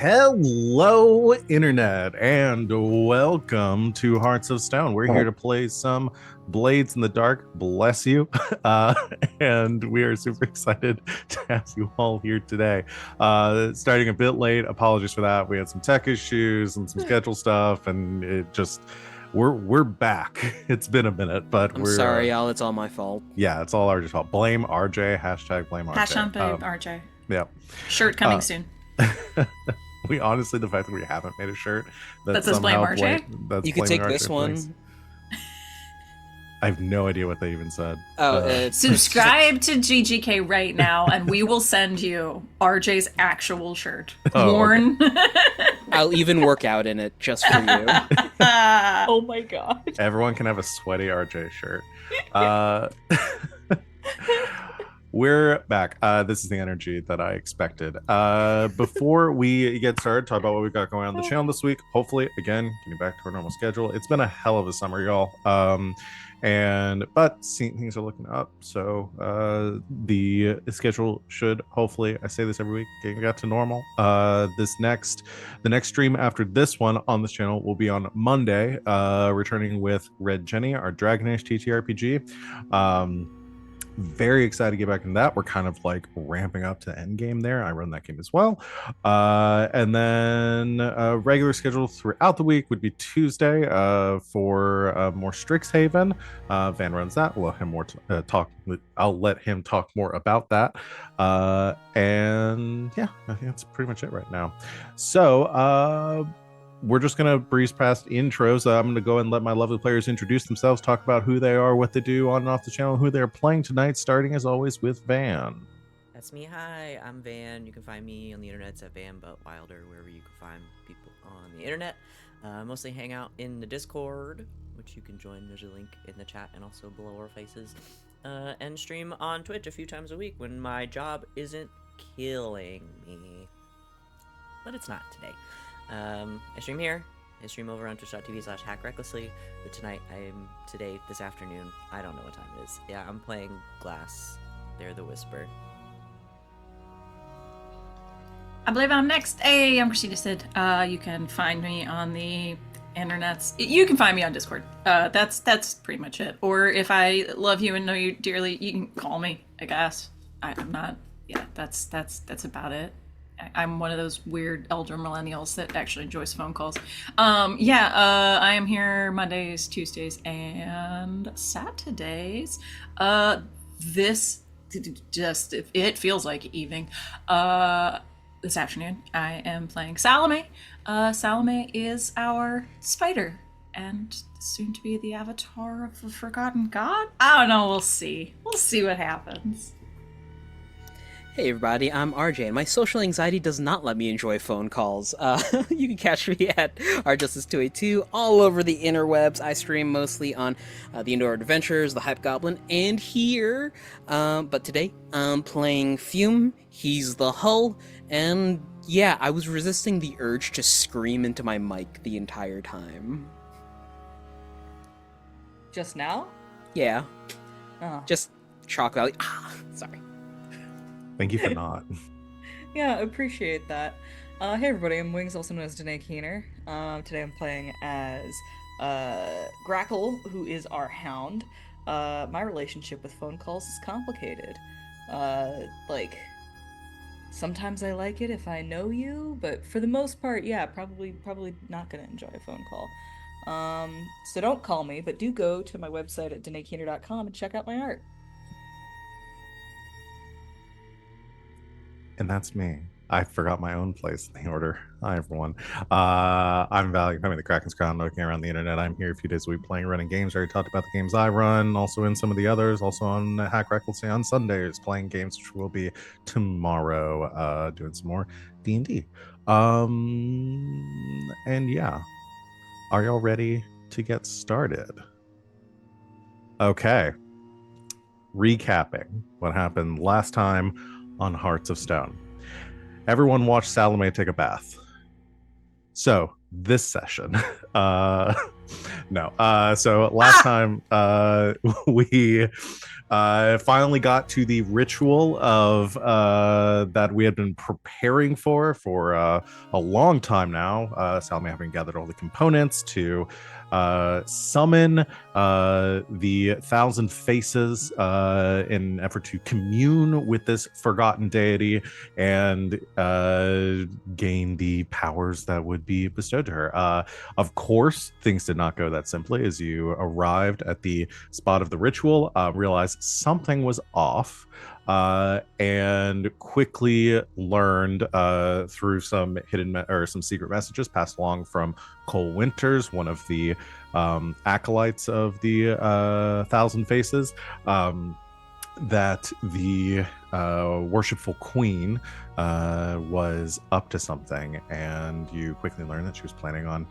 Hello, Internet, and welcome to Hearts of Stone. We're here to play some Blades in the Dark, bless you. Uh, and we are super excited to have you all here today. Starting a bit late, apologies for that. We had some tech issues and some schedule stuff, and it just we're back. It's been a minute, but I'm sorry, y'all. It's all my fault. Yeah, it's all RJ's fault. Blame RJ. Hashtag blame RJ. Hashtag RJ. Yeah. Shirt coming soon. We honestly, the fact that we haven't made a shirt that says blame RJ. That's you could take RJ this one. I have no idea what they even said. Subscribe to GGK right now, and we will send you RJ's actual shirt. Worn. Okay. I'll even work out in it just for you. Oh my god. Everyone can have a sweaty RJ shirt. We're back. This is the energy that I expected. Before we get started, talk about what we've got going on the channel this week. Hopefully, again, getting back to our normal schedule. It's been a hell of a summer, y'all. But things are looking up. So the schedule should hopefully, I say this every week, get back to normal. The next stream after this one on this channel will be on Monday, returning with Red Jenny, our Dragonish TTRPG. Very excited to get back into that. We're kind of like ramping up to end game there. I run that game as well. And then regular schedule throughout the week would be Tuesday for more Strixhaven. Van runs that. We'll let him I'll let him talk more about that. And yeah, I think that's pretty much it right now. So we're just going to breeze past intros. I'm going to go and let my lovely players introduce themselves, talk about who they are, what they do on and off the channel, who they're playing tonight, starting as always with Van. That's me. Hi, I'm Van. You can find me on the internet at Van But Wilder, wherever you can find people on the internet. Mostly hang out in the Discord, which you can join. There's a link in the chat and also below our faces. And stream on Twitch a few times a week when my job isn't killing me. But it's not today. I stream here. I stream over on twitch.tv/hackrecklessly. But this afternoon, I don't know what time it is. Yeah, I'm playing Glass. They're the Whisper. I believe I'm next. Hey, I'm Christina Sid. You can find me on the internets. You can find me on Discord. That's pretty much it. Or if I love you and know you dearly, you can call me, I guess. I'm not. Yeah, that's about it. I'm one of those weird elder millennials that actually enjoys phone calls. I am here Mondays, Tuesdays, and Saturdays. It feels like evening. This afternoon, I am playing Salome. Salome is our spider, and soon to be the avatar of the Forgotten God. I don't know. We'll see. We'll see what happens. Hey everybody, I'm RJ, and my social anxiety does not let me enjoy phone calls. You can catch me at rjustice282 all over the interwebs. I stream mostly on the Indoor Adventures, the Hype Goblin, and here. But today, I'm playing Fume. He's the Hull, and yeah, I was resisting the urge to scream into my mic the entire time. Just now? Yeah. Oh. Just shock value. Sorry. Thank you for not. Yeah, appreciate that. Hey everybody, I'm Wings, also known as Danae Keener. Today I'm playing as Grackle, who is our hound. My relationship with phone calls is complicated. Sometimes I like it if I know you, but for the most part, yeah, probably not gonna enjoy a phone call. So don't call me, but do go to my website at danaekeener.com and check out my art. And that's me. I forgot my own place in the order. Hi, everyone. I'm Val. You can find me the Kraken's Crown, looking around the internet. I'm here a few days a week playing, running games. I already talked about the games I run, also in some of the others, also on Hack Recklessly on Sundays, playing games, which will be tomorrow, doing some more D&D. And yeah, are y'all ready to get started? Okay. Recapping what happened last time on Hearts of Stone. Everyone watched Salome take a bath. So this session, No. So last time we finally got to the ritual of that we had been preparing for a long time now. Salome having gathered all the components to summon the Thousand Faces in an effort to commune with this forgotten deity and gain the powers that would be bestowed to her. Of course, things did not go that simply. As you arrived at the spot of the ritual, realized something was off, and quickly learned through some hidden or some secret messages passed along from Cole Winters, one of the acolytes of the Thousand Faces, that the worshipful queen was up to something, and you quickly learned that she was planning on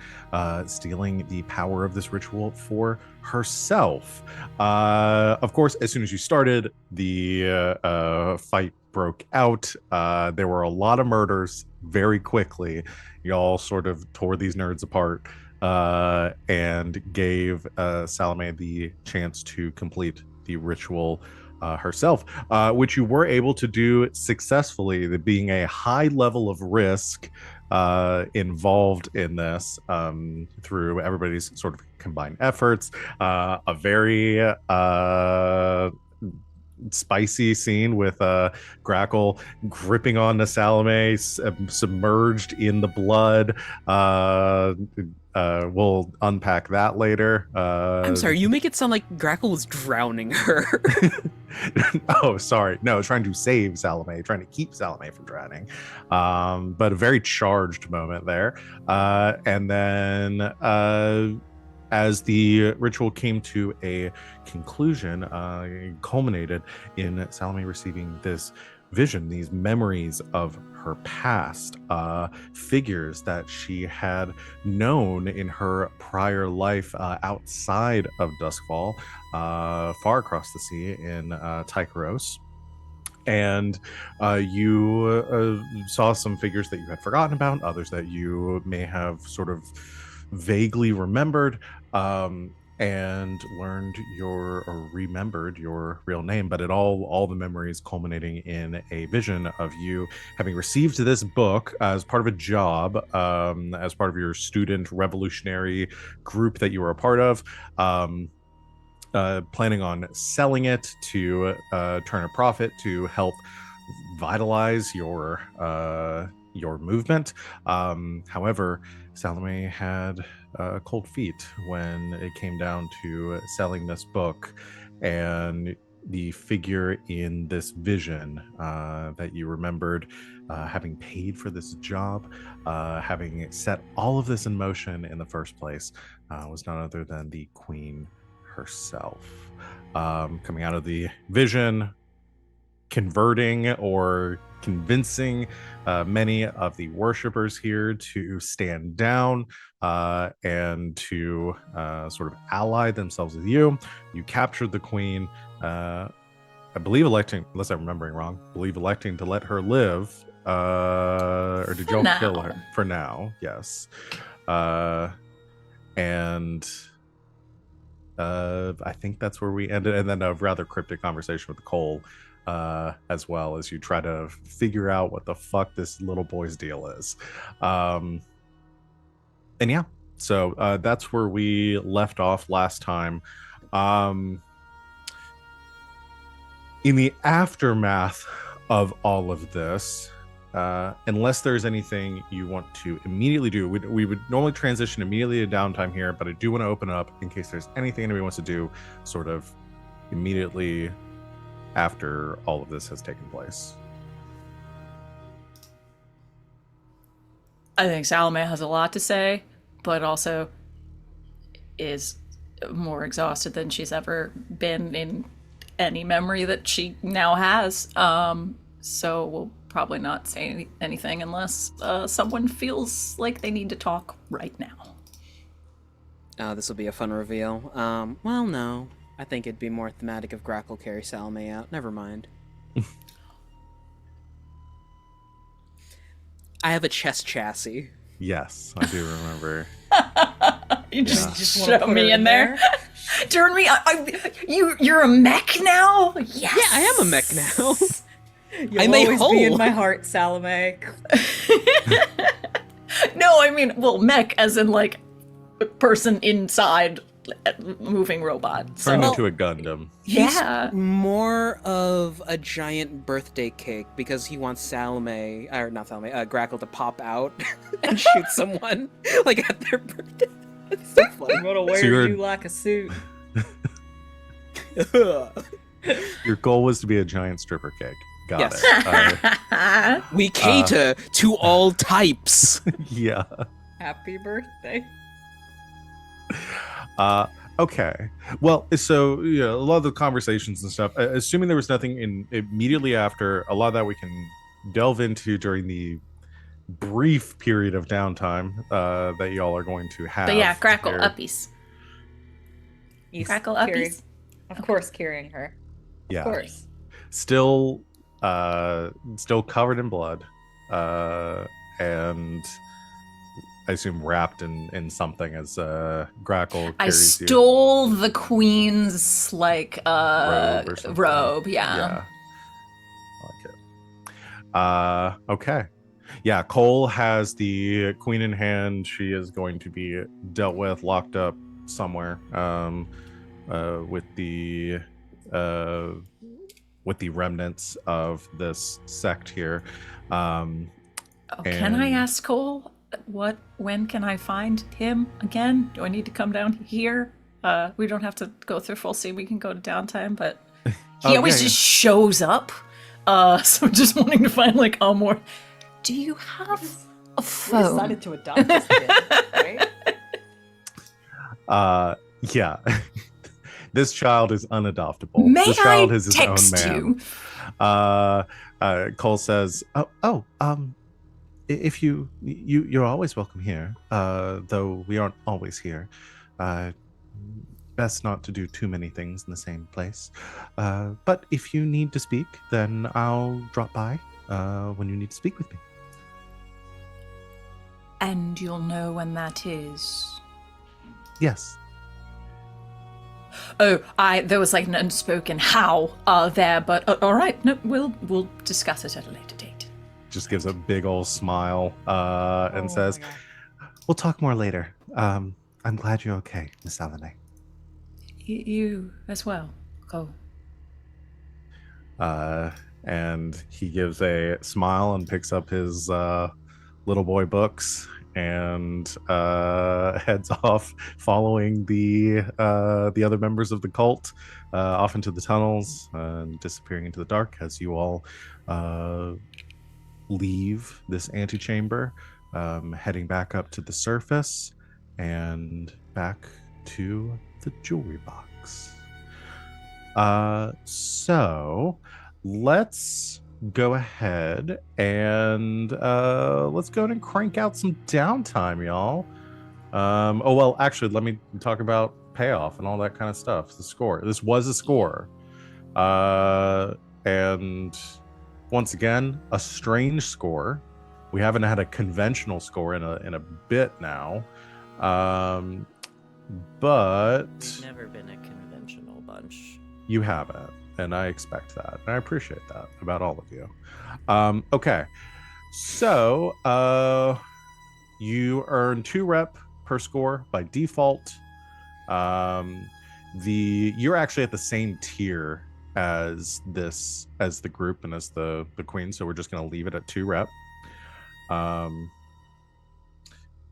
stealing the power of this ritual for herself. Of course, as soon as you started, the fight broke out. There were a lot of murders very quickly. You all sort of tore these nerds apart and gave Salome the chance to complete the ritual herself, which you were able to do successfully, there being a high level of risk involved in this through everybody's sort of combined efforts. A very spicy scene with Grackle gripping on the Salome, submerged in the blood. We'll unpack that later. I'm sorry, you make it sound like Grackle was drowning her. Oh, sorry. No, trying to save Salome, trying to keep Salome from drowning. But a very charged moment there. And then as the ritual came to a conclusion, culminated in Salome receiving this vision, these memories of her past, figures that she had known in her prior life outside of Duskfall, far across the sea in Tykeros. And you saw some figures that you had forgotten about, others that you may have sort of vaguely remembered, and learned or remembered your real name, but all the memories culminating in a vision of you having received this book as part of a job, as part of your student revolutionary group that you were a part of, planning on selling it to turn a profit to help vitalize your movement. However, Salome had cold feet when it came down to selling this book, and the figure in this vision that you remembered having paid for this job, having set all of this in motion in the first place, was none other than the queen herself. Coming out of the vision, converting or convincing many of the worshippers here to stand down and to sort of ally themselves with you. You captured the queen, I believe electing, unless I'm remembering wrong, electing to let her live, or did y'all kill her? For now, yes. And I think that's where we ended, and then a rather cryptic conversation with Cole, as well, as you try to figure out what the fuck this little boy's deal is. And yeah, so that's where we left off last time. In the aftermath of all of this, unless there's anything you want to immediately do, we would normally transition immediately to downtime here, but I do want to open up in case there's anything anybody wants to do sort of immediately after all of this has taken place. I think Salome has a lot to say, but also is more exhausted than she's ever been in any memory that she now has. So we'll probably not say anything unless someone feels like they need to talk right now. This will be a fun reveal. Well, no. I think it'd be more thematic if Grackle carry Salome out. Never mind. I have a chest chassis. Yes, I do remember. You just, Just wanna shove put me her in there. Turn me. You're a mech now. Yes. Yeah, I am a mech now. You'll I'm a always be in hole. my heart, Salome. No, I mean, well, mech as in like a person inside moving robot. So Turned into a Gundam. yeah. He's more of a giant birthday cake because he wants Grackle to pop out and shoot someone like at their birthday. It's so I'm funny. gonna wear you're- you like a suit. Your goal was to be a giant stripper cake. Got Yes. it. We cater to all types. Yeah. Happy birthday. Okay. Well, so a lot of the conversations and stuff. Assuming there was nothing in immediately after, a lot of that we can delve into during the brief period of downtime that y'all are going to have. But yeah, Grackle here. uppies. He's Grackle carrying- uppies. Of course, carrying her. Yeah. Of course. Still covered in blood, and I assume wrapped in something as Grackle I carries you. stole the queen's like Robe or something. robe. Yeah. Yeah. I like it. Okay. Yeah, Cole has the queen in hand. She is going to be dealt with, locked up somewhere, with the remnants of this sect here. Can I and- ask Cole when can I find him again? Do I need to come down here? We don't have to go through full scene. We can go to downtime, but he always just shows up. So just wanting to find like a more. Do you have a We phone? decided to adopt this kid, right? Yeah. This child is unadoptable. May this child I is his text own man. Cole says, if you're always welcome here, though we aren't always here. Best not to do too many things in the same place. But if you need to speak, then I'll drop by when you need to speak with me. And you'll know when that is. Yes. Oh, there was like an unspoken how there, but all right. No, we'll discuss it at a later date. Just gives a big old smile and Oh says, my God. "We'll talk more later. I'm glad you're okay, Miss Salome." You as well. Go. And he gives a smile and picks up his little boy books and heads off, following the other members of the cult off into the tunnels and disappearing into the dark as you all leave this antechamber, heading back up to the surface and back to the jewelry box. So let's go ahead and let's go ahead and crank out some downtime, y'all. Oh well, actually, let me talk about payoff and all that kind of stuff. The score. This was a score, and once again, a strange score. We haven't had a conventional score in a bit now, but We've never been a conventional bunch. you haven't, and I expect that, and I appreciate that about all of you. Okay, so you earn 2 rep per score by default. You're actually at the same tier as the group and as the queen, so we're just going to leave it at 2 rep.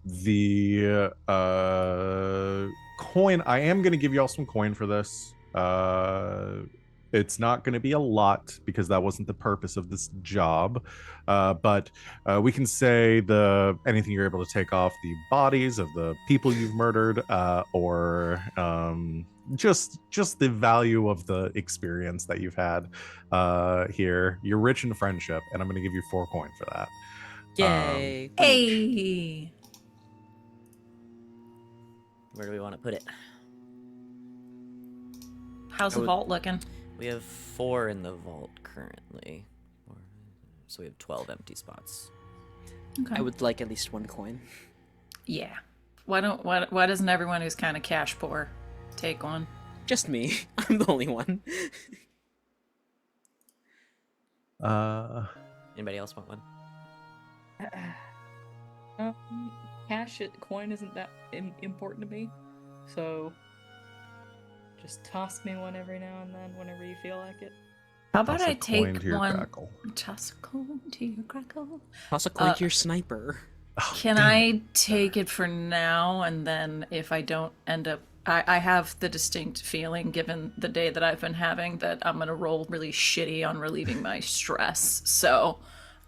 The coin, I am going to give y'all some coin for this. It's not going to be a lot because that wasn't the purpose of this job, but we can say anything you're able to take off the bodies of the people you've murdered, or just the value of the experience that you've had here. You're rich in friendship, and I'm going to give you 4 coin for that. Yay! Hey. Where do we want to put it? How's the vault looking? We have 4 in the vault currently. So we have 12 empty spots. Okay. I would like at least 1 coin. Yeah. Why doesn't everyone who's kind of cash poor take one? Just me. I'm the only one. Anybody else want one? Cash coin isn't that important to me, so just toss me one every now and then whenever you feel like it. How about Toss a I coin take to your one? Grackle. Toss a coin to your Grackle. Toss a coin to your sniper. Oh, Can damn I it. take it for now, and then if I don't end up, I have the distinct feeling, given the day that I've been having, that I'm gonna roll really shitty on relieving my stress. So,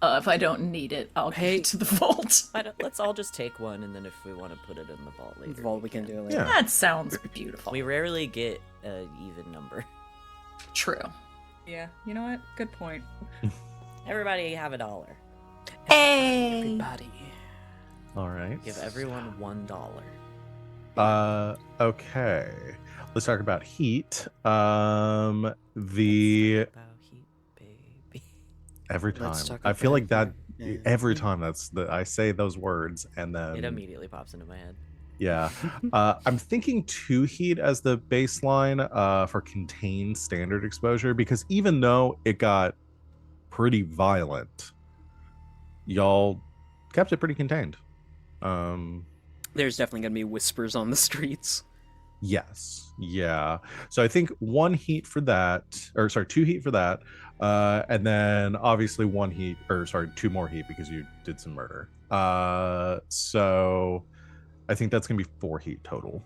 if I don't need it, I'll give it to the vault. Let's all just take one, and then if we want to put it in the vault later. Vault we can do later. Yeah. That sounds beautiful. We rarely get an even number. True. Yeah, you know what? Good point. Everybody have $1. Hey. Everybody. All right. Give everyone $1. Okay. Let's talk about heat. Let's The talk about heat, baby. every time Let's talk I feel about like that heat. every time I say those words and then It immediately pops into my head. yeah. I'm thinking 2 heat as the baseline for contained standard exposure, because even though it got pretty violent, y'all kept it pretty contained. There's definitely gonna be whispers on the streets. Yes. Yeah. So I think 1 heat for that, or sorry, 2 heat for that. And then obviously 1 heat, or sorry, 2 more heat because you did some murder. So I think that's gonna be 4 heat total.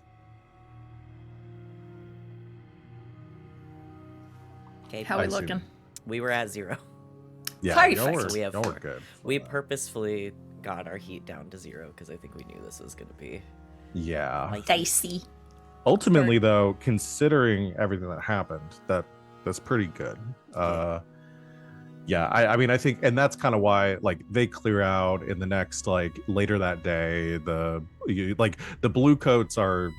Okay, How we I see. looking? we were at 0. Yeah, Perfect. y'all were, So we have y'all were 4. good. for We that. purposefully got our heat down to 0 because I think we knew this was going to be Yeah. Dicey. Ultimately, though, considering everything that happened, that's pretty good. Yeah, I mean, I think, and that's kind of why, like, they clear out in the next, like, later that day. The blue coats are,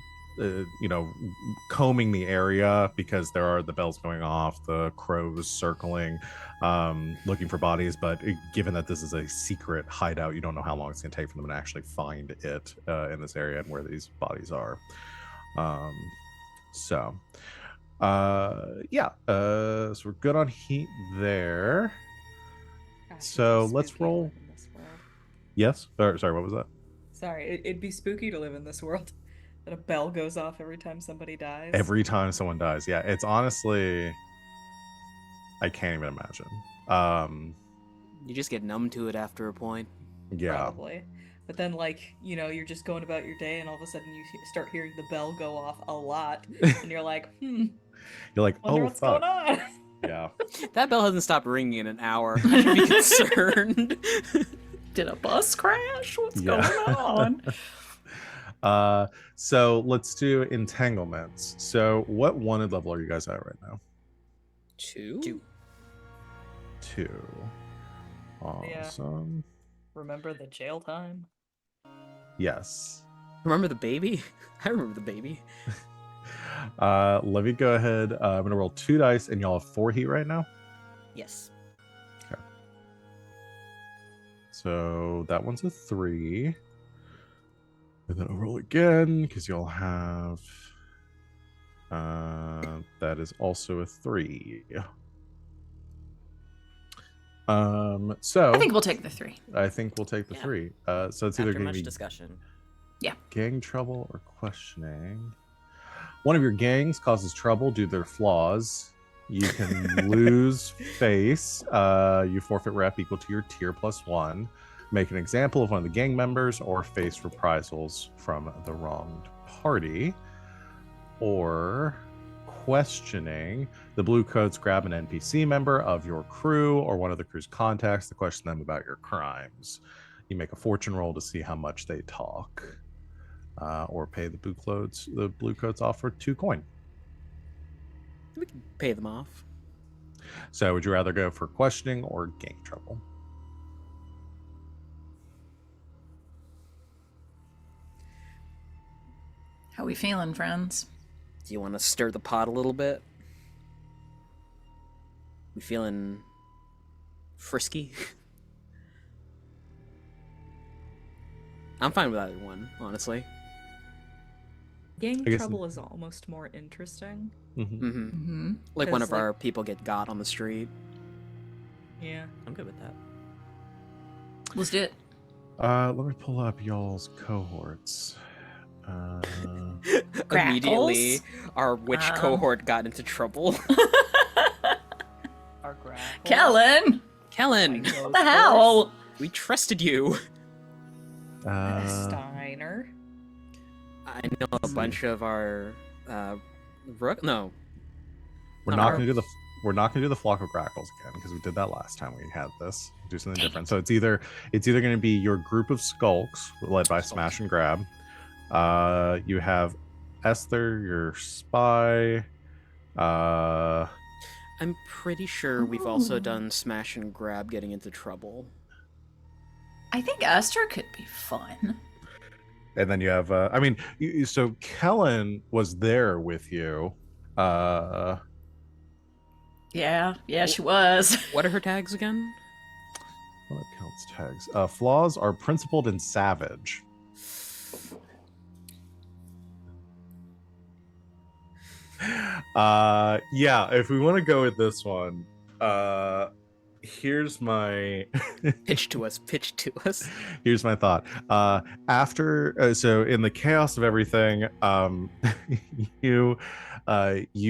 combing the area because there are the bells going off, the crows circling, looking for bodies. But given that this is a secret hideout, you don't know how long it's going to take for them to actually find it in this area and where these bodies are. So we're good on heat there. Gosh, So it'd be let's spooky to roll. live in this world. Yes, sorry, what was that? Sorry, it'd be spooky to live in this world. That a bell goes off every time somebody dies. Every time someone dies, yeah, it's honestly, I can't even imagine. You just get numb to it after a point. Yeah. Probably. But then, like, you're just going about your day, and all of a sudden you start hearing the bell go off a lot, and you're like, You're like, wonder oh what's fuck. going on. Yeah. That bell hasn't stopped ringing in an hour. I should be concerned. Did a bus crash? What's Yeah. going on? So let's do entanglements. So what wanted level are you guys at right now? 2? 2. Awesome. Remember the jail time? Yes. Remember the baby? I remember the baby. Let me go ahead. I'm gonna roll 2 dice, and y'all have 4 heat right now. Yes. So that one's a 3. And then I'll roll again because y'all have. That is also a 3. So I think we'll take the 3. I think we'll take the Yeah. 3. So it's either After going to much be discussion. gang trouble or questioning. One of your gangs causes trouble due to their flaws. You can lose face. You forfeit rep equal to your tier +1. Make an example of one of the gang members or face reprisals from the wronged party. Or questioning. The blue coats grab an NPC member of your crew or one of the crew's contacts to question them about your crimes. You make a fortune roll to see how much they talk. Or pay the blue coats off for 2 coin. We can pay them off. So would you rather go for questioning or gang trouble? How we feeling, friends? Do you want to stir the pot a little bit? We feeling frisky? I'm fine with either one, honestly. Gang I guess- trouble is almost more interesting. Mhm. Hmm. Mm-hmm. Like one 'Cause, of our people get got on the street. Yeah. I'm good with that. Let's do it. Let me pull up y'all's cohorts. Immediately, Grackles? our witch cohort got into trouble. Our Grackle. Kellen! Kellen, What the hell? we trusted you. Steiner. I know a bunch of our rook. No, We're No, not our- going to do the flock of grackles again because we did that last time we had this. Do something different. So it's either going to be your group of skulks led by Smash and Grab. You have Esther, your spy. I'm pretty sure we've also Ooh. done smash and grab getting into trouble. I think Esther could be fun. And then you have so Kellen was there with you. Yeah, she was. What are her tags again? What counts tags? Flaws are principled and savage. Yeah, if we want to go with this one, here's my Pitch to us. Pitch to us. here's my thought. So in the chaos of everything, you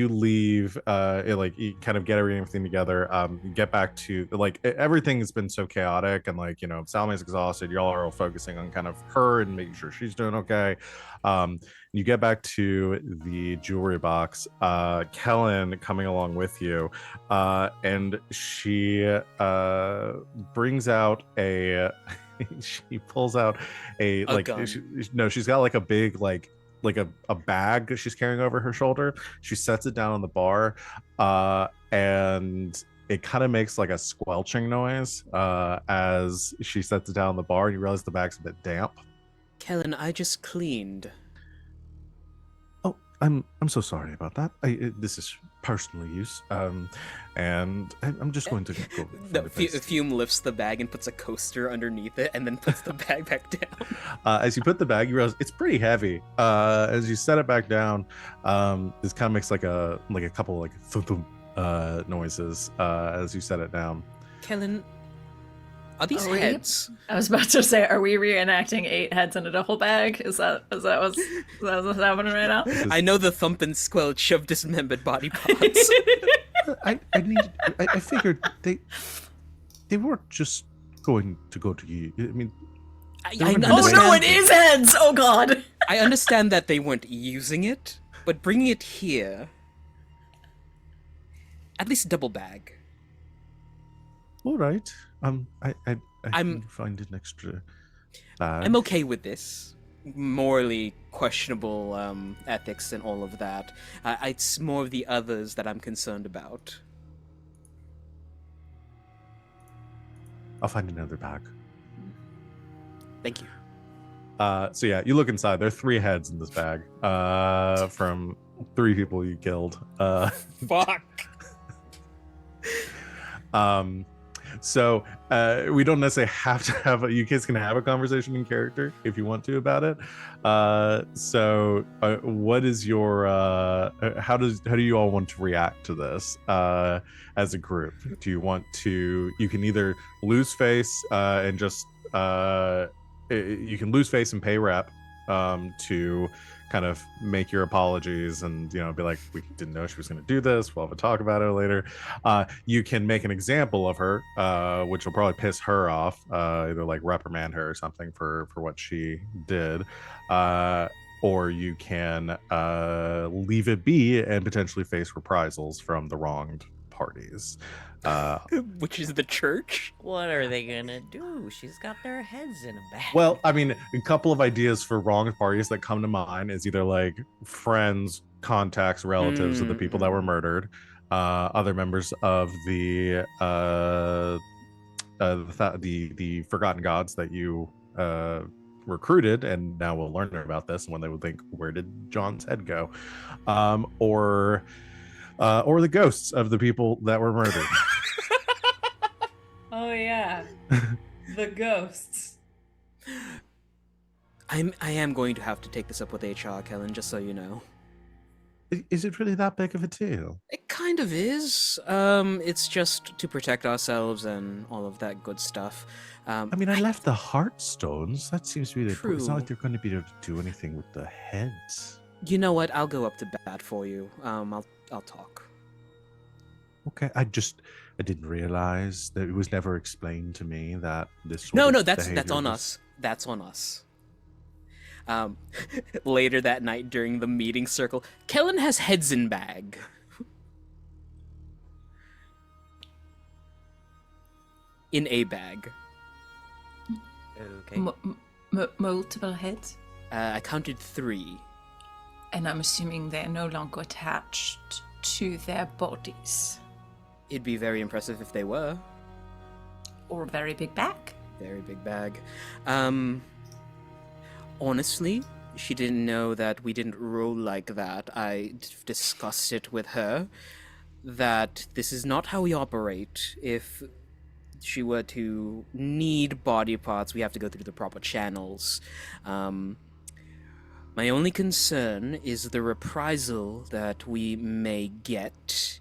leave, you kind of get everything together, get back to everything has been so chaotic, and Salome's exhausted. Y'all are all focusing on kind of her and making sure she's doing okay. You get back to the jewelry box, Kellen coming along with you, and she brings out a she pulls out a gun. She's got like a big like a bag that she's carrying over her shoulder. She sets it down on the bar, and it kind of makes like a squelching noise as she sets it down on the bar, and you realize the bag's a bit damp. Kellen, I just cleaned. Oh, I'm so sorry about that. This is personal use, and I'm just going to go. No, find a place. Fume lifts the bag and puts a coaster underneath it, and then puts the bag back down. As you put the bag, you realize it's pretty heavy. As you set it back down, this kind of makes like a couple like thump noises as you set it down. Kellen, are these Are we? heads? I was about to say, are we reenacting 8 heads in a duffel bag? Is that what's happening right now? I know the thump and squelch of dismembered body parts. I figured they weren't just going to go to you. I mean, I Oh understand- no, it is heads! Oh god! I understand that they weren't using it, but bringing it here, at least double bag. all right. I I'm- can find an extra. I'm okay with this. Morally questionable ethics and all of that. It's more of the others that I'm concerned about. I'll find another bag. Thank you. So yeah, you look inside. There are 3 heads in this bag. From 3 people you killed. Fuck. So we don't necessarily have to have you guys can have a conversation in character if you want to about it. What is your how do you all want to react to this as a group? Do you want to, you can either lose face and just you can lose face and pay rep to kind of make your apologies and be like, we didn't know she was going to do this, we'll have a talk about it later. You can make an example of her, which will probably piss her off, either like reprimand her or something for what she did, or you can leave it be and potentially face reprisals from the wronged parties. Which is the church? What are they gonna do? She's got their heads in a bag. Well, I mean, a couple of ideas for wronged parties that come to mind is either like friends, contacts, relatives of the people that were murdered, other members of the Forgotten Gods that you recruited, and now we'll learn about this, and when they would think, where did John's head go? Or the ghosts of the people that were murdered. Oh yeah, the ghosts. I am going to have to take this up with HR, Kellen, just so you know. Is it really that big of a deal? It kind of is. It's just to protect ourselves and all of that good stuff. I mean, I left the Heartstones. That seems to be the important. It's not True. like they're going to be able to do anything with the heads. You know what? I'll go up to bat for you. I'll talk. Okay, I didn't realize that it was never explained to me that this. No, sort of that's behavior on was- us. That's on us. Later that night during the meeting circle, Kellen has heads in bag. In a bag. Okay. Multiple heads? I counted 3. And I'm assuming they're no longer attached to their bodies. It'd be very impressive if they were. Or a very big back. Very big bag. Honestly, she didn't know that we didn't roll like that. I discussed it with her that this is not how we operate. If she were to need body parts, we have to go through the proper channels. My only concern is the reprisal that we may get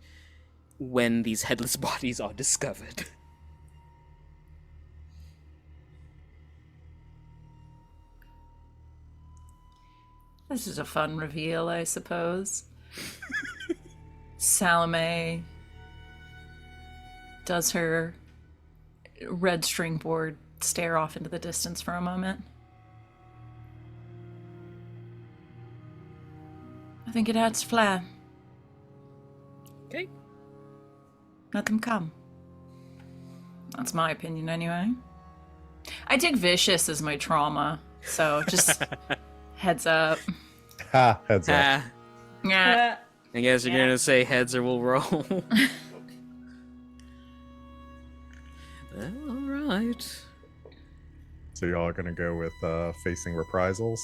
when these headless bodies are discovered. This is a fun reveal, I suppose. Salome does her red string board stare off into the distance for a moment. I think it adds flair. Okay. Let them come. That's my opinion, anyway. I take vicious as my trauma, so just heads up. Ha! Heads up. Ah, Yeah. I guess you're gonna say heads or we'll roll. Well, alright. So y'all are gonna go with facing reprisals.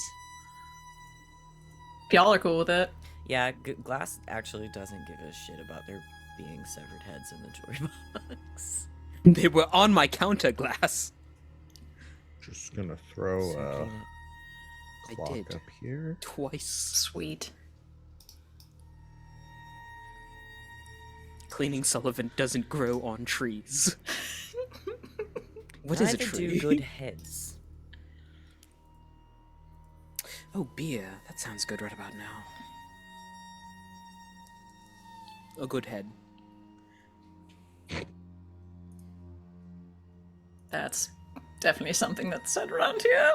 If y'all are cool with it. Yeah, Glass actually doesn't give a shit about there being severed heads in the joy box. They were on my counter glass. Just gonna throw a I clock did. up here. Twice. Sweet. Cleaning Sullivan doesn't grow on trees. What Try is a to tree? do good heads. Oh, beer. That sounds good right about now. A good head. That's definitely something that's said around here.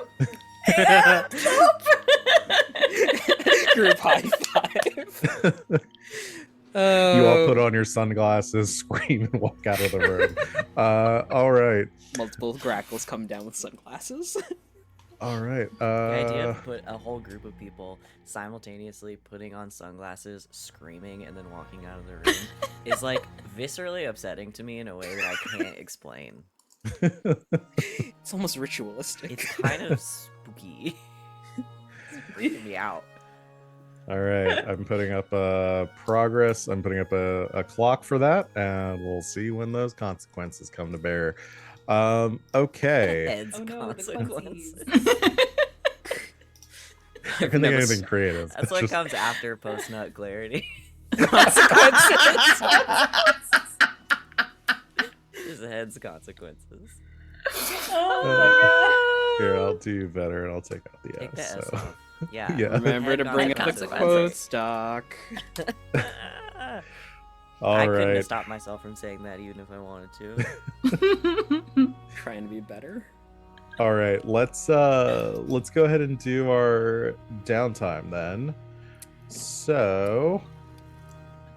Group high five. You all put on your sunglasses, scream, and walk out of the room. All right. Multiple grackles come down with sunglasses. All right. The idea of put a whole group of people simultaneously putting on sunglasses, screaming, and then walking out of the room is like viscerally upsetting to me in a way that I can't explain. It's almost ritualistic. It's kind of spooky. It's freaking me out. All right. I'm putting up progress. I'm putting up a clock for that, and we'll see when those consequences come to bear. Okay. Heads Oh no, the consequences. I can think never of anything creative. That's It's what just- comes after post nut clarity. Consequences. Just heads consequences. Oh Here, I'll do better, and I'll take out the Take the S. S So. off. Yeah. Yeah. Remember Head to bring up the consequences. quote stock. All I couldn't right. have stopped myself from saying that even if I wanted to. Trying to be better. All right. Let's go ahead and do our downtime then. So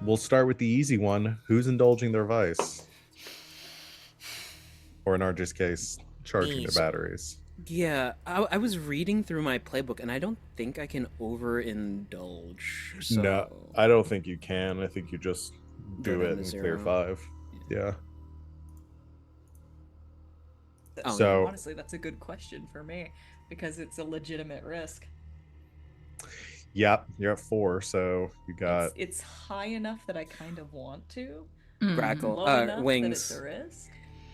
we'll start with the easy one. Who's indulging their vice? Or in RJ's case, charging their Easy. batteries. Yeah, I was reading through my playbook, and I don't think I can overindulge. So... No, I don't think you can. I think you just Go do down it to and 0. clear 5. Yeah. Oh, So- honestly, that's a good question for me because it's a legitimate risk. Yep, you're at 4, so you got It's high enough that I kind of want to. Grackle, Low enough that it's wings. a risk.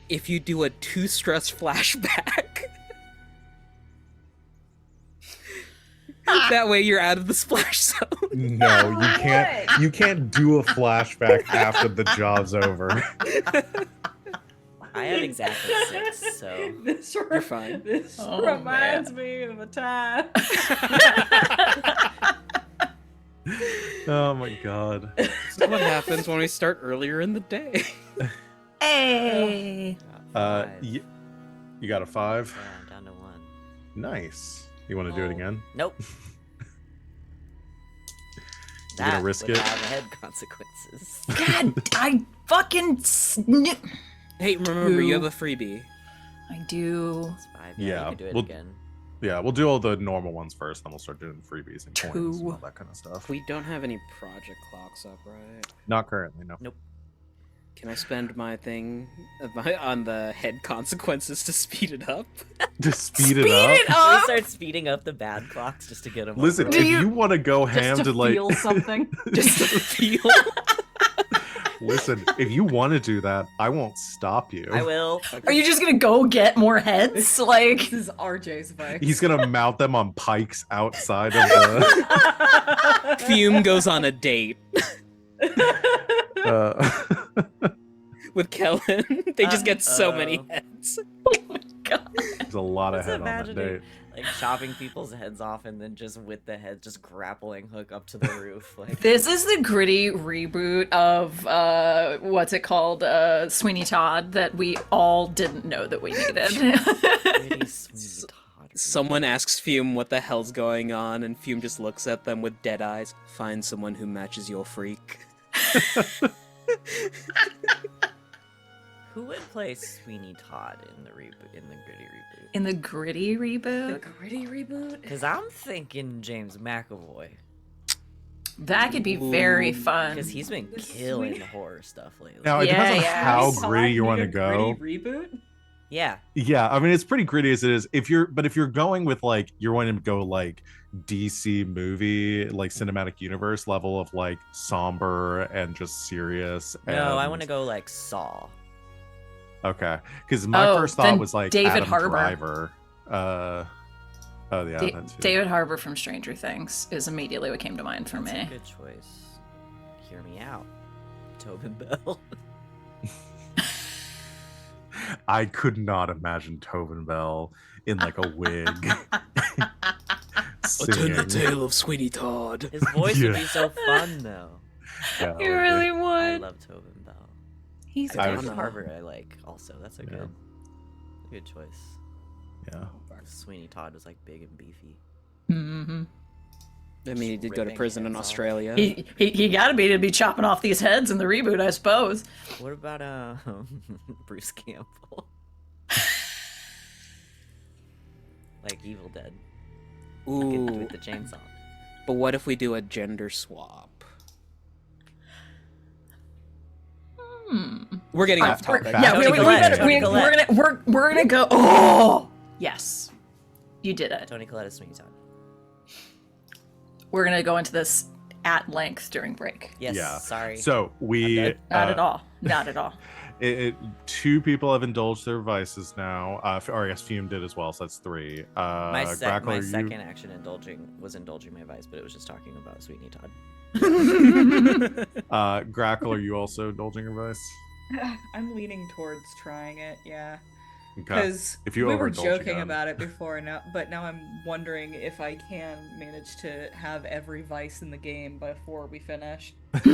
If you do a 2 stress flashback, That way you're out of the splash zone. No, you can't. You can't do a flashback after the job's over. I have exactly 6, so You're fine. This Oh, reminds me of a time. Oh my god. This is what happens when we start earlier in the day. Hey. five. You got a 5. Yeah, I'm down to 1. Nice. You want to do it again? Nope. You gonna risk would it? have head consequences. God, I fucking. Hey, remember, you have a freebie. I do. It's 5. Yeah, you can do it well- again. Yeah, we'll do all the normal ones first, then we'll start doing freebies and coins and 2. all that kind of stuff. We don't have any project clocks up, right? Not currently, no. Can I spend my thing on the head consequences to speed it up? To speed it up. Can we start speeding up the bad clocks just to get them? Listen, over if with? you want to go ham Just to to like, feel something. Just to feel. listen, if you want to do that, I won't stop you. I will. Are you just gonna go get more heads? Like. This is RJ's vibe. He's gonna mount them on pikes outside of the. Fume goes on a date with Kellen. They just get so many heads. There's a lot of Just head on that imagining, date. like chopping people's heads off and then just with the head just grappling hook up to the roof. Like This is the gritty reboot of what's it called? Sweeney Todd that we all didn't know that we needed. pretty sweet. Someone asks Fume what the hell's going on, and Fume just looks at them with dead eyes. Find someone who matches your freak. Who would play Sweeney Todd in the reboot, in the gritty reboot? In the gritty reboot, gritty reboot. Because I'm thinking James McAvoy. that could be very fun. Because he's been The killing sweet- the horror stuff lately. Now it Yeah, depends on yeah. how Todd gritty you need want a to go. Gritty reboot. Yeah. Yeah, I mean it's pretty gritty as it is. If you're going with like you're wanting to go like DC movie like cinematic universe level of like somber and just serious. No, I and- want to go like Saw. Okay, because my Oh, first then thought was like David Adam Harbour. Driver. Oh yeah, Da- that too. David Harbour from Stranger Things is immediately what came to mind for That's a me. good choice. Hear me out. Tobin Bell. I could not imagine Tobin Bell in like a wig. singing. of Sweeney Todd. His voice would be Yeah. so fun though. Yeah, that You would be- really I would. love Tobin Bell. He's I David was- Harbour I like also. That's a Yeah. good choice. Yeah. Sweeney Todd was like big and beefy. hmm I mean, he did go to Ripping prison in heads off. Australia. He gotta be chopping off these heads in the reboot, I suppose. What about Bruce Campbell? Like Evil Dead. Ooh, With the chainsaw. but what if we do a gender swap? We're getting off We're- topic. yeah, Tony we're gonna go. Oh, yes, you did it. Tony Collette is Sweeney Todd. We're gonna go into this at length during break. Yes, Yeah. sorry. So we dead. Not at all. Not at all. Two people have indulged their vices now. Or I guess Fume did as well, so that's 3. my Grackle, my are you- second action was indulging my vice, but it was just talking about Sweeney Todd. Grackle, are you also indulging your vice? I'm leaning towards trying it. Yeah. Okay. Because If you we were overindulge joking again. about it before now, but now I'm wondering if I can manage to have every vice in the game before we finish. 100%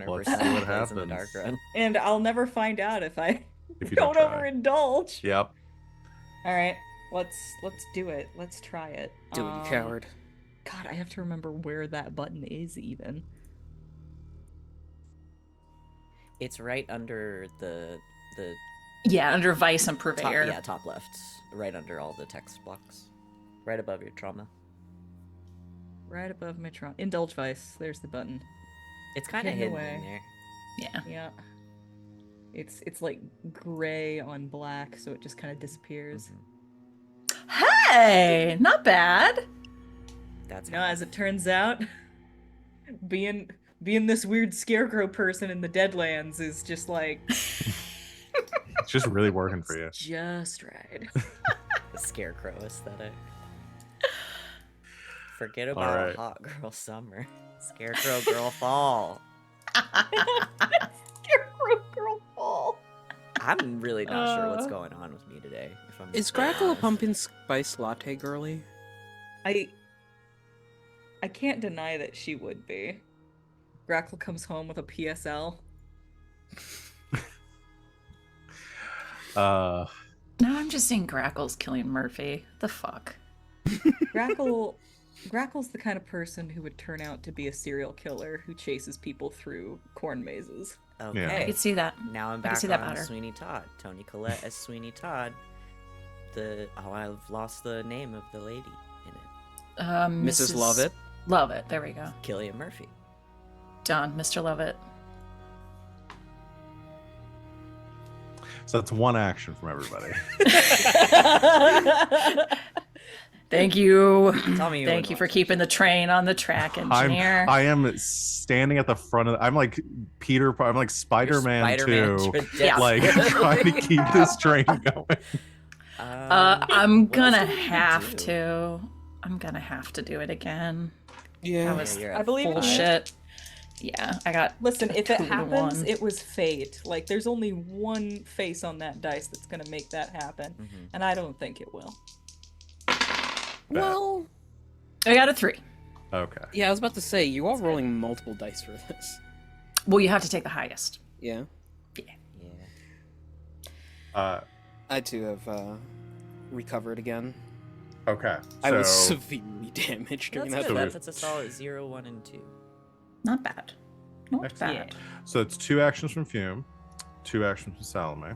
Let's see what plays in the happens. dark run. And I'll never find out if I If you don't don't try. overindulge. Yep. All right, let's do it. Let's try it. Do it, you coward. God, I have to remember where that button is even. It's right under the Yeah, under Vice and top, Purveyor. yeah, top left, right under all the text blocks, right above your trauma. Right above my trauma. Indulge vice. There's the button. It's kind of Hidden hidden away. in there. Yeah. Yeah. It's like gray on black, so it just kind of disappears. Hey, not bad. That's No, as it turns out, being this weird scarecrow person in the Deadlands is just like It's just really working for you. just right. the scarecrow aesthetic. Forget All about right. hot girl summer. Scarecrow girl fall. Scarecrow girl fall. I'm really not sure what's going on with me today. If I'm Is being Grackle a honest. pumpkin spice latte girly? I can't deny that she would be. Grackle comes home with a PSL. Uh, No, I'm just seeing Grackle's killing Murphy. The fuck? Grackle's the kind of person who would turn out to be a serial killer who chases people through corn mazes. Okay. I could see that. Now I'm I can back see that on better. Sweeney Todd. Tony Collette as Sweeney Todd. I've lost the name of the lady in it. Mrs. Lovett? Lovett. There we go. Killian Murphy. Done, Mr. Lovett. so that's one action from everybody. Thank you. Tell me you Thank wouldn't you for watch keeping the train on the track, engineer. I am standing at the front of. I'm like Peter. I'm like Spider-Man too. Yeah. Like trying to keep this train going. I'm what else gonna do we even have do? to. I'm gonna have to do it again. Yeah. That was you're I at believe in you. bullshit. Yeah, I got. Listen, if it 2 to happens, 1. it was fate. Like, there's only one face on that dice that's gonna make that happen, and I don't think it will. Well, I got a 3. Okay. yeah, I was about to say, you are rolling multiple dice for this. Well, you have to take the highest. Yeah. Yeah. I too have recovered again. Okay. I was so- severely damaged during That's that. good. fight. That's a solid 0, 1, and 2. Not bad. Not Excellent. bad. So it's 2 actions from Fume, 2 actions from Salome,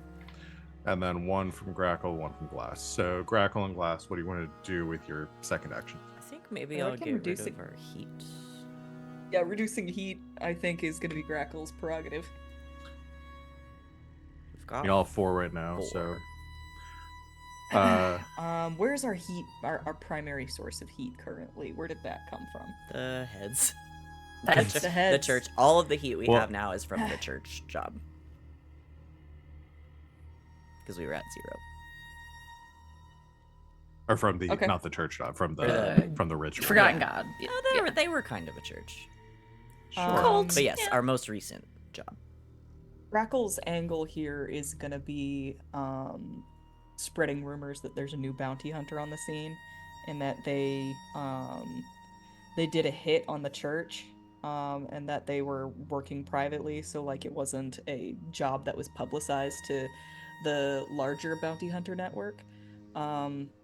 and then 1 from Grackle, 1 from Glass. So Grackle and Glass, what do you want to do with your second action? I think maybe I I'll like him get rid reducing- of our heat. Yeah, reducing heat, I think, is gonna be Grackle's prerogative. We've got You're all 4 right now, 4. so Where's our heat, our primary source of heat currently? Where did that come from? The heads. That's the heads. The church. All of the heat we Well- have now is from the church job. Because we were at 0. or from the Okay. not the church job, from Or the ritual. Forgotten Yeah. God. Yeah, they were kind of a church. Sure. But yes, our most recent job. Grackle's angle here is gonna be spreading rumors that there's a new bounty hunter on the scene, and that they did a hit on the church, and that they were working privately, so like it wasn't a job that was publicized to the larger bounty hunter network.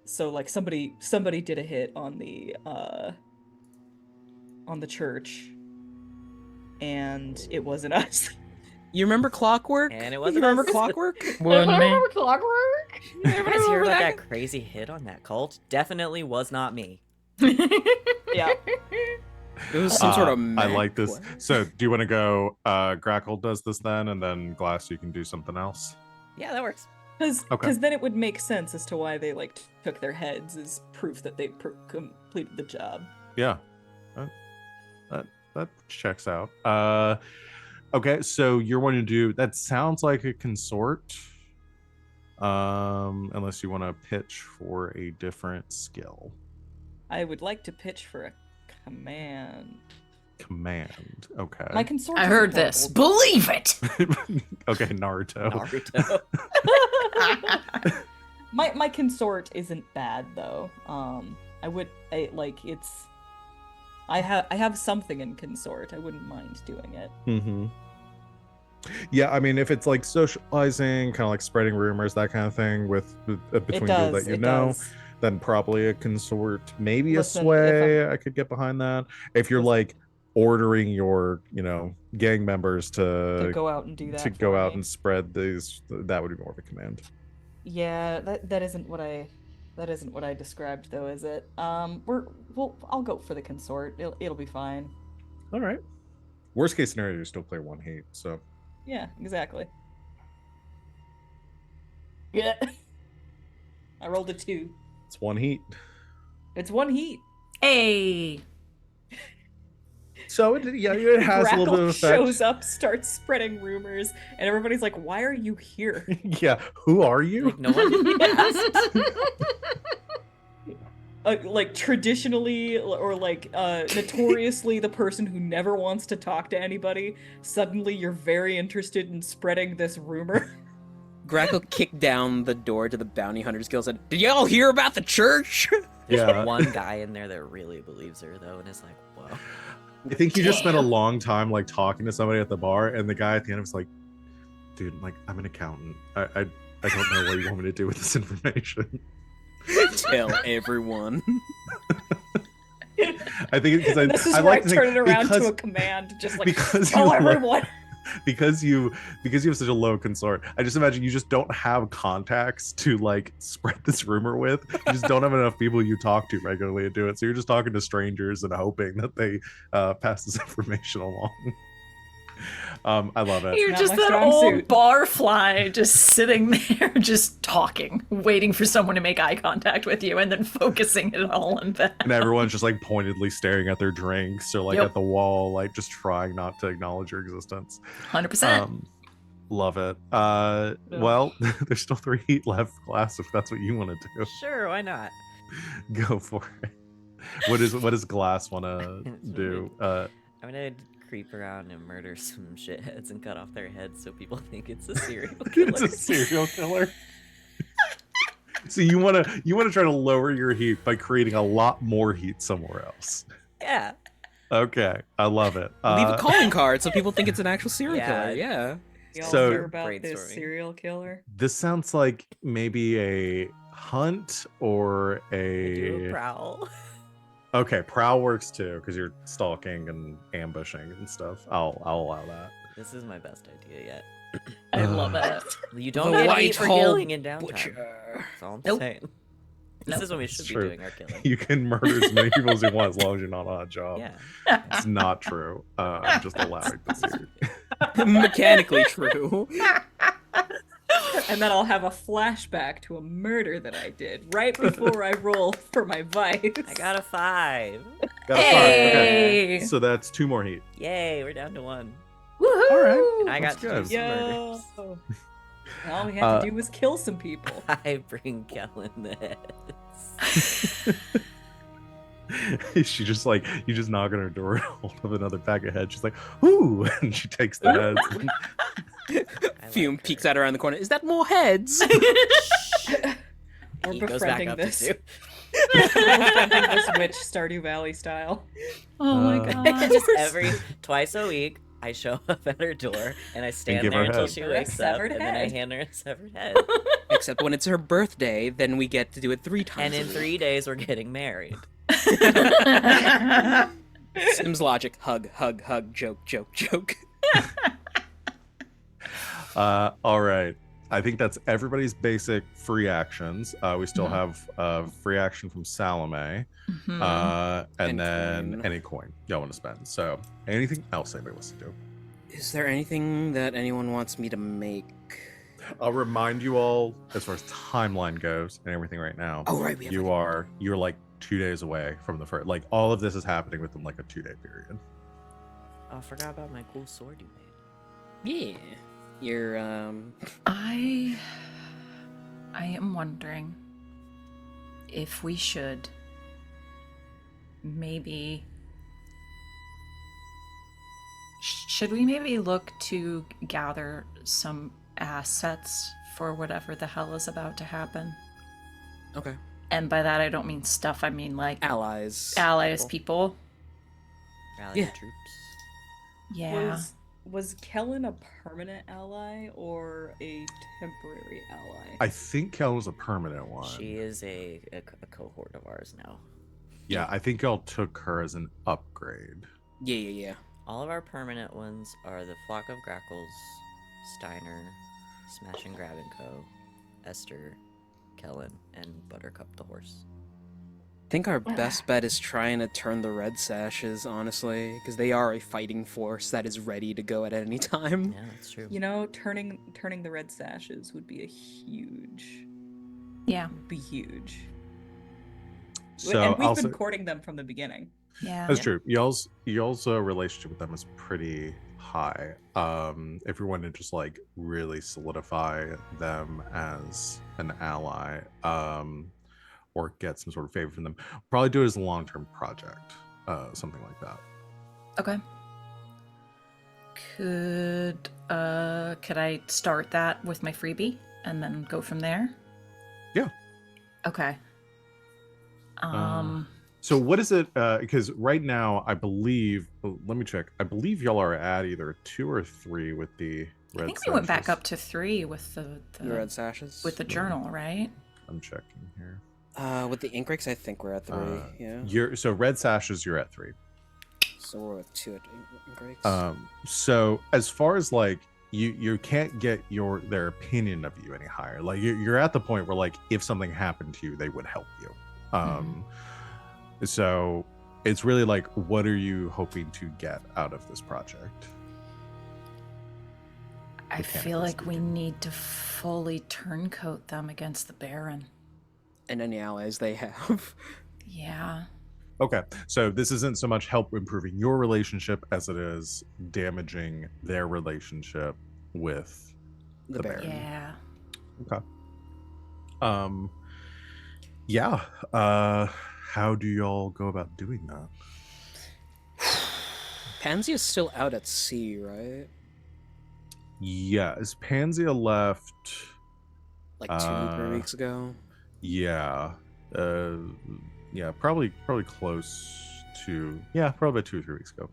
So like somebody did a hit on the church, and it wasn't us. You remember Clockwork? And it You wasn't remember us. Clockwork? Wasn't me. Clockwork. You guys hear about that crazy hit on that cult? Definitely was not me. Yeah. It was some sort of I mech like this. play. So do you want to go Grackle does this then, and then Glass you can do something else? Yeah, that works. Because Okay. then it would make sense as to why they like took their heads as proof that they completed the job. Yeah. That checks out. Okay, so you're wanting to do that sounds like a consort. Unless you want to pitch for a different skill. I would like to pitch for a command. Command. Okay. My consort. I isn't heard this. horrible. Believe it. Okay, Naruto. Naruto. My consort isn't bad though. I have something in consort. I wouldn't mind doing it. Mm-hmm. Yeah, I mean, if it's like socializing, kind of like spreading rumors, that kind of thing with between It people does. that you It know, does. then probably a consort, maybe Listen, a if sway. I could get behind that. If you're Listen. like ordering your, gang members To to go out and do that. to go for out me. and spread these, that would be more of a command. Yeah, that isn't what I described though, is it? I'll go for the consort. It'll be fine. All right. Worst case scenario, you still play 1 heat. So Yeah, exactly. Yeah. I rolled a 2. it's 1 heat. It's 1 heat. Hey. So it has a little Grackle bit of effect. shows up, starts spreading rumors, and everybody's like, "Why are you here?" Yeah, who are you? Like, no one asked. like traditionally or like notoriously the person who never wants to talk to anybody, suddenly you're very interested in spreading this rumor. Grackle kicked down the door to the bounty hunters guild and said, "Did y'all hear about the church?" There's Yeah. one guy in there that really believes her though, and is like, whoa. I think he just spent a Damn. long time like talking to somebody at the bar, and the guy at the end was like, "Dude, like I'm an accountant. I don't know what you want me to do with this information." Tell everyone. I think because This is I where like I to think turn it around because, to a command, just like because tell you everyone. because you have such a low consort. I just imagine you just don't have contacts to like spread this rumor with. You just don't have enough people you talk to regularly to do it. So you're just talking to strangers and hoping that they pass this information along. I love it. You're Not just my that strong old suit. barfly just sitting there, just talking, waiting for someone to make eye contact with you, and then focusing it all on them. And everyone's just like pointedly staring at their drinks or like Yep. at the wall, like just trying not to acknowledge your existence. 100%. Love it. Well, there's still 3 heat left, Glass, if that's what you want to do. Sure, why not? Go for it. What does Glass want to do? I'm gonna creep around and murder some shitheads and cut off their heads so people think it's a serial killer. It's a serial killer. So you want to try to lower your heat by creating a lot more heat somewhere else. Yeah. Okay, I love it. Leave a calling card so people think it's an actual serial Yeah. killer. Yeah. Y'all So- hear about this Brainstorming. serial killer? This sounds like maybe a hunt or Do a a prowl. okay, prowl works too because you're stalking and ambushing and stuff. I'll allow that. This is my best idea yet. I love it. You don't The get heat for Whitehall killing in downtime. Butcher. That's all I'm Nope. saying. This Nope. is when we It's should be true. doing our killing. You can murder as many people as you want as long as you're not on a job. Yeah. It's not true. I'm just allowing this here. Mechanically true. And then I'll have a flashback to a murder that I did right before I roll for my vice. I got a 5. Got a 5. Okay. Hey! So that's 2 more heat. Yay, we're down to 1. Woohoo! All right. I That's got to good. do some murders. Yo. All we had to do was kill some people. I bring Kellen the heads. She just like you just knock on her door and hold up another pack of heads. She's like, "Ooh!" and she takes the heads. I Fume like peeks her. out around the corner. Is that more heads? We're He goes back befriending up this. to 2. We're befriending this witch Stardew Valley style. Oh my Uh, god. Just twice a week, I show up at her door and I stand give there her a until head. she For a wakes up, severed and then I head. hand her a severed head. Except when it's her birthday, then we get to do it 3 times. And in a week. 3 days, we're getting married. Sims logic. Hug, hug, hug. Joke, joke, joke. All right. I think that's everybody's basic free actions. We still Mhm. have free action from Salome, Mhm. and And then coin. any coin y'all want to spend. So anything else anybody wants to do? Is there anything that anyone wants me to make? I'll remind you all as far as timeline goes and everything right now. Oh, right. We have You're like 2 days away from the first. Like all of this is happening within like a 2-day period. Oh, I forgot about my cool sword you made. Yeah. You're, I am wondering if we should maybe should we maybe look to gather some assets for whatever the hell is about to happen? Okay. And by that I don't mean stuff, I mean like Allies. allies, people. Rally Yeah. the troops. Yeah. Was Kellen a permanent ally or a temporary ally? I think Kel was a permanent one. She is a cohort of ours now. Yeah, I think y'all took her as an upgrade. Yeah, yeah, yeah. All of our permanent ones are the Flock of Grackles, Steiner, Smash and Grab and Co., Esther, Kellen, and Buttercup the horse. I think our best bet is trying to turn the red sashes, honestly, because they are a fighting force that is ready to go at any time. Yeah, that's true. You know, turning the red sashes would be a huge, Yeah. be huge. So and we've also, been courting them from the beginning. Yeah. that's true. Y'all's relationship with them is pretty high. If you want to just like really solidify them as an ally, or or get some sort of favor from them. Probably do it as a long-term project, something like that. Okay. Could I start that with my freebie and then go from there? Yeah. Okay. So what is it? Because right now, I believe. Let me check. I believe y'all are at either 2 or 3 with the red. I think we went back sashes. up to 3 with the red sashes. with the journal, right? I'm checking here. With the ink rakes, I think we're at 3. Yeah. So red sashes, you're at 3. So we're with 2 at ink rakes. So as far as like you can't get their opinion of you any higher. Like you're at the point where like if something happened to you, they would help you. So it's really like, what are you hoping to get out of this project? I feel like we need to fully turncoat them against the Baron. And any allies they have. Yeah. Okay, so this isn't so much help improving your relationship as it is damaging their relationship with the Baron. Yeah. Okay. Yeah. How do y'all go about doing that? Pansy is still out at sea, right? Yes, Pansia left Like 2-3 weeks ago. Yeah. Yeah, probably close to probably about 2 or 3 weeks ago.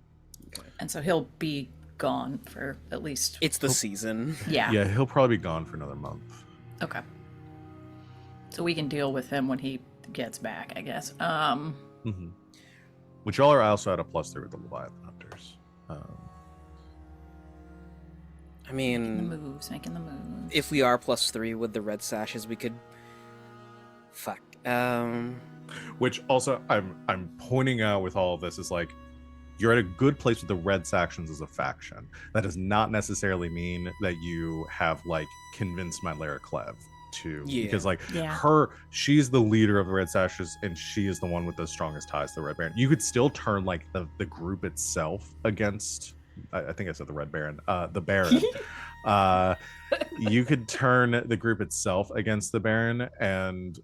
Okay. And so he'll be gone for at least. It's the season. Yeah. Yeah, he'll probably be gone for another month. Okay. So we can deal with him when he gets back, I guess. Which y'all are also at a +3 with the Leviathan Hunters. I mean, making the moves. If we are +3 with the red sashes, we could. Fuck. Which also I'm pointing out with all of this is like you're at a good place with the red factions as a faction. That does not necessarily mean that you have like convinced my Lara Clev to because like she's the leader of the red sashes and she is the one with the strongest ties to the Red Baron. You could still turn like the group itself against I think I said the Red Baron, the Baron. You could turn the group itself against the Baron and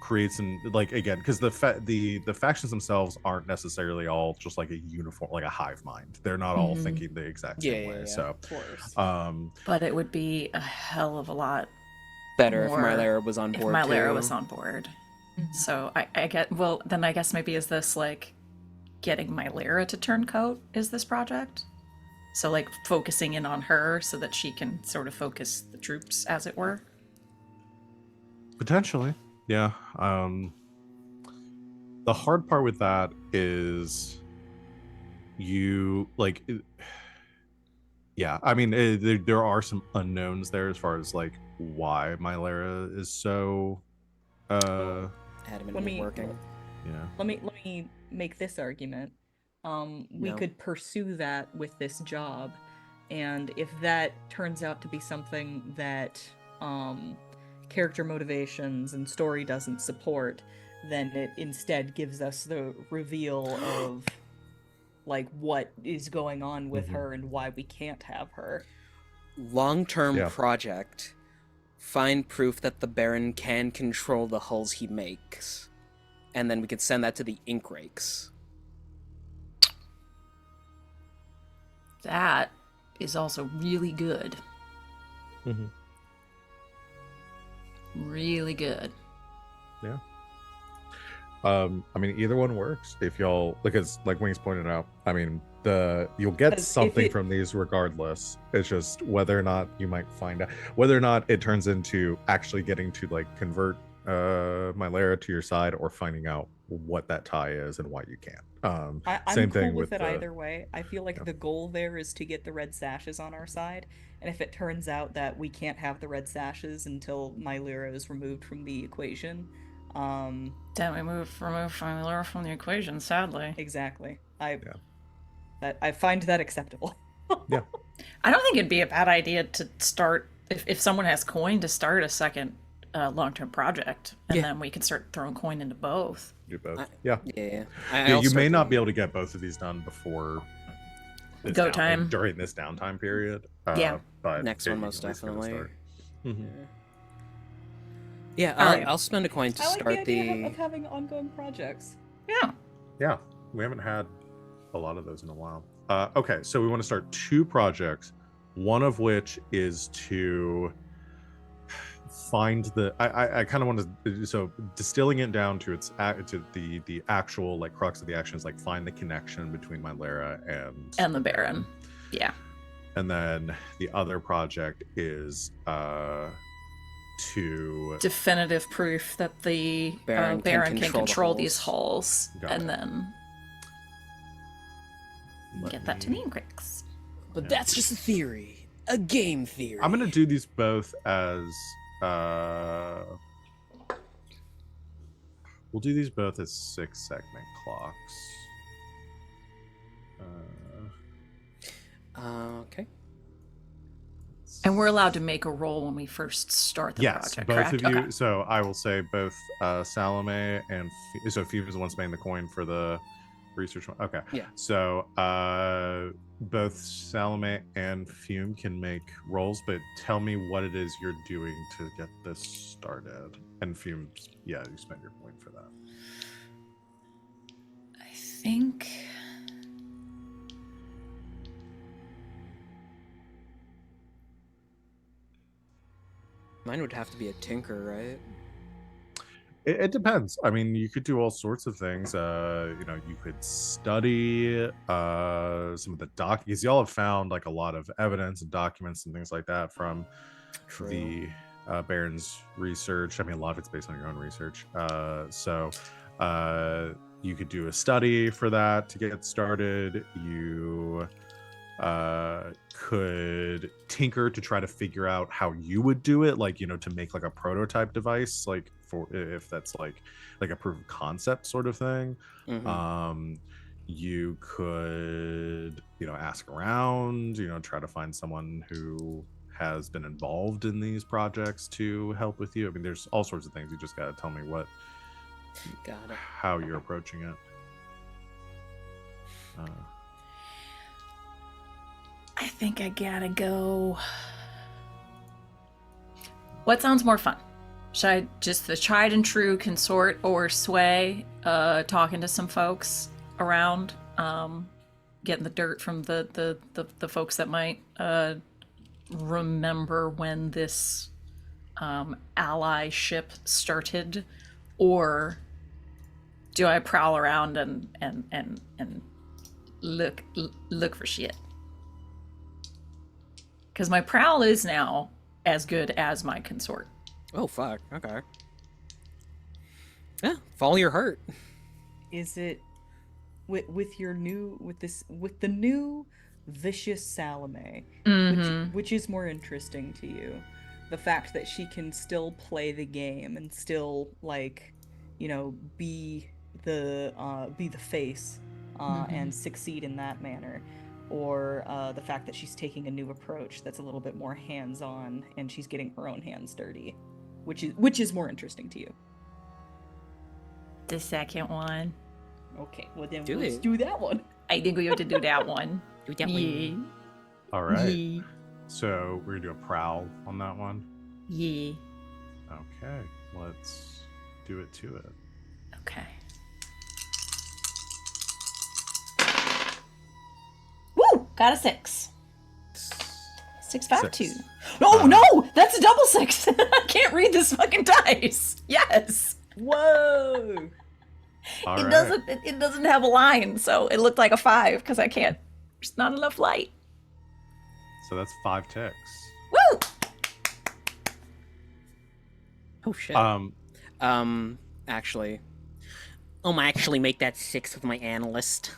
create some like again because the factions themselves aren't necessarily all just like a uniform like a hive mind. They're not all thinking the exact same way. So of course. But it would be a hell of a lot better if my Lara was on board. If my Lara was on board. So I get then I guess maybe is this like getting my Lara to turncoat is this project? So like focusing in on her so that she can sort of focus the troops, as it were. Potentially, yeah. The hard part with that is you like, yeah. I mean, there are some unknowns there as far as like why my Lara is so adamantly working. Yeah. Let me make this argument. We could pursue that with this job, and if that turns out to be something that character motivations and story doesn't support, then it instead gives us the reveal of like what is going on with her and why we can't have her. Long-term project. Find proof that the Baron can control the hulls he makes, and then we could send that to the ink rakes. That is also really good. Really good. Yeah. I mean, either one works. If y'all, because like Wings pointed out, I mean, you'll get something from these regardless. It's just whether or not you might find out, whether or not it turns into actually getting to like convert my Lara to your side or finding out what that tie is and why you can't. I'm same cool thing with it either way. I feel like the goal there is to get the red sashes on our side, and if it turns out that we can't have the red sashes until my Lara is removed from the equation, then we remove my Lara from the equation. Sadly, exactly. I find that acceptable. Yeah, I don't think it'd be a bad idea to start if someone has coin to start a second long-term project, and then we can start throwing coin into both. Do both. You may not be able to get both of these done before go time during this downtime period. But next one most definitely. Yeah, All right. I'll spend a coin to I like the start idea of having ongoing projects. Yeah. Yeah, we haven't had a lot of those in a while. Okay, so we want to start 2 projects, one of which is to find the. I kind of want to, so distilling it down to to the actual like crux of the action is like find the connection between my Lara And the Baron. Yeah. and then the other project is to Definitive proof that the Baron Baron can can control the control these halls. halls, Got and it. then let get that to me- me in quicks. But that's just a theory. A game theory. I'm gonna do these both as we'll do these both as 6-segment clocks. Okay. And we're allowed to make a roll when we first start the Yes, project, both correct? of you. Okay. So I will say both Salome and so Fume is the one spending the coin for the research one. Okay. Yeah. So both Salome and Fume can make rolls, but tell me what it is you're doing to get this started. And Fume, yeah, you spend your point for that. I think. Mine would have to be a tinker, right? It depends. I mean, you could do all sorts of things. You could study some of the because y'all have found like a lot of evidence and documents and things like that from True. the Baron's research. I mean, a lot of it's based on your own research. So you could do a study for that to get started. You could tinker to try to figure out how you would do it, like, to make like a prototype device, like for if that's like a proof of concept sort of thing. Mhm. You could, ask around, try to find someone who has been involved in these projects to help with you. I mean, there's all sorts of things. You just got to tell me Got it. how you're approaching it. I think I gotta go. What sounds more fun? Should I just the tried and true consort or sway, talking to some folks around, getting the dirt from the folks that might remember when this ally ship started, or do I prowl around and look for shit? Because my prowl is now as good as my consort. Oh fuck. Okay. Yeah. Follow your heart. Is it with the new vicious Salome, which is more interesting to you? The fact that she can still play the game and still be the face and succeed in that manner, or the fact that she's taking a new approach that's a little bit more hands-on and she's getting her own hands dirty, which is more interesting to you? The second one. Okay, well then Do let's it. do that one. I think we have to do that one. Do that Yeah. one. All right. Yeah. So we're gonna do a prowl on that one. Yeah. Okay, let's do it to it. Okay. Woo! Got a 6. 652. Six. Oh no! That's a double 6! I can't read this fucking dice! Yes! Whoa! All It right. doesn't have a line, so it looked like a 5 because I can't. There's not enough light. So that's 5 ticks. Woo! Oh shit. Actually, actually make that 6 with my analyst.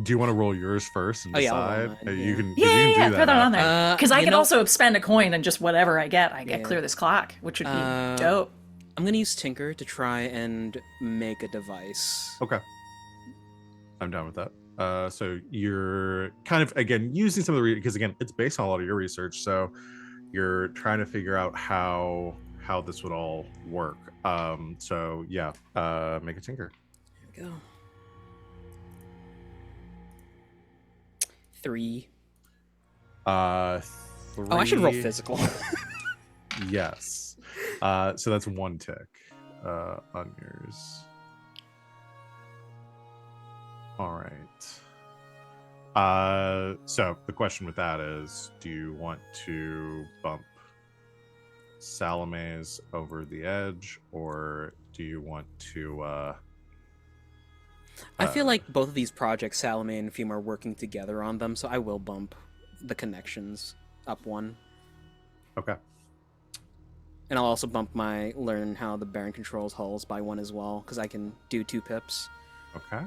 Do you want to roll yours first and Oh, yeah, I'll roll decide? mine, You yeah. can. Yeah, you can do throw that on there. Because I you can know- also spend a coin and just whatever I get Yeah. clear this clock, which would be Uh, dope. I'm gonna use Tinker to try and make a device. Okay. I'm down with that. So you're kind of again using some of the because again it's based on a lot of your research. So you're trying to figure out how this would all work. So yeah, make a tinker. Here we go. 3. 3. Oh, I should roll physical. Yes. So that's 1 tick on yours. All right. So the question with that is, do you want to bump Salome's over the edge, or do you want to I feel like both of these projects, Salome and Fume, are working together on them, so I will bump the connections up 1. okay. And I'll also bump my learn how the Baron controls hulls by 1 as well, because I can do 2 pips. Okay.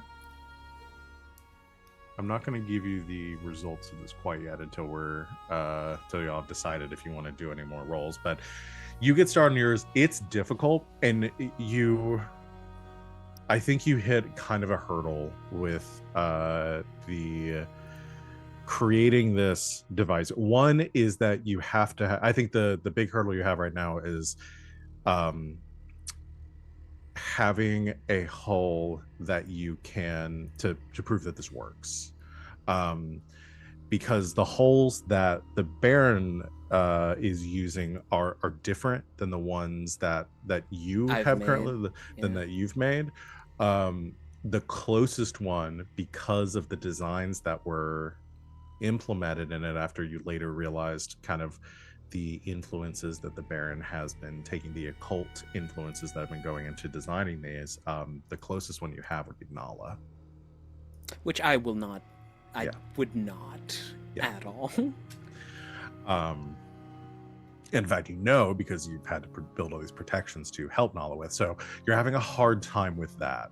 I'm not going to give you the results of this quite yet until till y'all have decided if you want to do any more rolls. But you get started on yours. It's difficult, and I think you hit kind of a hurdle with the creating this device. One is that you have to. I think the big hurdle you have right now is having a hull that you can to prove that this works, because the hulls that the Baron is using are different than the ones that you I've have made, currently than that you've made. The closest one, because of the designs that were implemented in it after you later realized kind of the influences that the Baron has been taking, the occult influences that have been going into designing these, the closest one you have would be Nala. Which I will not. I Yeah. would not at all. In fact, you know, because you've had to build all these protections to help Nala with, so you're having a hard time with that.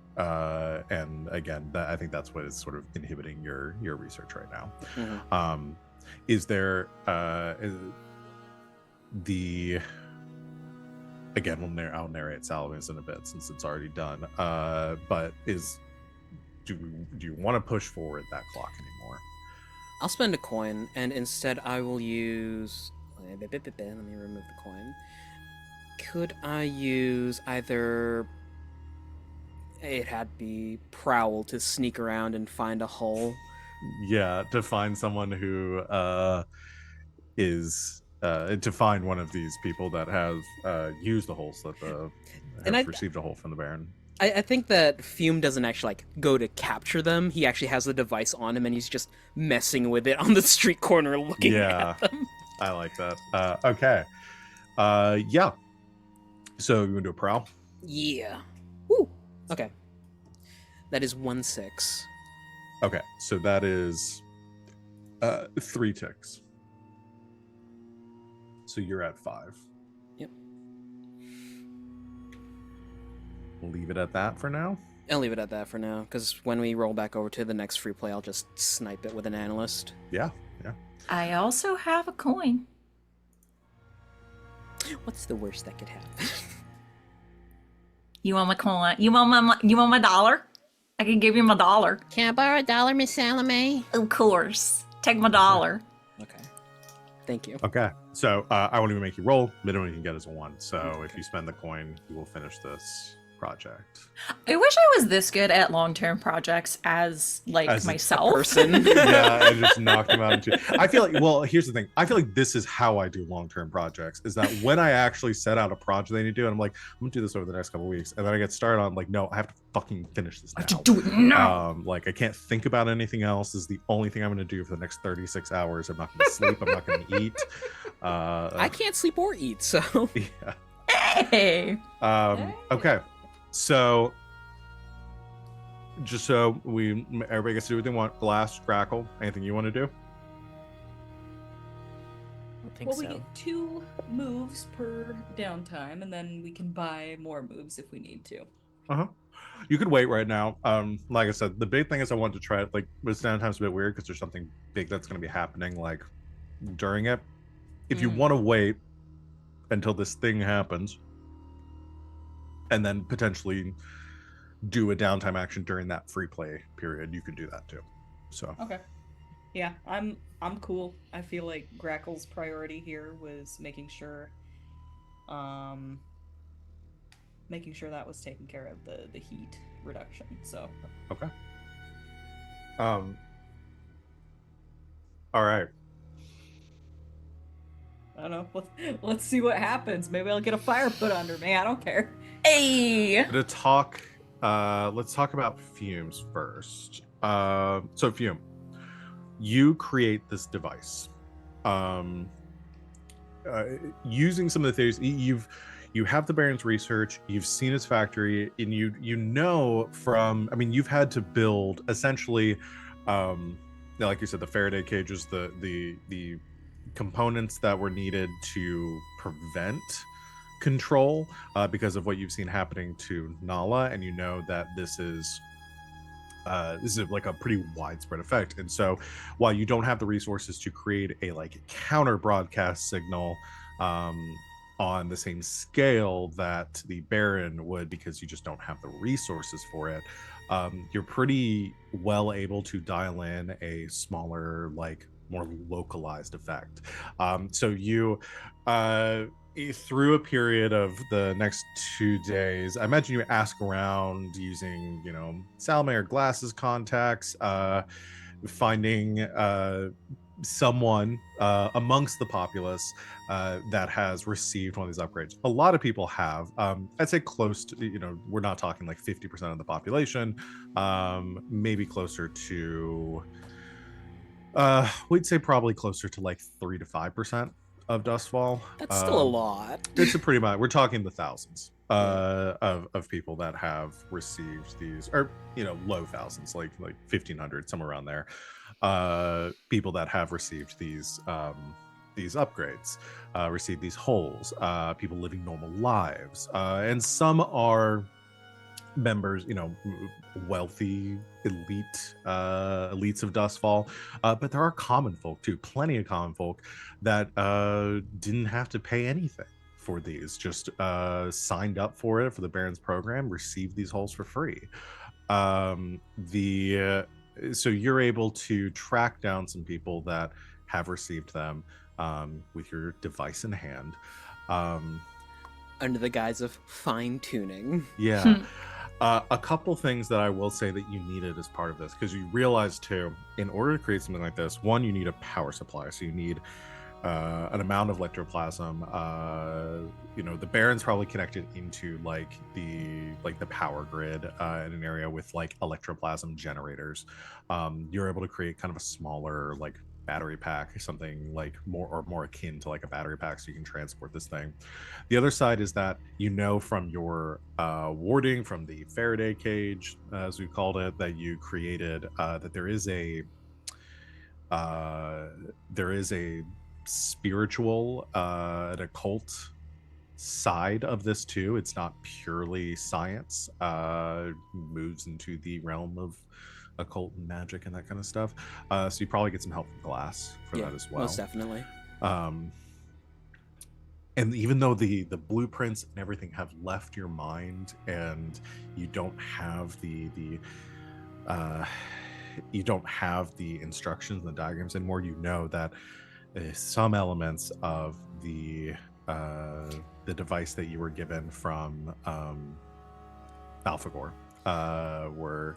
And again, I think that's what is sort of inhibiting your research right now. Mhm. Is there again, I'll narrate Salome's in a bit since it's already done. But do you want to push forward that clock anymore? I'll spend a coin, and instead I will use. Let me remove the coin. Could I use either. It had to be Prowl to sneak around and find a hole. Yeah, to find someone who is to find one of these people that have used a hole slip, have received a hole from the Baron. I think that Fume doesn't actually go to capture them. He actually has the device on him, and he's just messing with it on the street corner, looking at them. I like that. Okay. Yeah. So you want to do a Prowl? Yeah. Woo. Okay. That is 1-6. Okay, so that is 3 ticks. So you're at 5. Yep. We'll leave it at that for now. I'll leave it at that for now, because when we roll back over to the next free play, I'll just snipe it with an analyst. Yeah. I also have a coin. What's the worst that could happen? You want my coin? You want my dollar? I can give you my dollar. Can I borrow $1, Miss Salome? Of course. Take my dollar. Okay. Thank you. Okay. So I won't even make you roll. Minimum you can get is a 1. So if you spend the coin, you will finish this project. I wish I was this good at long-term projects as myself. Person. Yeah, I just knocked him out into. I feel like, well, here's the thing. I feel like this is how I do long-term projects. Is that when I actually set out a project they need to do, and I'm like, I'm gonna do this over the next couple of weeks, and then I get started on like, no, I have to fucking finish this now. I have to do it now. Like I can't think about anything else. This is the only thing I'm gonna do for the next 36 hours. I'm not gonna sleep. I'm not gonna eat. I can't sleep or eat, so. Yeah. Hey. Okay. So, just so everybody gets to do what they want. Glass, Grackle, anything you want to do? I don't think Well, we so. get 2 moves per downtime, and then we can buy more moves if we need to. You could wait right now. Like I said, the big thing is I want to try it. Like, this downtime's a bit weird because there's something big that's going to be happening like during it. If you want to wait until this thing happens, and then potentially do a downtime action during that free play period, you could do that too. So Okay. Yeah, I'm cool. I feel like Grackle's priority here was making sure that was taken care of, the heat reduction. So okay. All right. I don't know. Let's see what happens. Maybe I'll get a fire put under me. I don't care. Hey. To talk, let's talk about fumes first. So Fume, you create this device. Um, Using some of the things you have the Baron's research, you've seen his factory, and you know from, I mean, you've had to build essentially, like you said, the Faraday cages, the components that were needed to prevent control, because of what you've seen happening to Nala, and you know that this is like a pretty widespread effect. And so while you don't have the resources to create a like counter broadcast signal, um, on the same scale that the Baron would, because you just don't have the resources for it, you're pretty well able to dial in a smaller, like more localized effect. So you through a period of the next 2 days, I imagine you ask around using, Salome or glasses contacts, finding someone amongst the populace that has received one of these upgrades. A lot of people have. I'd say close to, we're not talking like 50% of the population, maybe closer to, we'd say probably closer to like 3 to 5% of Dustfall. That's still a lot. It's a pretty much, we're talking the thousands of people that have received these, or low thousands, like 1,500, somewhere around there. People that have received these upgrades, received these holes, people living normal lives, and some are members, wealthy elites of Dustfall, but there are common folk too, plenty of common folk that didn't have to pay anything for these, just signed up for it for the Baron's program, received these holes for free. So you're able to track down some people that have received them, with your device in hand, Under the guise of fine tuning. yeah. A couple things that I will say that you needed as part of this, because you realize too, in order to create something like this, one, you need a power supply. So you need an amount of electroplasm. The Baron's probably connected into like the power grid in an area with like electroplasm generators. You're able to create kind of a smaller like battery pack, something like more akin to like a battery pack, so you can transport this thing. The other side is that from your warding from the Faraday cage, as we called it, that you created, that there is a spiritual, an occult side of this too. It's not purely science. Moves into the realm of occult and magic and that kind of stuff. So you probably get some help from Glass for that as well. Most definitely. And even though the blueprints and everything have left your mind, and you don't have the instructions and the diagrams anymore, you know that some elements of the device that you were given from AlphaGore were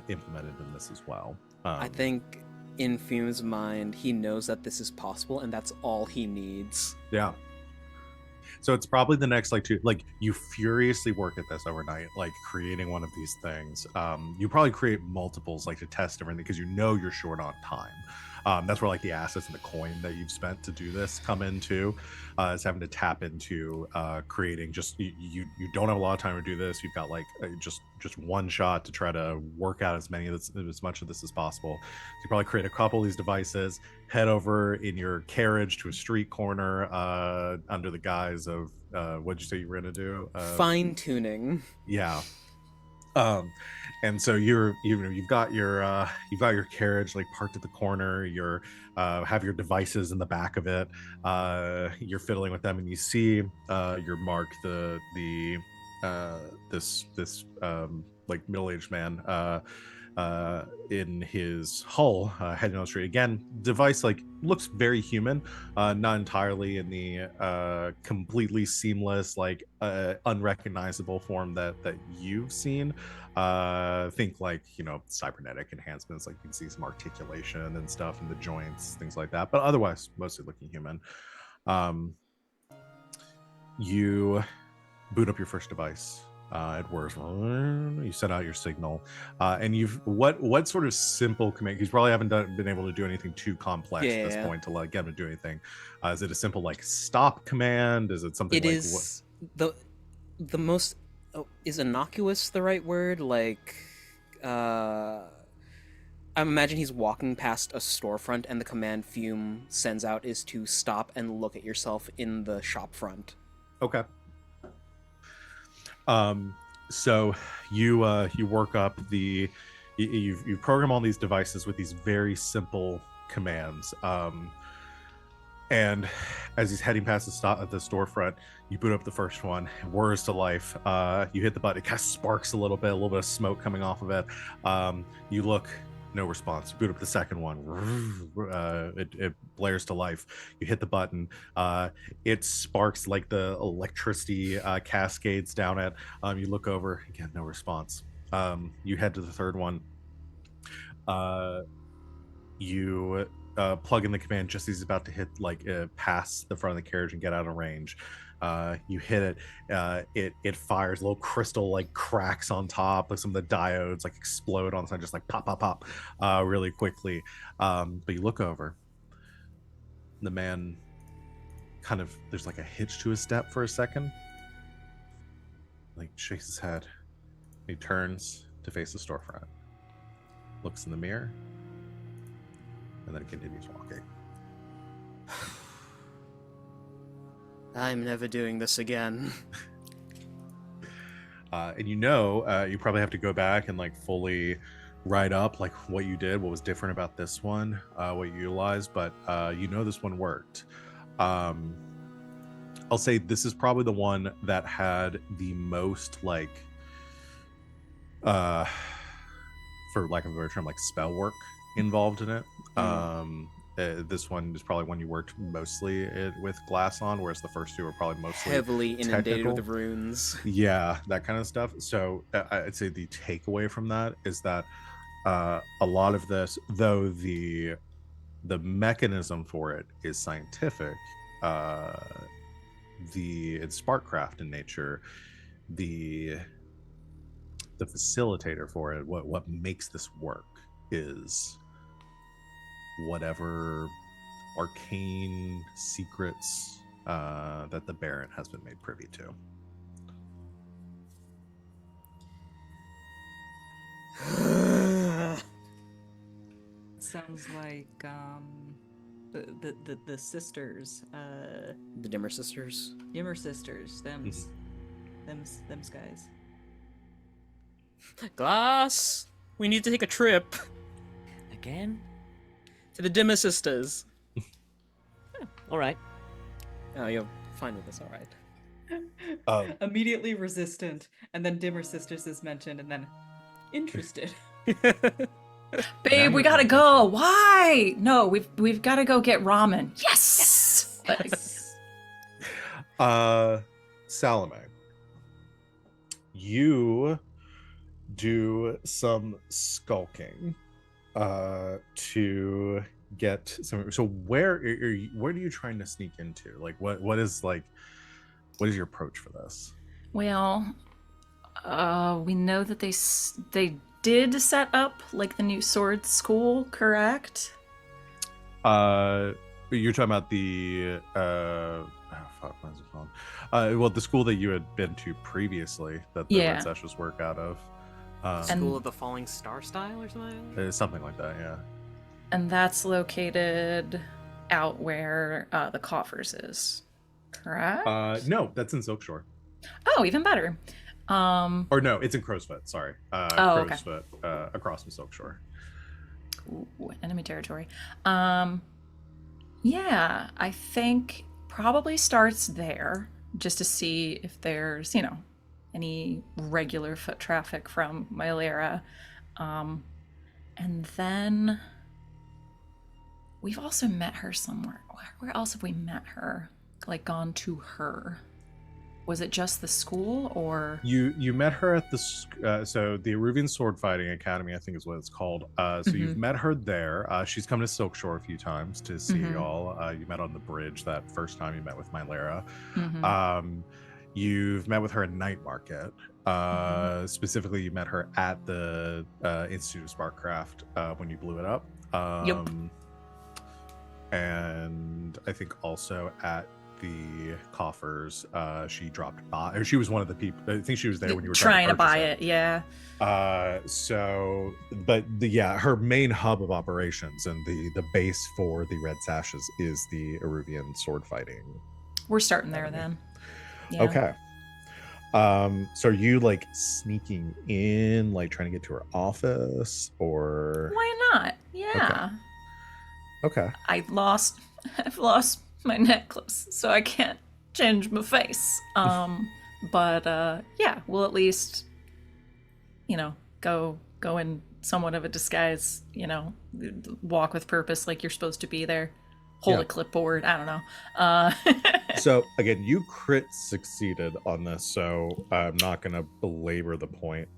implemented in this as well. I think in Fume's mind, he knows that this is possible, and that's all he needs. Yeah. So it's probably the next you furiously work at this overnight, like creating one of these things. You probably create multiples, like to test everything, because you're short on time. That's where like the assets and the coin that you've spent to do this come into, is having to tap into creating. Just you don't have a lot of time to do this. You've got like just one shot to try to work out as much of this as possible. So you probably create a couple of these devices, head over in your carriage to a street corner, under the guise of what'd you say you were gonna do? Fine tuning. Yeah. And so you've got your carriage like parked at the corner. You're have your devices in the back of it. You're fiddling with them, and you see your mark, this like middle-aged man in his hull, heading on the street. Again, device like looks very human, not entirely in the completely seamless, like unrecognizable form that you've seen. Think like cybernetic enhancements, like you can see some articulation and stuff in the joints, things like that, but otherwise mostly looking human. You boot up your first device. It works. You set out your signal, and what sort of simple command? Because you probably haven't been able to do anything too complex at this Yeah. point to like get him to do anything. Is it a simple like stop command? Is it something It like is the most is innocuous the right word? Like, I imagine he's walking past a storefront, and the command Fume sends out is to stop and look at yourself in the shop front. Okay. So you work up you program all these devices with these very simple commands. And as he's heading past the storefront, you boot up the first one, whirs to life. You hit the button, it kind of sparks a little bit of smoke coming off of it. You look, no response. You boot up the second one, it blares to life. You hit the button, it sparks like the electricity cascades down it. You look over, again, no response. You head to the third one. You plug in the command just as he's about to hit past the front of the carriage and get out of range. You hit it, it fires little crystal like cracks on top, like some of the diodes like explode on the side, just like pop pop pop really quickly. But you look over, the man kind of, there's like a hitch to his step for a second, like shakes his head. He turns to face the storefront, looks in the mirror, and then continues walking. I'm never doing this again. And you probably have to go back and like fully write up like what you did, what was different about this one, what you utilized, but this one worked. I'll say this is probably the one that had the most for lack of a better term, like spell work involved in it. This one is probably one you worked mostly with glass on, whereas the first two are probably mostly Heavily inundated technical. with runes. Yeah, that kind of stuff. So I'd say the takeaway from that is that a lot of this, though the mechanism for it is scientific, it's sparkcraft in nature. The facilitator for it, what makes this work, is whatever arcane secrets that the Baron has been made privy to. Sounds like the sisters, The Dimmer Sisters. Yimmer sisters, them's guys. Glass! We need to take a trip Again? to the Dimmer Sisters. All right. Oh, you're fine with this, alright. Immediately resistant, and then Dimmer sisters is mentioned, and then interested. Babe, we gotta go. Why? No, we've got to go get ramen. Yes. Salome, you do some skulking to get some. So where are you trying to sneak into? Like what is your approach for this? Well, we know that they did set up like the new sword school, correct? You're talking about the what is it called? Well, the school that you had been to previously, that the Red Sessions work out of. School of the Falling Star style or something? Something like that, yeah. And that's located out where the coffers is, correct? No, that's in Silkshore. Oh, even better. Or no, it's in Crowsfoot. Sorry, Crowsfoot, across from Silkshore. Ooh, enemy territory. Yeah, I think probably starts there just to see if there's, any regular foot traffic from Mylera. And then we've also met her somewhere. Where else have we met her? Like gone to her? Was it just the school, or You met her at the so the Aruvian Sword Fighting Academy, I think is what it's called. So you've met her there. She's come to Silkshore a few times to see y'all. You met on the bridge that first time you met with Mylera. You've met with her at Night Market. Specifically, you met her at the Institute of Sparkcraft when you blew it up. Yep. And I think also at the coffers, she dropped by, or she was one of the people. I think she was there when you were trying to buy purchase it. Yeah. So, but yeah, her main hub of operations and the base for the Red Sashes is the Aruvian sword fighting. We're starting there then. Yeah. Okay. So are you like sneaking in, like trying to get to her office, or Why not? Yeah. Okay. I've lost my necklace, so I can't change my face. But yeah, we'll at least, go in somewhat of a disguise, walk with purpose like you're supposed to be there. Hold a clipboard. I don't know. So again, you crit succeeded on this, so I'm not gonna belabor the point.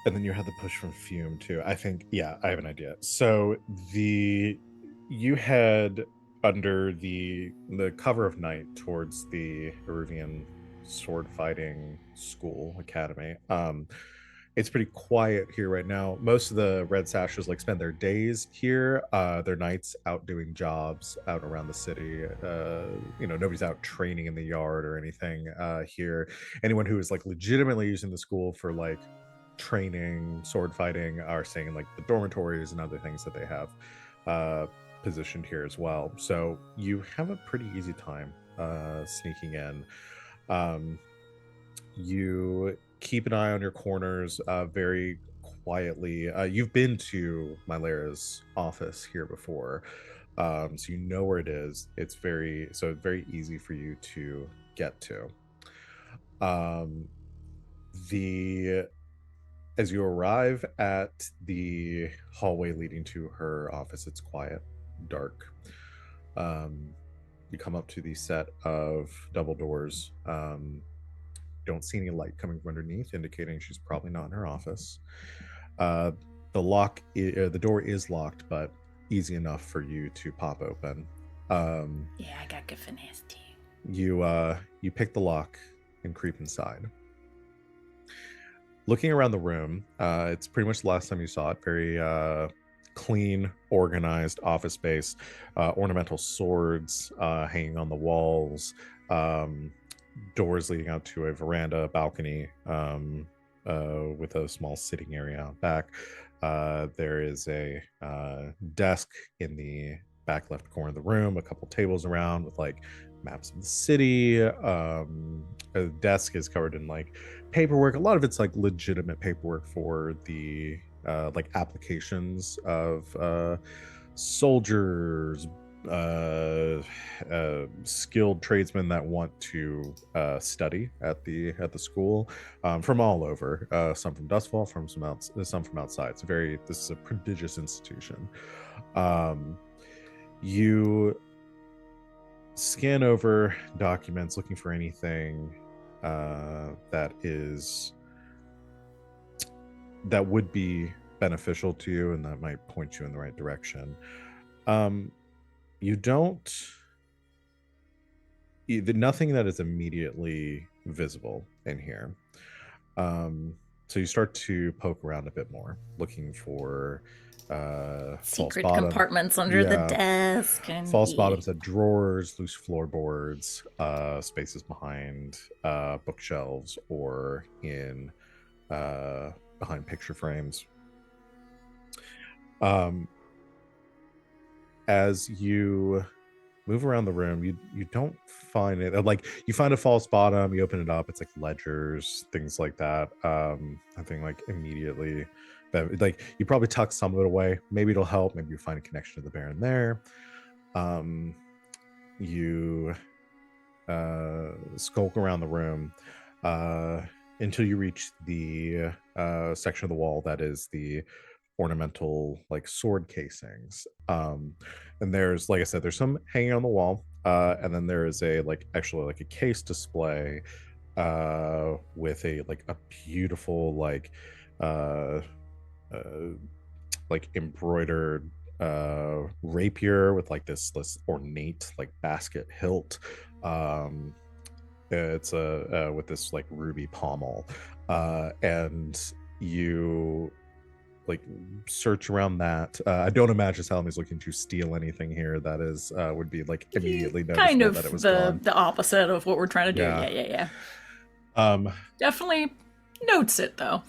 And then you had the push from Fume too. I think, yeah, I have an idea. So you head under the cover of night towards the Aruvian sword fighting school academy. It's pretty quiet here right now. Most of the Red Sashes like spend their days here, their nights out doing jobs out around the city. Nobody's out training in the yard or anything here. Anyone who is like legitimately using the school for like training sword fighting are staying in like the dormitories and other things that they have positioned here as well. So you have a pretty easy time sneaking in. You keep an eye on your corners very quietly. You've been to Mylera's office here before, so you know where it is. It's very easy for you to get to. As you arrive at the hallway leading to her office, it's quiet, dark. You come up to the set of double doors. Don't see any light coming from underneath, indicating she's probably not in her office. The door is locked, but easy enough for you to pop open. Yeah, I got good finesse too. You pick the lock and creep inside. Looking around the room, it's pretty much the last time you saw it. Very clean, organized office space, ornamental swords hanging on the walls, doors leading out to a veranda, balcony with a small sitting area out back. There is a desk in the back left corner of the room, a couple tables around with like maps of the city. A desk is covered in like paperwork. A lot of it's like legitimate paperwork for the like applications of soldiers, skilled tradesmen that want to study at the school from all over. Some from Dustfall, some from outside. This is a prodigious institution. You scan over documents looking for anything that would be beneficial to you and that might point you in the right direction. Nothing that is immediately visible in here. So you start to poke around a bit more, looking for secret compartments under the desk, and false bottoms at drawers, loose floorboards, spaces behind bookshelves or in behind picture frames. As you move around the room, you don't find it. Like, you find a false bottom, you open it up, it's like ledgers, things like that. Nothing like immediately, but like you probably tuck some of it away. Maybe it'll help. Maybe you find a connection to the Baron there. You skulk around the room until you reach the section of the wall that is the ornamental like sword casings. And there's, like I said, there's some hanging on the wall, and then there is a like actually like a case display with a like a beautiful uh, uh like embroidered rapier with like this ornate like basket hilt. It's a with this like ruby pommel, and you like search around that. I don't imagine Salome's looking to steal anything here that is would be like immediately Kind noticeable of that it was the gone. the opposite of what we're trying to do. Yeah. Yeah. Um, Definitely notes it though.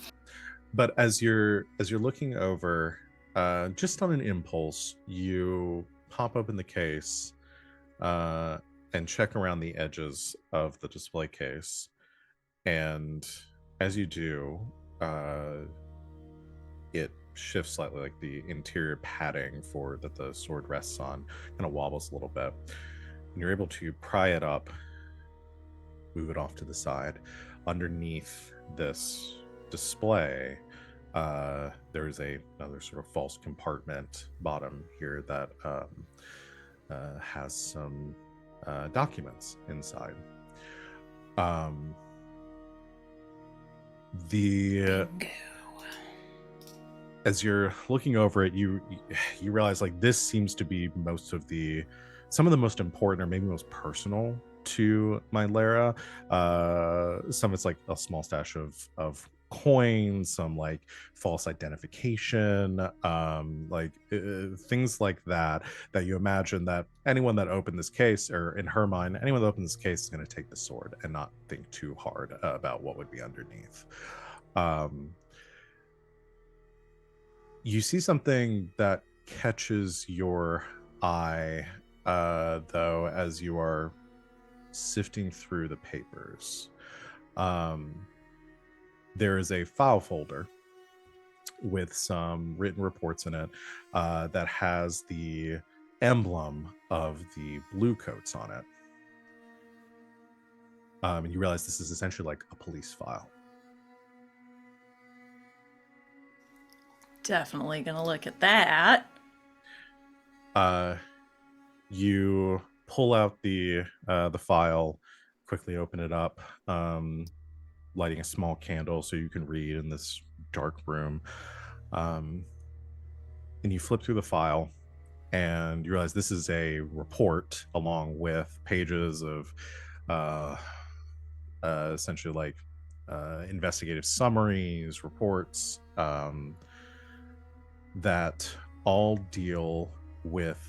but as you're looking over, just on an impulse, you pop open the case and check around the edges of the display case, and as you do, it shifts slightly, like the interior padding for that the sword rests on kind of wobbles a little bit, and you're able to pry it up, move it off to the side. Underneath this display, there's another sort of false compartment bottom here that has some documents inside. The As you're looking over it, you realize like this seems to be some of the most important or maybe most personal to my Lara. Some it's like a small stash of coins, some like false identification, things like that you imagine that anyone that opened this case, or in her mind, anyone that opened this case is going to take the sword and not think too hard about what would be underneath. You see something that catches your eye, though, as you are sifting through the papers. There is a file folder with some written reports in it that has the emblem of the Bluecoats on it. And you realize this is essentially like a police file. Definitely gonna look at that. You pull out the file, quickly open it up, lighting a small candle so you can read in this dark room. And you flip through the file, and you realize this is a report along with pages of essentially like investigative summaries, reports that all deal with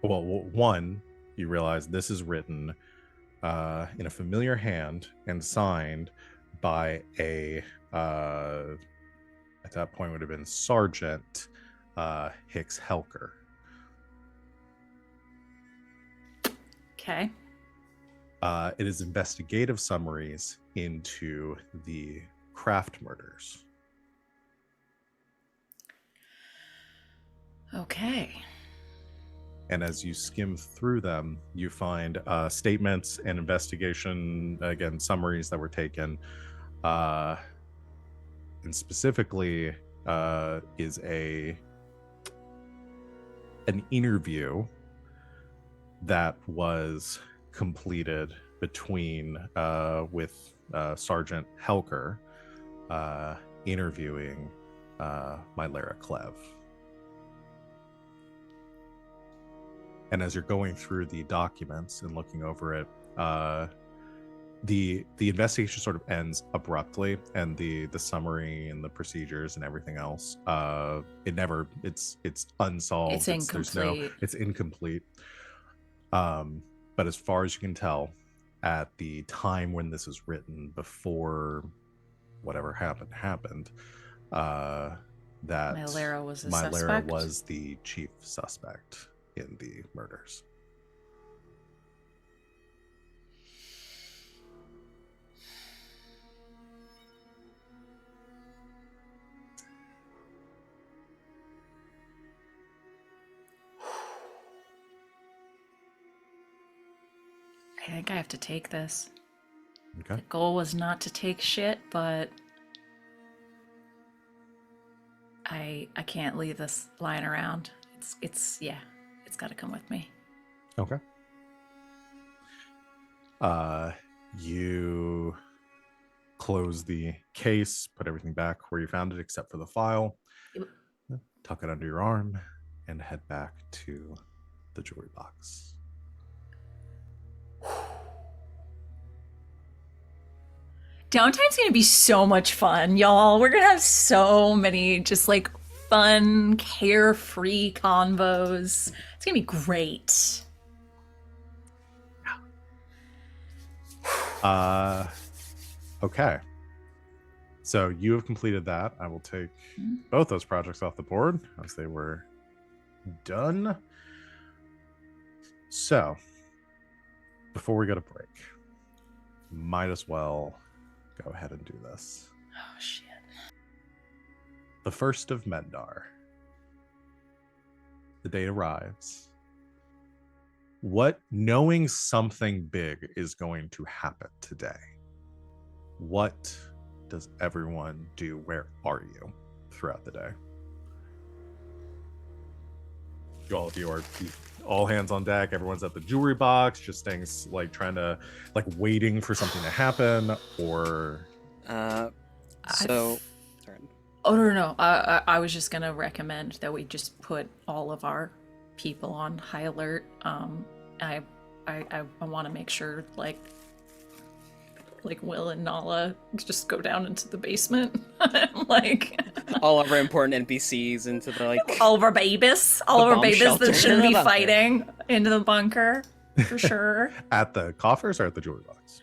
one, you realize this is written in a familiar hand and signed by a at that point would have been Sergeant Hicks Helker. Okay. It is investigative summaries into the Craft murders. Okay. And as you skim through them, you find statements and investigation, again, summaries that were taken. And specifically is an interview that was completed between with Sergeant Helker interviewing my Lara Clev. And as you're going through the documents and looking over it, the investigation sort of ends abruptly, and the summary and the procedures and everything else, it's unsolved. It's incomplete. It's incomplete. But as far as you can tell, at the time when this was written, before whatever happened, that My Lara was a Lara suspect? was the chief suspect in the murders. I think I have to take this. Okay. The goal was not to take shit, but I can't leave this lying around. It's got to come with me. Okay. You close the case, put everything back where you found it except for the file, tuck it under your arm, and head back to the jewelry box. Downtime's gonna be so much fun, y'all. We're gonna have so many just like fun, carefree convos. It's gonna be great. Okay. So you have completed that. I will take both those projects off the board as they were done. So before we go to break, might as well go ahead and do this. Oh shit. The first of Mendar. The day arrives. What, knowing something big is going to happen today, what does everyone do? Where are you throughout the day? All of you are all hands on deck. Everyone's at the jewelry box, just staying like trying to like waiting for something to happen, or Sorry. Oh no. I was just gonna recommend that we just put all of our people on high alert. I want to make sure like Will and Nala just go down into the basement, like all of our important NPCs into the like all of our babies bomb shelter. that shouldn't The be bunker. fighting into the bunker for sure. at the coffers or at the jewelry box?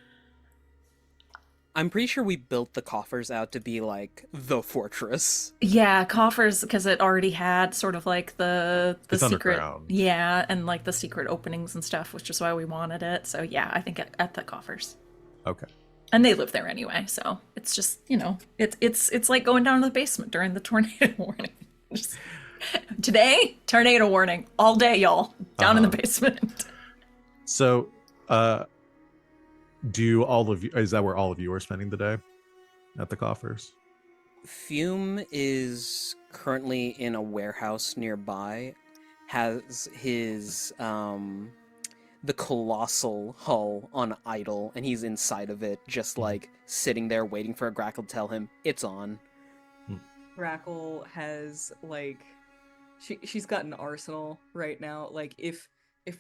I'm pretty sure we built the coffers out to be like the fortress. Yeah, coffers because it already had sort of like the It's secret, underground. yeah, and like the secret openings and stuff, which is why we wanted it. So yeah, I think at the coffers. Okay. And they live there anyway, so it's just it's like going down to the basement during the tornado warning. Just, today, tornado warning all day, y'all, down in the basement. So, do all of you? Is that where all of you are spending the day? At the coffers? Fume is currently in a warehouse nearby, has his the colossal hull on idle, and he's inside of it, just like sitting there waiting for a Grackle to tell him it's on. Grackle has like she's got an arsenal right now. Like if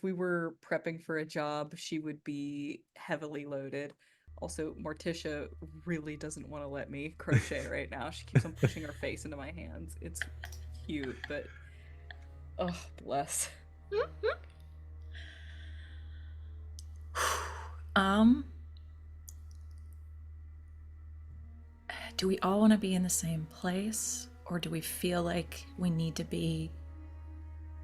we were prepping for a job, she would be heavily loaded. Also, Morticia really doesn't want to let me crochet right now. She keeps on pushing her face into my hands. It's cute, but oh bless. Do we all want to be in the same place, or do we feel like we need to be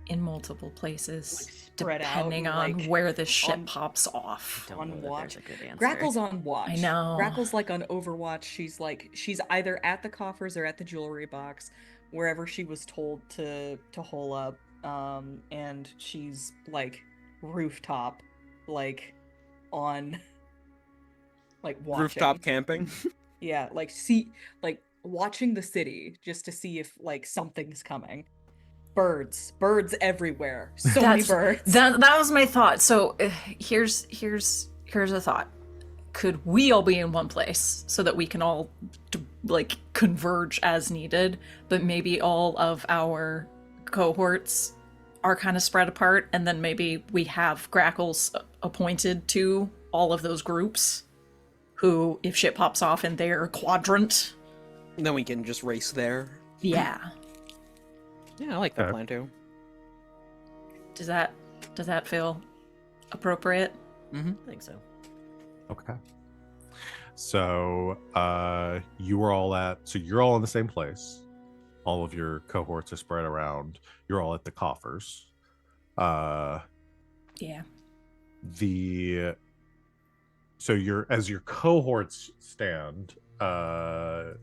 in multiple places, Like, spread out, depending on like, where the ship on- pops off? Don't On know that watch. there's a good answer. Grackle's on watch. I know. Grackle's like on Overwatch. She's either at the coffers or at the jewelry box, wherever she was told to hole up. And she's like rooftop, like on like watching. Rooftop camping. Yeah, like watching the city just to see if like something's coming. Birds everywhere. So many birds. That was my thought. So here's a thought. Could we all be in one place so that we can all like converge as needed, but maybe all of our cohorts are kind of spread apart, and then maybe we have Grackles appointed to all of those groups who, if shit pops off in their quadrant, Then we can just race there. yeah. Yeah, I like that Okay. plan too. Does that feel appropriate? Mm-hmm. I think so. Okay. So, you're all in the same place. All of your cohorts are spread around. You're all at the coffers. Yeah. So as your cohorts stand, the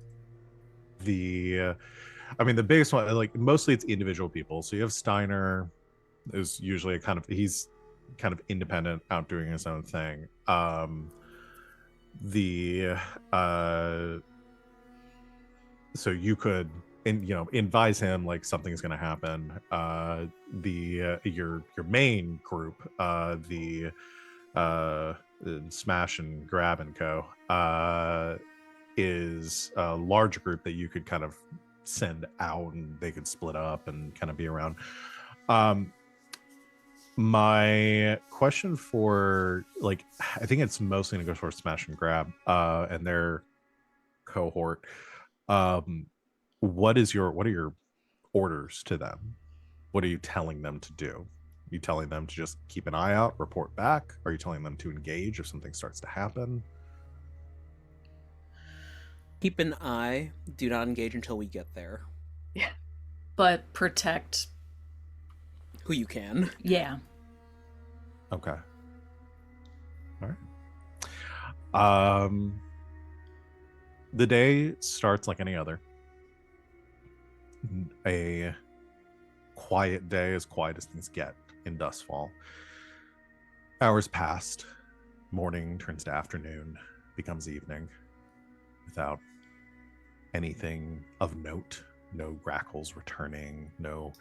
biggest one, like mostly it's individual people. So you have Steiner, is usually he's kind of independent, out doing his own thing. So you could and advise him like something's going to happen. Your main group, the Smash and Grab and Co, is a large group that you could kind of send out, and they could split up and kind of be around. My question for, like, I think it's mostly going to go for Smash and Grab and their cohort. What are your orders to them? What are you telling them to do? Are you telling them to just keep an eye out, report back? Are you telling them to engage if something starts to happen? Keep an eye. Do not engage until we get there. Yeah. But protect. Who you can. Yeah. Okay. All right. The day starts like any other. A quiet day, as quiet as things get in Dustfall. Hours passed. Morning turns to afternoon, becomes evening, without anything of note. No Grackles returning. No,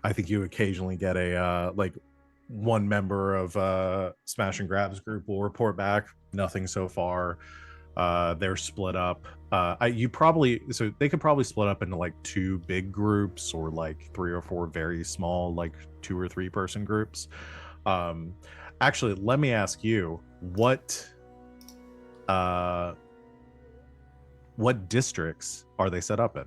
I think you occasionally get a one member of Smash and Grab's group will report back. Nothing so far. They're split up. They could probably split up into like 2 big groups, or like 3 or 4 very small, like 2 or 3 person groups. Actually, let me ask you, what districts are they set up in?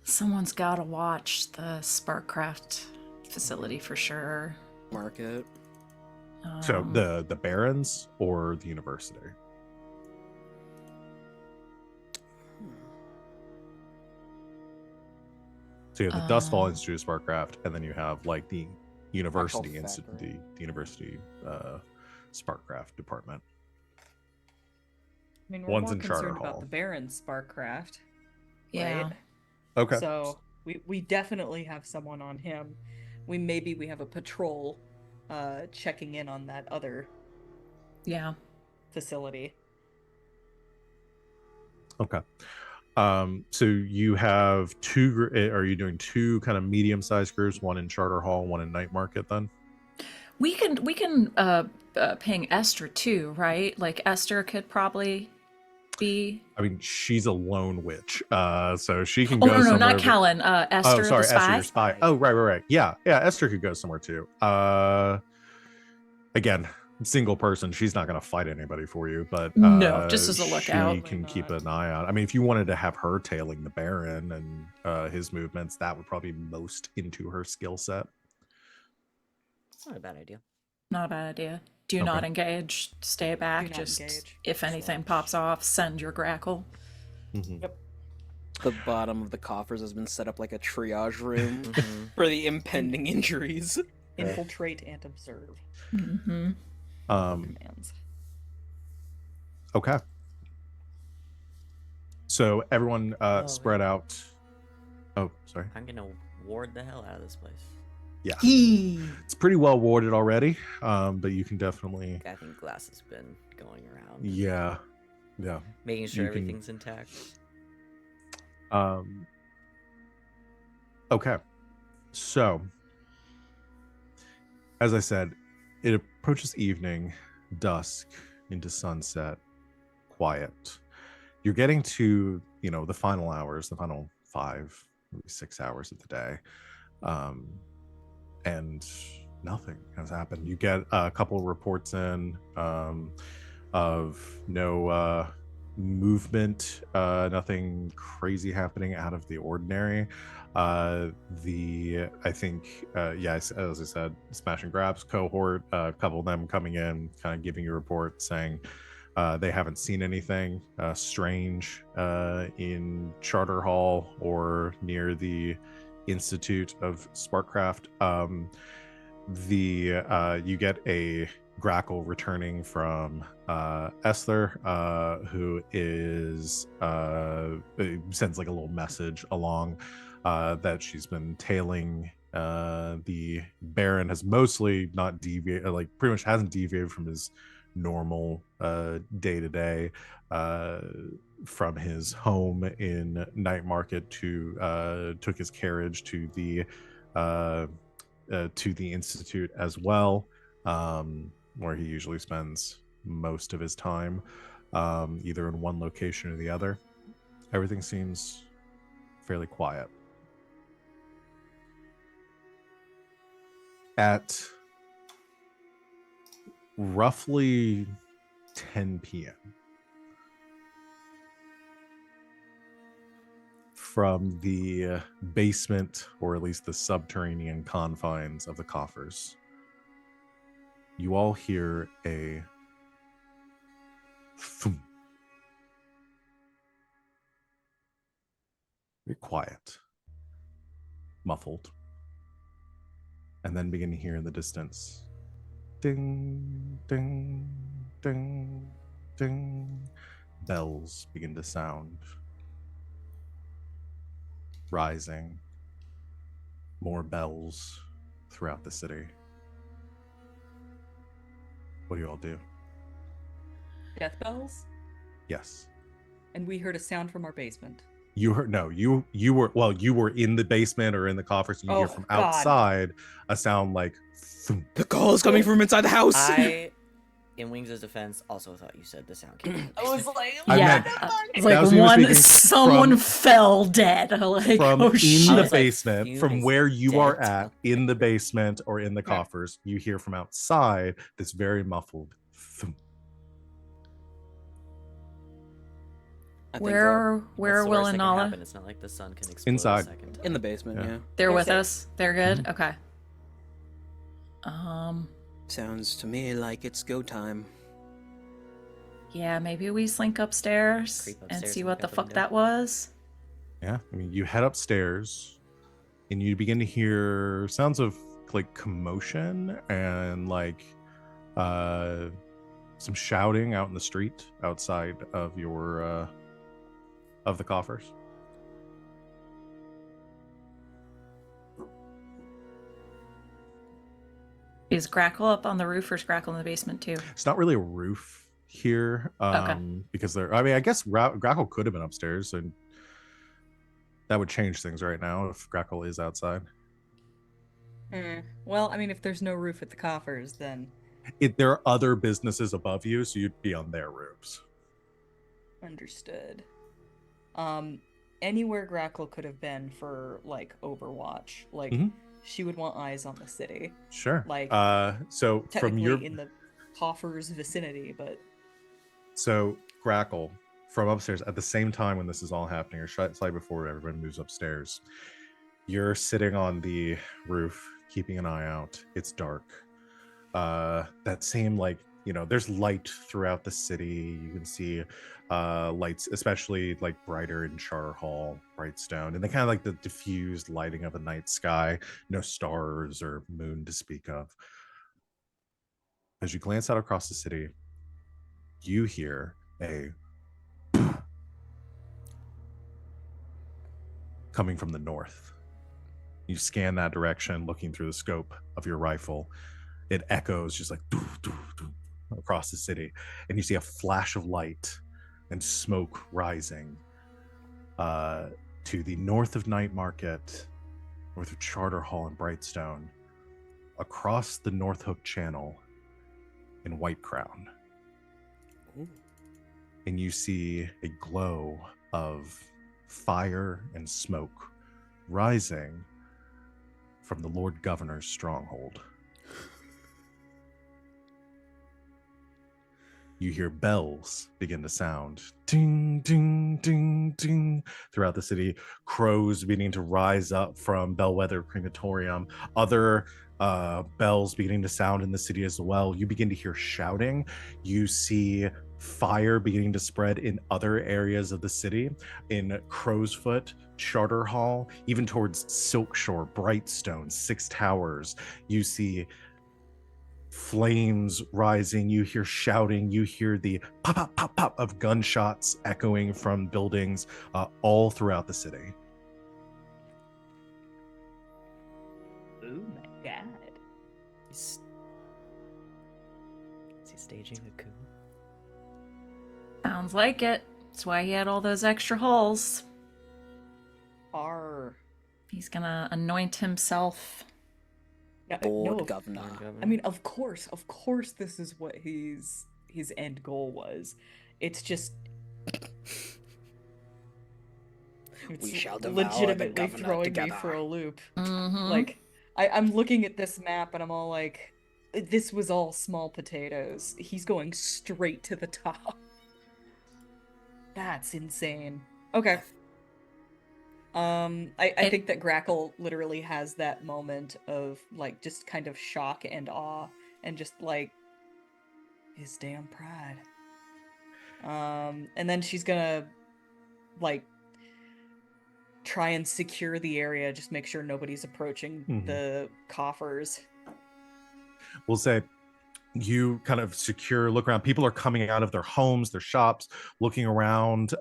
Someone's got to watch the Sparkcraft facility for sure. Market. So the Barrens or the university? So you have the Dustfall Institute of Sparkcraft, and then you have like the university the university Sparkcraft department. I mean, we're One's more in Charter concerned Hall. about the Baron Sparkcraft. Yeah. Right? Okay. So we definitely have someone on him. We have a patrol checking in on that other facility. Okay. So you have 2 are you doing 2 kind of medium-sized groups, one in Charter Hall, one in Night Market then? We can ping Esther too, right? Like Esther could probably be. I mean, she's a lone witch, so she can Oh go no, somewhere. not Callan. Esther, oh, sorry, the spy. Esther, your spy. Oh, right. Yeah, Esther could go somewhere too. Again, single person, she's not going to fight anybody for you, but no, just as a lookout. She can keep an eye out. I mean, if you wanted to have her tailing the Baron and his movements, that would probably be most into her skill set. It's not a bad idea. Not a bad idea. Do not engage. Stay back. Just engage. if anything pops off, send your Grackle. Mm-hmm. Yep. The bottom of the coffers has been set up like a triage room for the impending injuries. Infiltrate and observe. Mm-hmm. Commands. Okay. So everyone spread out. Oh, sorry. I'm gonna ward the hell out of this place. Yeah. It's pretty well warded already, but you can definitely. I think Glass has been going around. Yeah. Making sure You can- everything's intact. Okay. So, as I said, it approaches evening, dusk, into sunset, quiet. You're getting to, the final hours, the final 5, maybe 6 hours of the day. And nothing has happened. You get a couple reports in of no movement, nothing crazy happening out of the ordinary. As I said, Smash and Grab's cohort, a couple of them coming in, kind of giving you a report saying they haven't seen anything strange in Charter Hall or near the Institute of Sparkcraft. You get a Grackle returning from Esther, who is sends like a little message along that she's been tailing the Baron, has mostly not deviated, like pretty much hasn't deviated from his normal day to day, from his home in Night Market to took his carriage to the institute as well, where he usually spends most of his time, either in one location or the other. Everything seems fairly quiet. At roughly 10 p.m., from the basement, or at least the subterranean confines of the coffers, you all hear a thump. Very quiet, muffled, and then begin to hear in the distance, ding, ding, ding, ding. Bells begin to sound, rising, more bells throughout the city. What do you all do? Death bells? Yes. And we heard a sound from our basement. You heard, no, you were in the basement or in the coffers, and you hear from God. outside a sound like thump. The call is coming from inside the house. I, in Wings' defense, also thought you said the sound came from I was like, I Yeah. meant- It's that was like me speaking someone from- fell dead. Like, From oh in shit. the was like, basement, Fume from is where you are dead. at, in the basement or in the Yeah. coffers, you hear from outside this very muffled thump. I think Where what's are the Will worst and that can Nala? happen? It's not like the sun can explode Inside. a second time. In the basement, Yeah. yeah. They're They're with safe. us. They're good. Mm-hmm. Okay. Sounds to me like it's go time. Yeah, maybe we slink upstairs, Creep and upstairs see and what look the out the fuck window. that was. Yeah, I mean, you head upstairs and you begin to hear sounds of like commotion and like some shouting out in the street outside of your of the coffers. Is Grackle up on the roof, or is Grackle in the basement too? It's not really a roof here, because there. I mean, I guess Grackle could have been upstairs, and that would change things right now if Grackle is outside. Well, I mean, if there's no roof at the coffers, then There are other businesses above you, so you'd be on their roofs. understood. Anywhere Grackle could have been for like Overwatch, like Mhm. she would want eyes on the city. Sure. Like, So from Technically your in the coffers vicinity, but So, Grackle, from upstairs, at the same time when this is all happening, or slightly before everyone moves upstairs, you're sitting on the roof, keeping an eye out. It's dark. That same, like, there's light throughout the city. You can see lights, especially like brighter in Charter Hall, Brightstone, and they kind of like the diffused lighting of a night sky. No stars or moon to speak of. As you glance out across the city, you hear a coming from the north. You scan that direction, looking through the scope of your rifle. It echoes just like doo, doo, doo, across the city, and you see a flash of light and smoke rising to the north of Night Market, north of Charter Hall and Brightstone, across the North Hook Channel in White Crown. Ooh. And you see a glow of fire and smoke rising from the Lord Governor's stronghold. You hear bells begin to sound, ding, ding, ding, ding, throughout the city. Crows beginning to rise up from Bellwether Crematorium. Other bells beginning to sound in the city as well. You begin to hear shouting. You see fire beginning to spread in other areas of the city, in Crowsfoot, Charter Hall, even towards Silkshore, Brightstone, Six Towers. You see flames rising, you hear shouting, you hear the pop, pop, pop, pop of gunshots echoing from buildings all throughout the city. oh my god. Is he Staging a coup. Sounds like it. That's why he had all those extra halls. Are He's gonna anoint himself. Lord no, Governor. I mean, of course, this is what his end goal was. It's just We it's shall devour the legitimately governor throwing me together. for a loop. Mm-hmm. Like, I'm looking at this map and I'm all like, this was all small potatoes. He's going straight to the top. That's insane. Okay. I think that Grackle literally has that moment of like just kind of shock and awe and just like his damn pride. And then she's gonna like try and secure the area, just make sure nobody's approaching the coffers. We'll say you kind of secure, look around. People are coming out of their homes, their shops, looking around,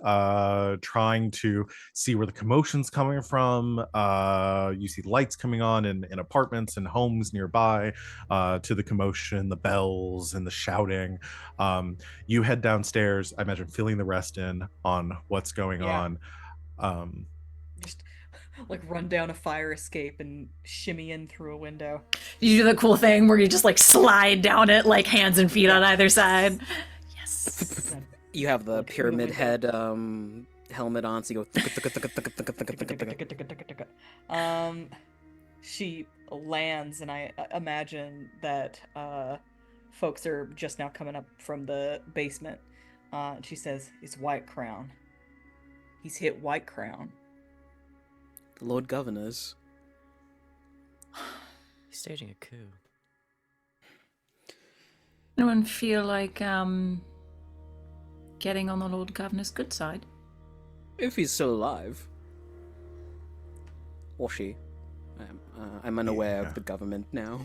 trying to see where the commotion's coming from. You see lights coming on in apartments and homes nearby, to the commotion, the bells and the shouting. You head downstairs, I imagine filling the rest in on what's going on. Just like run down a fire escape and shimmy in through a window. You do the cool thing where you just like slide down it, like hands and feet on either side. Yes. You have the Look through the pyramid window. head helmet on, so you go. She lands, and I imagine that folks are just now coming up from the basement. And she says, "It's White Crown. He's hit White Crown." The Lord Governor's. He's staging a coup. Anyone feel like getting on the Lord Governor's good side? If he's still alive. Or she. I'm unaware of the government now.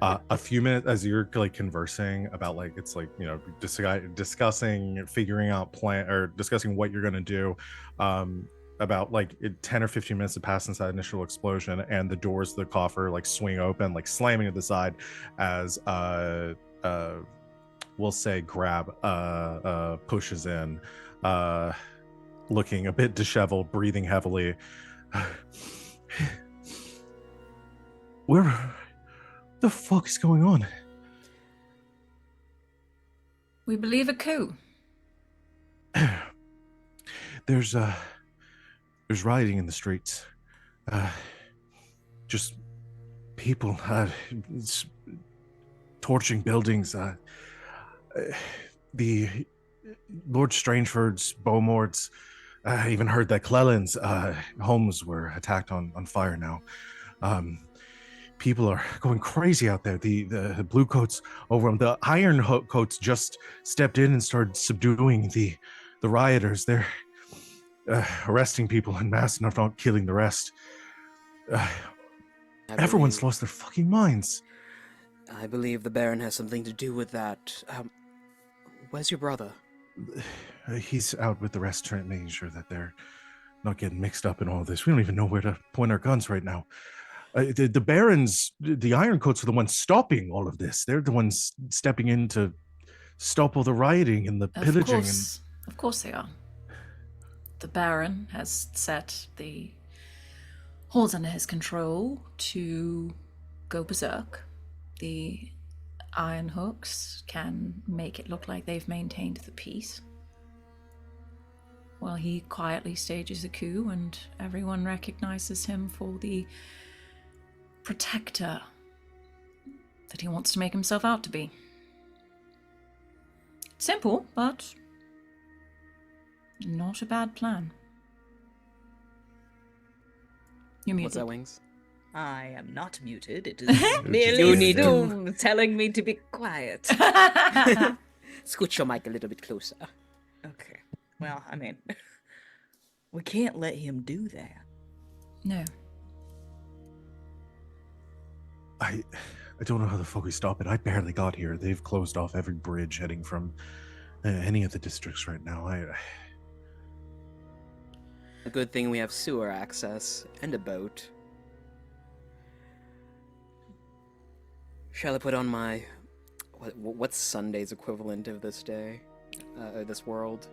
A few minutes as you're like conversing about like it's like discussing figuring out plan or discussing what you're going to do, about like 10 or 15 minutes have passed since that initial explosion, and the doors of the coffer like swing open, like slamming to the side as we'll say Grab pushes in, looking a bit disheveled, breathing heavily. Where the fuck is going on? We believe a coup. There's rioting in the streets. Just people torching buildings. The Lord Strangeford's Beaumont's. I even heard that Cleland's homes were attacked on fire now. People are going crazy out there. The blue coats over them, the iron coats just stepped in and started subduing the rioters. They're arresting people en masse, not killing the rest. Everyone's lost their fucking minds. I believe the Baron has something to do with that. Where's your brother? He's out with the rest, making sure that they're not getting mixed up in all this. We don't even know where to point our guns right now. The Barons, the Ironcoats are the ones stopping all of this. They're the ones stepping in to stop all the rioting and the pillaging. Of course they are. The Baron has set the halls under his control to go berserk. The Iron Hooks can make it look like they've maintained the peace, while he quietly stages a coup and everyone recognizes him for the protector that he wants to make himself out to be. Simple, but not a bad plan. You're muted. What's that, Wings? I am not muted. It is merely You need to- Zoom telling me to be quiet. Scoot your mic a little bit closer. Okay. Well, I mean, we can't let him do that. No. I don't know how the fuck we stop it. I barely got here. They've closed off every bridge heading from any of the districts right now. A good thing we have sewer access and a boat. Shall I put on my, what's Sunday's equivalent of this day, this world?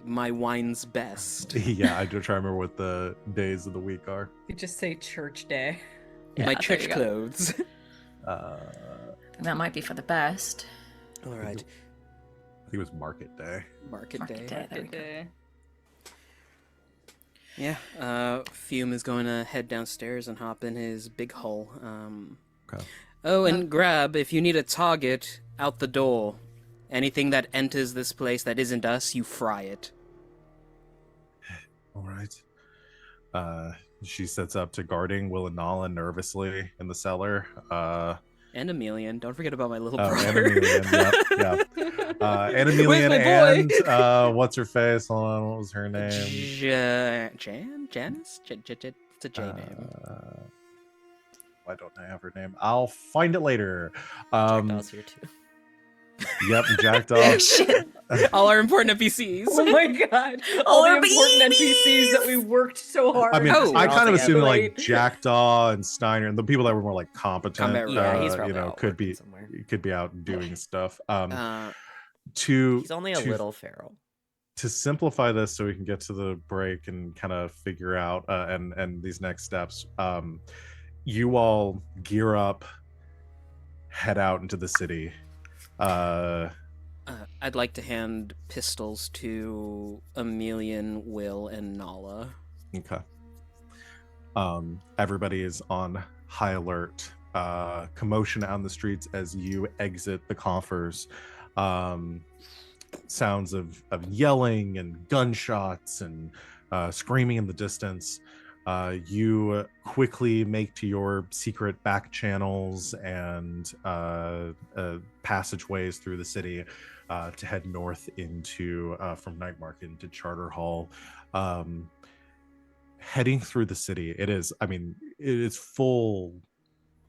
My wine's best. Yeah, I do try to remember what the days of the week are. You just say church day. Yeah, My there church you go. clothes. And that might be for the best. All right, I think it was market day. market Market day. day. There we go. Day. Yeah, Fume is going to head downstairs and hop in his big hull. Okay. Oh, and grab, if you need a target, out the door. Anything that enters this place that isn't us, you fry it. All right. She sets up to guarding Will and Nala nervously in the cellar. And Emilian. Don't forget about my little Oh, brother. and Emilian, yep. And Where's Emilian my boy? and what's her face? Hold on, what was her name? Janice? It's a J name. Why don't I have her name? I'll find it later. Jackdaw's here too. Yep, Jackdaw. Shit. All our important NPCs. Oh my god! All the Our important babies! NPCs that we worked so hard. I mean, Oh. I kind of All assumed like together. Jackdaw and Steiner and the people that were more like competent, Combat, Yeah, he's probably you know, out could working be somewhere. out doing stuff. Uh, He's only a to- little feral. to simplify this so we can get to the break and kind of figure out and these next steps, you all gear up, head out into the city. I'd like to hand pistols to Emilian, Will, and Nala. Okay. Everybody is on high alert. Commotion out in the streets as you exit the coffers. Sounds of yelling and gunshots and screaming in the distance. You quickly make to your secret back channels and passageways through the city to head north into from Night Market into Charter Hall. Heading through the city, it is full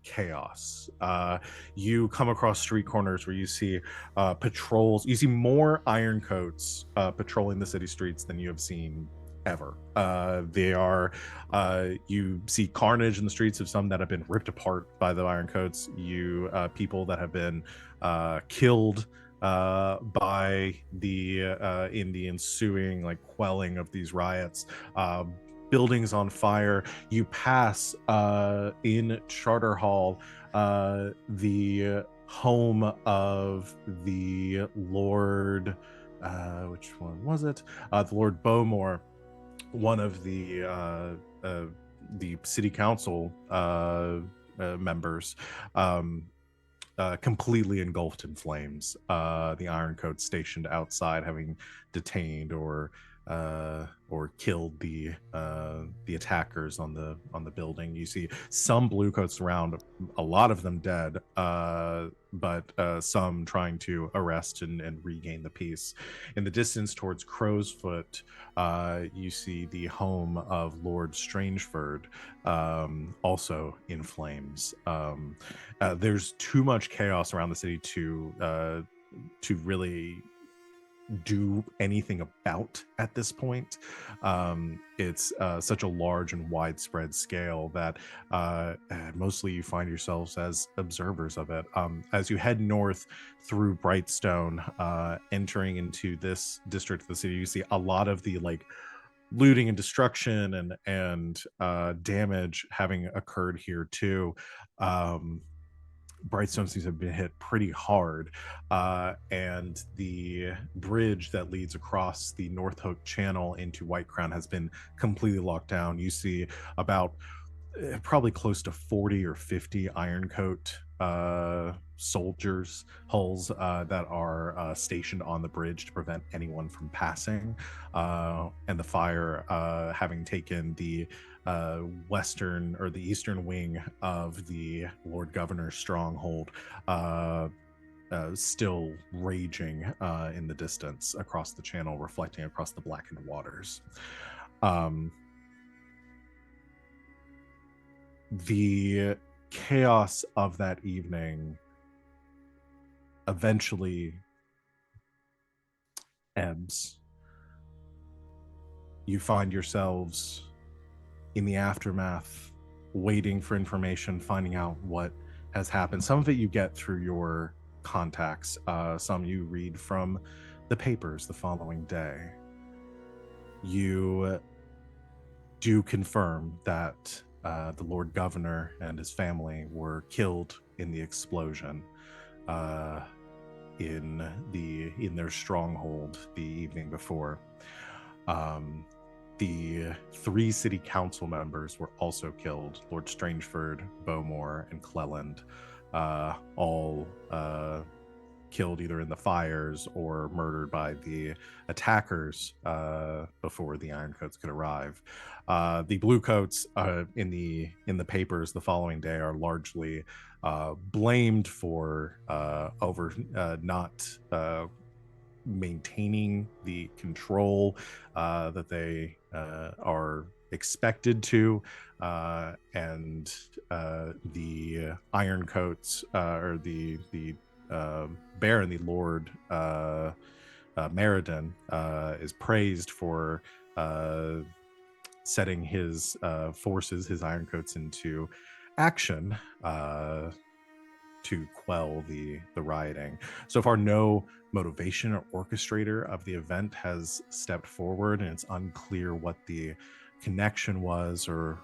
chaos. You come across street corners where you see patrols. You see more ironcoats patrolling the city streets than you have seen ever. They are you see carnage in the streets of some that have been ripped apart by the ironcoats. You people that have been killed by the in the ensuing like quelling of these riots. Buildings on fire. You pass in Charter Hall the home of the Lord, which one was it? The Lord Bowmore, one of the city council members, completely engulfed in flames. The Ironcoats stationed outside having detained or killed the attackers on the building. You see some bluecoats around, a lot of them dead, but some trying to arrest and regain the peace. In the distance towards Crow's Foot, you see the home of Lord Strangeford, also in flames. There's too much chaos around the city to really do anything about at this point. It's such a large and widespread scale that mostly you find yourselves as observers of it. As you head north through Brightstone, entering into this district of the city, you see a lot of the like looting and destruction and damage having occurred here too. Brightstone seems to have been hit pretty hard, and the bridge that leads across the North Hook Channel into White Crown has been completely locked down. You see about probably close to 40 or 50 Ironcoat soldiers hulls that are stationed on the bridge to prevent anyone from passing, and the fire having taken the western or the eastern wing of the Lord Governor's stronghold, still raging in the distance across the channel, reflecting across the blackened waters. The chaos of that evening eventually ebbs. You find yourselves in the aftermath waiting for information, finding out what has happened. Some of it you get through your contacts. Some you read from the papers the following day. You do confirm that the Lord Governor and his family were killed in the explosion in their stronghold the evening before. The 3 city council members were also killed: Lord Strangeford, Bowmore, and Cleland, all killed either in the fires or murdered by the attackers before the Ironcoats could arrive. The Bluecoats in the papers the following day are largely blamed for not maintaining the control that they are expected to, and the Ironcoats or the Baron, the Lord Meriden, is praised for setting his forces, his Ironcoats, into action to quell the rioting. So far, no motivation or orchestrator of the event has stepped forward, and it's unclear what the connection was, or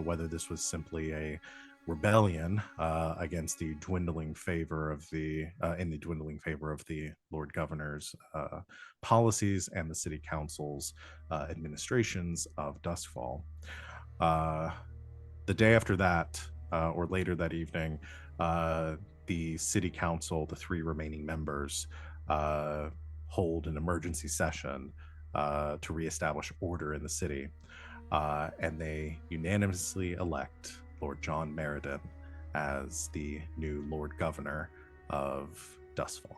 whether this was simply a rebellion against the dwindling favor of the Lord Governor's policies and the City Council's administrations of Duskfall. The day after that, or later that evening, the City Council, the 3 remaining members, hold an emergency session to reestablish order in the city, and they unanimously elect Lord John Meriden as the new Lord Governor of Duskfall.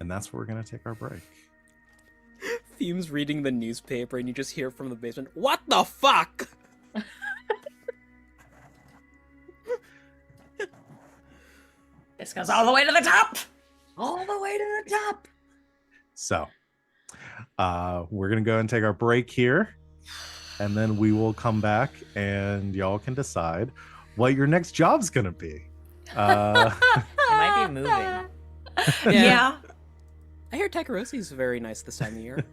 And that's where we're going to take our break. Fume's reading the newspaper, and you just hear from the basement, "What the fuck?" This goes all the way to the top. All the way to the top. So, we're going to go and take our break here, and then we will come back, and y'all can decide what your next job's going to be. It might be moving. Yeah. I hear Takarosi's very nice this time of year.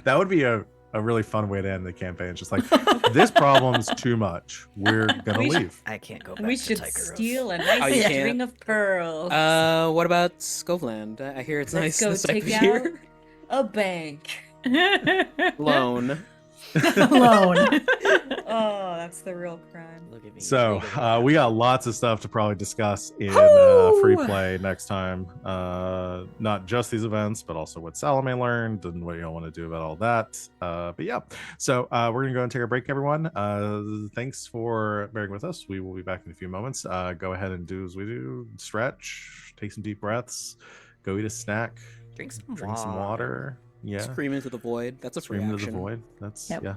That would be a really fun way to end the campaign. It's just like, this problem's too much. We're going to leave. I can't go back We to should Tykeros. steal a Oh, nice you can't? string of pearls. What about Scoveland? I hear it's Let's nice go this time take of out year. a bank. Loan. Alone. Oh, that's the real crime. Look at me. So we got lots of stuff to probably discuss in free play next time. Not just these events, but also what Salome learned and what y'all want to do about all that. But yeah, so we're gonna go and take our break, everyone. Thanks for bearing with us. We will be back in a few moments. Go ahead and do as we do: stretch, take some deep breaths, go eat a snack, Drink some water. Yeah, Scream into the void. That's a free scream into action. the void. That's Yep. yeah.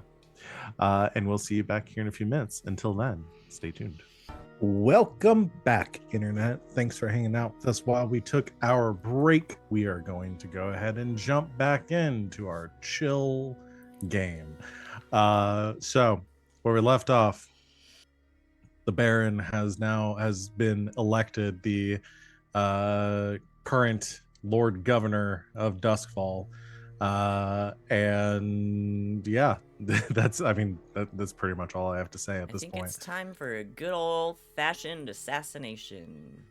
And we'll see you back here in a few minutes. Until then, stay tuned. Welcome back, Internet. Thanks for hanging out with us while we took our break. We are going to go ahead and jump back into our chill game. So where we left off, the Baron has been elected the current Lord Governor of Duskfall. And yeah, that's pretty much all I have to say at I this think point. it's time for a good old-fashioned assassination.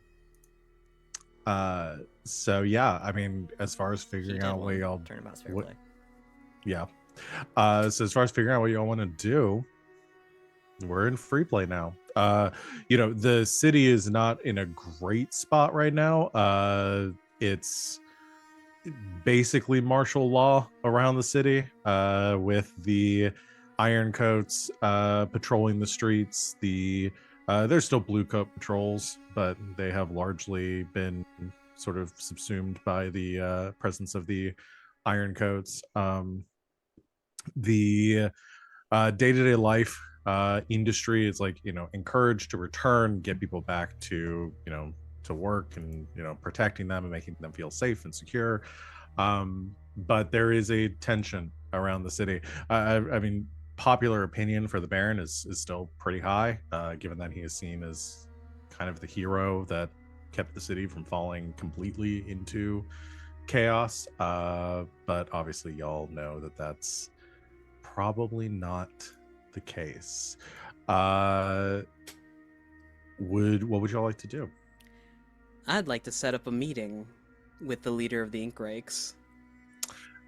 So yeah, I mean, as far as figuring out what y'all Turnabout's fair what- play. yeah. So as far as figuring out what y'all want to do, we're in free play now. The city is not in a great spot right now. It's basically martial law around the city, with the Ironcoats patrolling the streets. There's still Bluecoat patrols, but they have largely been sort of subsumed by the presence of the Ironcoats. The day-to-day life industry is encouraged to return, get people back to to work, and protecting them and making them feel safe and secure. But there is a tension around the city. I mean, popular opinion for the Baron is still pretty high, given that he is seen as kind of the hero that kept the city from falling completely into chaos. But obviously, y'all know that that's probably not the case. What would y'all like to do? I'd like to set up a meeting with the leader of the Ink Rakes.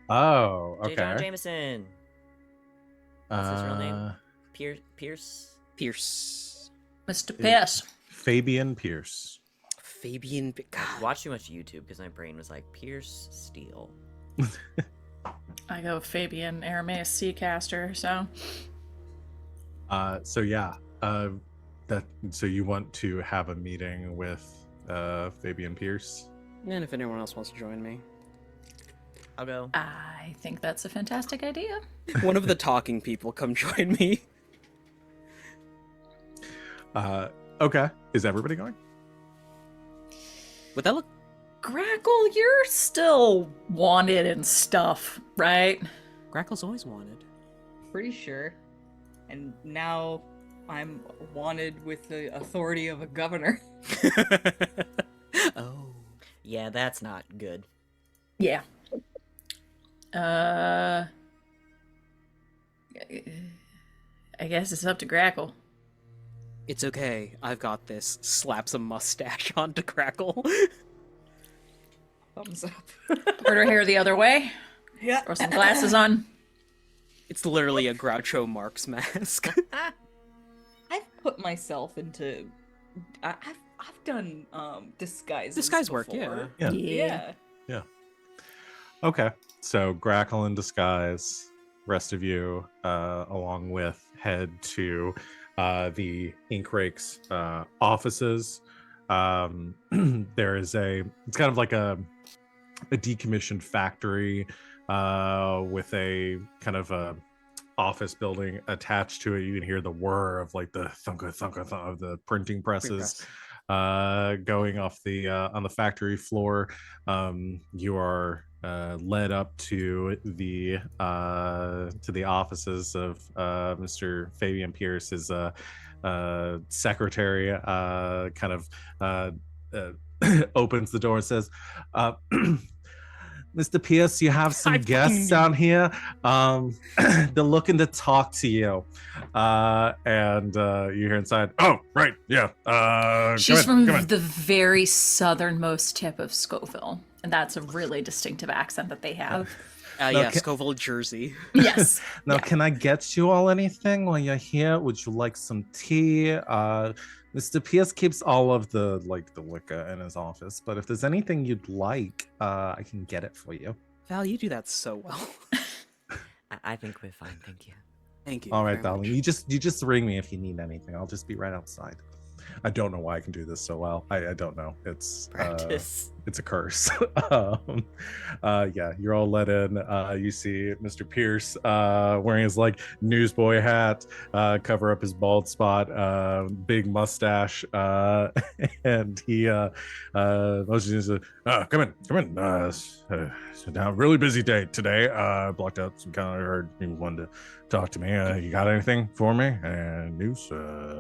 Oh, J. John okay. Jameson. What's his real name? Pierce. Mr. Pierce. Fabian Pierce. Fabian. I God. watched too much YouTube because my brain was like Pierce Steele. I go Fabian Arameus Seacaster, so. So yeah, so you want to have a meeting with Fabian Pierce? And if anyone else wants to join me. I'll go. I think that's a fantastic idea. One of the talking people come join me. Okay. Is everybody going? Would that look... Grackle, you're still wanted and stuff, right? Grackle's always wanted. Pretty sure. And now I'm wanted with the authority of a governor. Oh. Yeah, that's not good. Yeah. I guess it's up to Grackle. It's okay. I've got this. Slaps a mustache onto Grackle. Thumbs up. Part her hair the other way. Yeah. Throw some glasses on. It's literally a Groucho Marx mask. I've put myself into. I've done disguises. Disguise work, before. Yeah. Yeah. Okay. So Grackle in disguise. Rest of you, along with, head to the Ink Rakes offices. There is it's kind of like a decommissioned factory with a kind of a office building attached to it. You can hear the whir of like the thunk of the printing presses going off the on the factory floor. You are led up to the offices of Mr. Fabian Pierce, his secretary. Kind of opens the door and says, Mr. Pierce, you have some guests down here. They're looking to talk to you. And you hear inside, oh, right, yeah. She's come from in. the very southernmost tip of Scoville, and that's a really distinctive accent that they have. Yeah, Scoville, Jersey. Yes. Now, Yeah. can I get you all anything while you're here? Would you like some tea? Mr. Pierce keeps all of the liquor in his office, but if there's anything you'd like, I can get it for you. Val, you do that so well. I think we're fine, thank you. Thank you. All right, very darling. much. You just ring me if you need anything. I'll just be right outside. I don't know why I can do this so well. I don't know. It's Practice. it's a curse. Yeah, you're all let in. You see Mr. Pierce wearing his like newsboy hat, cover up his bald spot, big mustache, and he motions to come in. Now, really busy day today. Blocked out some kind of heard you wanted to talk to me. You got anything for me? And news?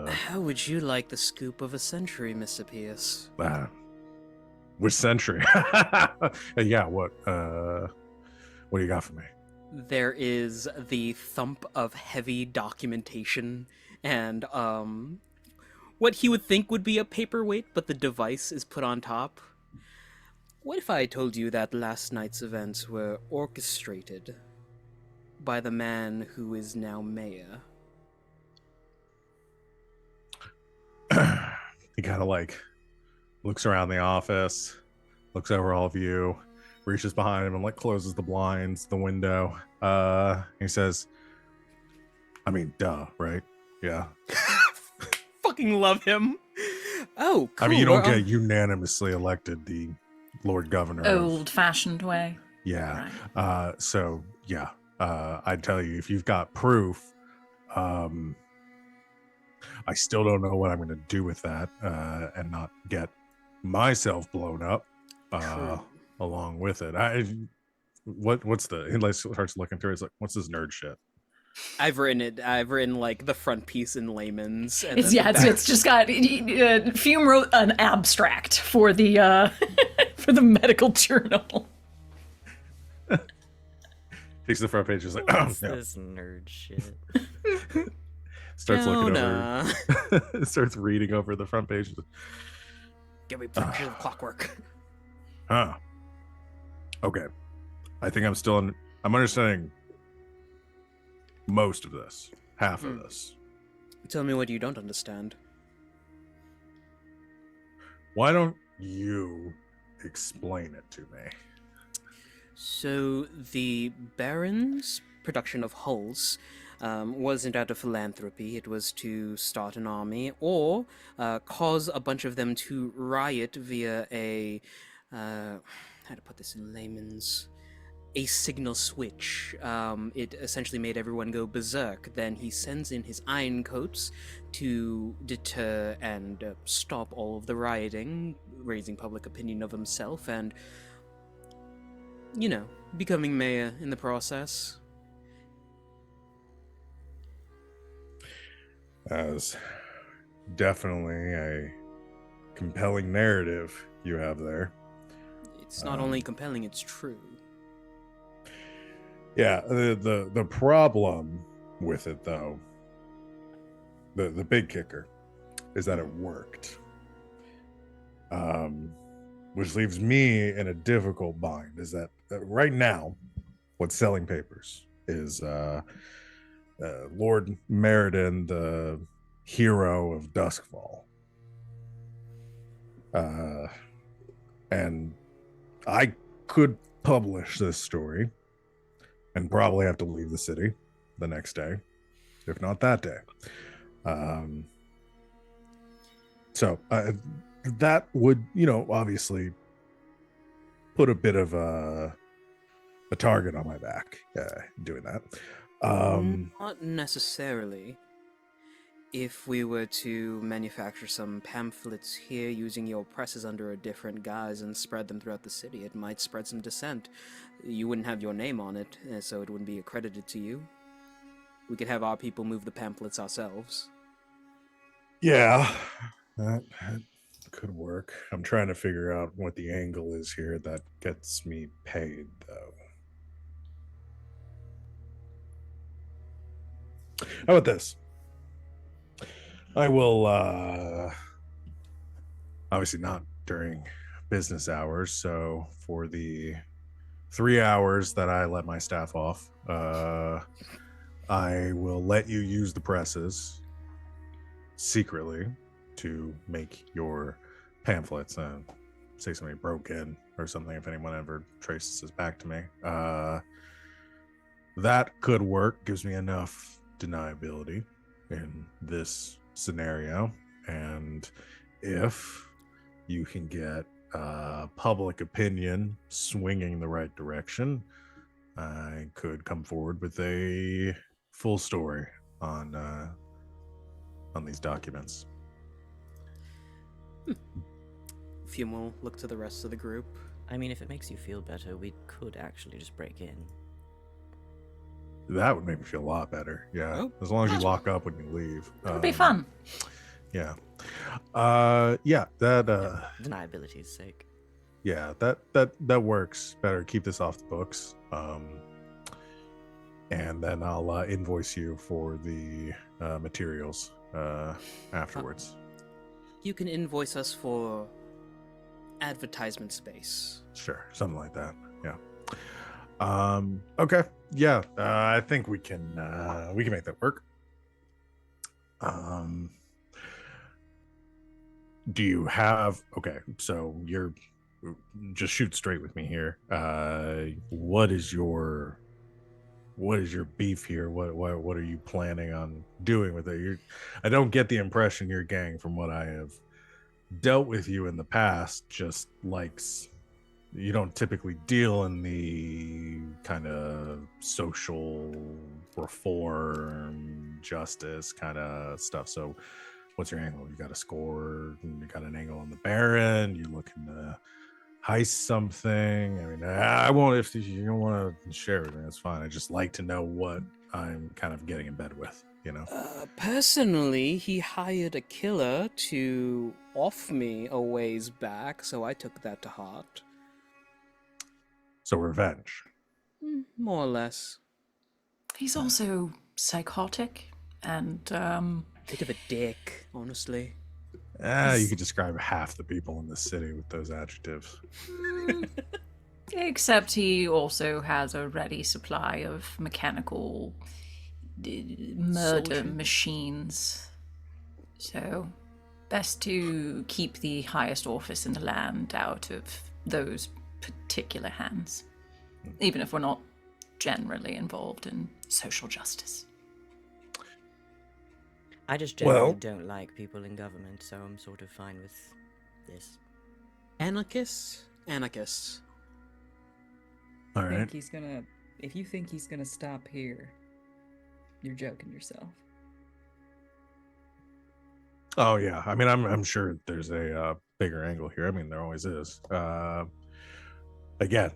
How would you like the scoop of a century, Mr. Pierce? Which century? Yeah, what do you got for me? There is the thump of heavy documentation and what he would think would be a paperweight, but the device is put on top. What if I told you that last night's events were orchestrated by the man who is now mayor? He kind of like looks around the office, looks over all of you, reaches behind him and like closes the blinds, the window. He says, I mean, duh, right? Yeah. Fucking love him. Oh, cool. I mean, you don't get unanimously elected the Lord Governor. Old-fashioned way. Yeah. Right. So yeah, I tell you, if you've got proof, I still don't know what I'm going to do with that, and not get myself blown up True. along with it. What's the? He like starts looking through. It's like, what's this nerd shit? I've written it. I've written like the front piece in layman's, and It's then the back. it's just got Fume wrote an abstract for the for the medical journal. Takes the front page, is like, What's yeah. this nerd shit? Starts looking Jonah. over. Starts reading over the front page. Give me picture of clockwork. Huh. Okay. I think I'm understanding most of this. Half of this. Tell me what you don't understand. Why don't you explain it to me? So the Baron's production of hulls wasn't out of philanthropy. It was to start an army or cause a bunch of them to riot via a how to put this in layman's, a signal switch. It essentially made everyone go berserk. Then he sends in his ironcoats to deter and stop all of the rioting, raising public opinion of himself, and, you know, becoming mayor in the process. As definitely a compelling narrative you have there. It's not only compelling, it's true. Yeah, the problem with it, though, the big kicker, is that it worked. Which leaves me in a difficult bind, is that right now, what's selling papers is Lord Meriden, the hero of Duskfall. And I could publish this story and probably have to leave the city the next day, if not that day. So that would, obviously put a bit of a target on my back doing that. Not necessarily. If we were to manufacture some pamphlets here using your presses under a different guise and spread them throughout the city, it might spread some dissent. You wouldn't have your name on it, so it wouldn't be accredited to you. We could have our people move the pamphlets ourselves. Yeah, that could work. I'm trying to figure out what the angle is here that gets me paid, though. How about this? I will, obviously not during business hours, so for the 3 hours that I let my staff off, I will let you use the presses secretly to make your pamphlets. Say somebody broke in or something, if anyone ever traces this back to me. That could work, gives me enough deniability in this scenario, and if you can get public opinion swinging the right direction, I could come forward with a full story on these documents. Fume will look to the rest of the group. I mean, if it makes you feel better, we could actually just break in. That would make me feel a lot better. Yeah, Oh. as long as you lock up when you leave. That'd be fun. Yeah. Yeah. That. Deniability's sake. Yeah. That works better. Keep this off the books. And then I'll invoice you for the materials afterwards. You can invoice us for advertisement space. Sure, something like that. Yeah. Okay. Yeah. I think we can make that work. Do you have? Okay. So you're just shoot straight with me here. What is your beef here? What are you planning on doing with it? I don't get the impression your gang, from what I have dealt with you in the past, just likes. You don't typically deal in the kind of social reform, justice kind of stuff. So what's your angle? You got a score, you got an angle on the Baron, you looking to heist something? I mean, I won't, if you don't want to share with me, that's fine. I just like to know what I'm kind of getting in bed with, you know? Personally, he hired a killer to off me a ways back, so I took that to heart. So revenge. More or less. He's also psychotic and Bit of a dick, honestly. You could describe half the people in this city with those adjectives. except he also has a ready supply of mechanical murder Soldier. machines. So, best to keep the highest office in the land out of those particular hands, even if we're not generally involved in social justice. I just generally Well- don't like people in government, so I'm sort of fine with this. Anarchists? Anarchists. All I think right. he's gonna. If you think he's gonna stop here, you're joking yourself. Oh yeah. I mean, I'm sure there's a bigger angle here. I mean, there always is. Again,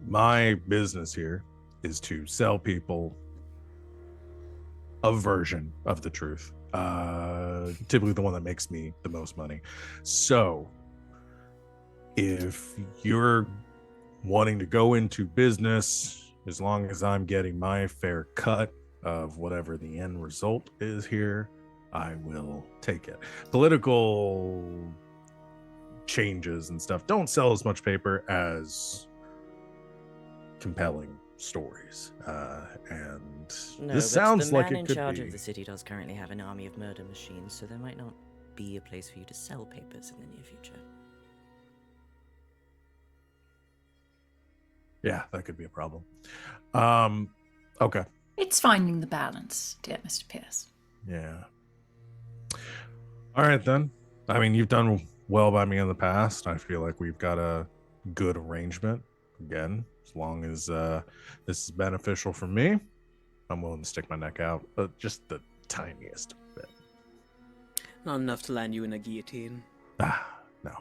my business here is to sell people a version of the truth. Typically the one that makes me the most money. So if you're wanting to go into business, as long as I'm getting my fair cut of whatever the end result is here, I will take it. Political changes and stuff don't sell as much paper as compelling stories. And No, this but sounds the like man it in could charge be. of the city does currently have an army of murder machines, so there might not be a place for you to sell papers in the near future. Yeah, that could be a problem. Okay. It's finding the balance, dear Mr. Pierce. Yeah. All right then. I mean, you've done well by me in the past. I feel like we've got a good arrangement. Again, as long as this is beneficial for me, I'm willing to stick my neck out, but just the tiniest bit. Not enough to land you in a guillotine. No.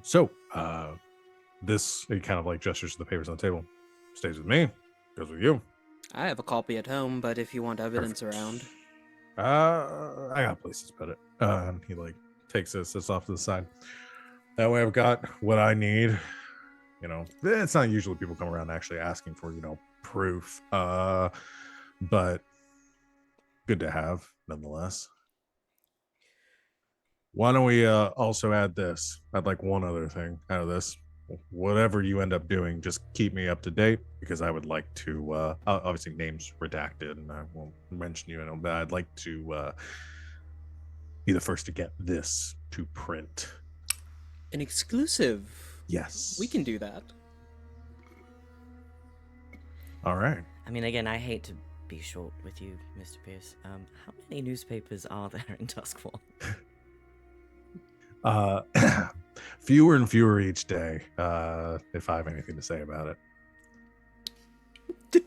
So this, he kind of like gestures to the papers on the table. Stays with me, goes with you. I have a copy at home, but if you want evidence Perfect. around. I got places to put it. He like takes this off to the side. That way I've got what I need. You know, it's not usually people come around actually asking for, you know, proof. But good to have nonetheless. Why don't we also add this? I'd like one other thing out of this. Whatever you end up doing, just keep me up to date, because I would like to obviously names redacted and I won't mention you, but I'd like to be the first to get this to print. An exclusive. Yes. We can do that. All right. I mean, again, I hate to be short with you, Mr. Pierce. How many newspapers are there in Duskwall? Fewer and fewer each day, if I have anything to say about it.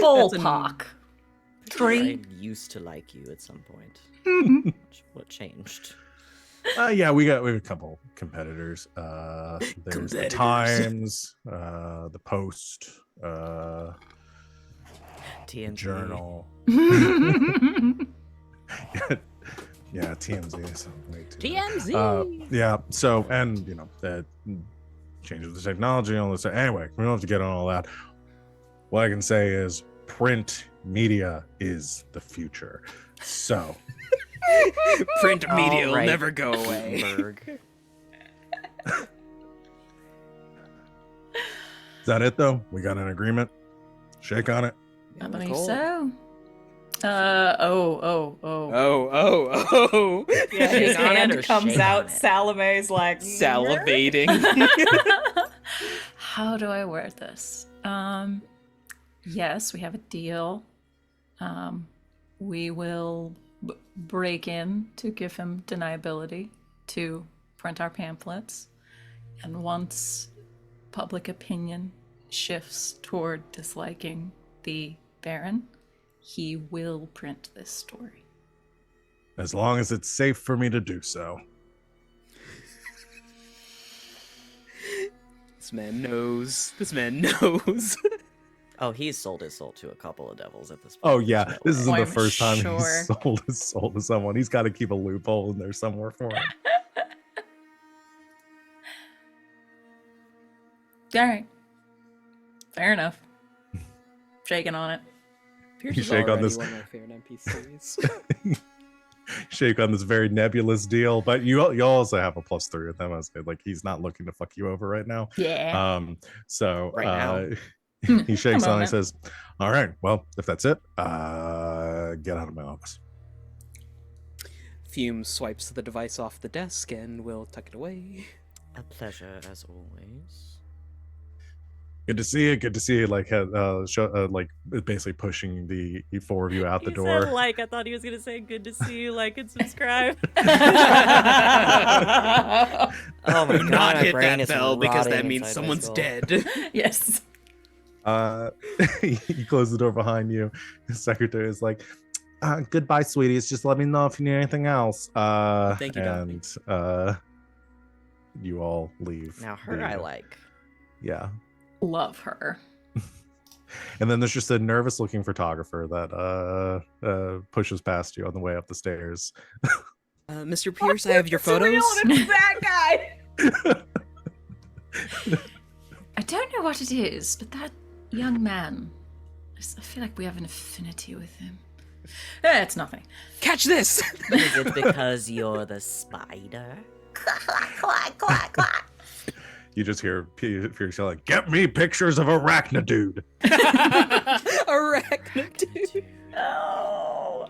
Ballpark. I 3. used to like you at some point. What changed? Yeah, we have a couple competitors. There's the Competitors. Times, the Post, TMZ. Journal. Yeah, TMZ. So way too TMZ. yeah. So, and you know that changes the technology and all this. Anyway, we don't have to get on all that. What I can say is, print media is the future. So, Print media will Alright. never go away. Berg. is that it though? We got an agreement. Shake on it. I believe Cool. so. Oh. Yeah, his Shake on it hand or comes shake out. on it? Salome's like Salivating. How do I word this? Yes, we have a deal. We will break in to give him deniability to print our pamphlets. And once public opinion shifts toward disliking the Baron, he will print this story. As long as it's safe for me to do so. This man knows. This man knows. Oh, he's sold his soul to a couple of devils at this point. Oh yeah, There's no this way. isn't the I'm first time sure. he's sold his soul to someone. He's got to keep a loophole in there somewhere for him. All right. Fair enough. Shaking on it. Pierce You is shake on already this- one of my favorite NPCs. Shake on this very nebulous deal, but you also have a +3 with him. I was like, he's not looking to fuck you over right now. Yeah. So Right now. he shakes Come on on and now. says, "All right, well, if that's it, get out of my office." Fume swipes the device off the desk and will tuck it away. A pleasure as always. Good to see you. Good to see you. Like, like basically pushing the four of you out the door. like. I thought he was gonna say good to see you, like and subscribe. Oh my Do god, not my hit brain that is bell because that rotting means inside my someone's skull. dead. Yes. He closed the door behind you. His secretary is like, "Goodbye, sweeties. Just let me know if you need anything else." Thank you, darling. And you all leave. Now her the- I like. Yeah. Love her. And then there's just a nervous looking photographer that pushes past you on the way up the stairs. Mr. Pierce, I have your It's real photos. and it's that guy. I don't know what it is, but that young man, I feel like we have an affinity with him. It's nothing. Catch this! Is it because you're the spider? You just hear Pierce yelling, "Get me pictures of Arachnadude." Arachnadude. Oh.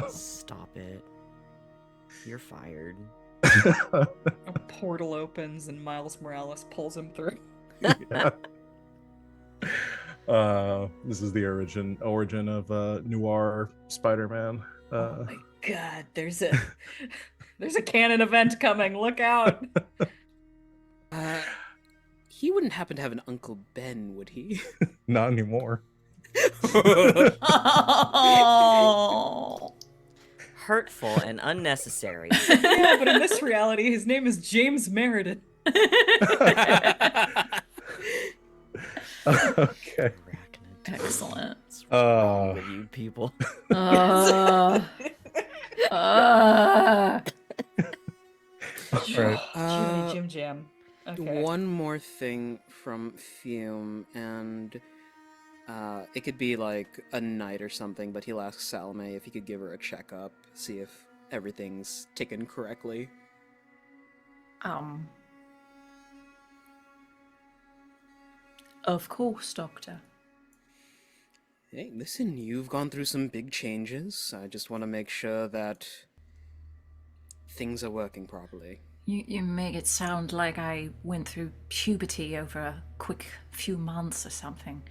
Stop it. You're fired. A portal opens and Miles Morales pulls him through. Yeah. This is the origin of noir Spider-Man. Oh my god, there's a canon event coming. Look out. He wouldn't happen to have an Uncle Ben, would he? Not anymore. Oh. Hurtful and unnecessary. Yeah, but in this reality, his name is James Meredith. Okay. Excellent. What's wrong with you people? Uh, All right. Jiminy Jim Jam. Okay. One more thing from Fume, and it could be like a night or something, but he'll ask Salome if he could give her a checkup, see if everything's ticking correctly. Of course, Doctor. Hey, listen, you've gone through some big changes. I just want to make sure that things are working properly. You make it sound like I went through puberty over a quick few months or something.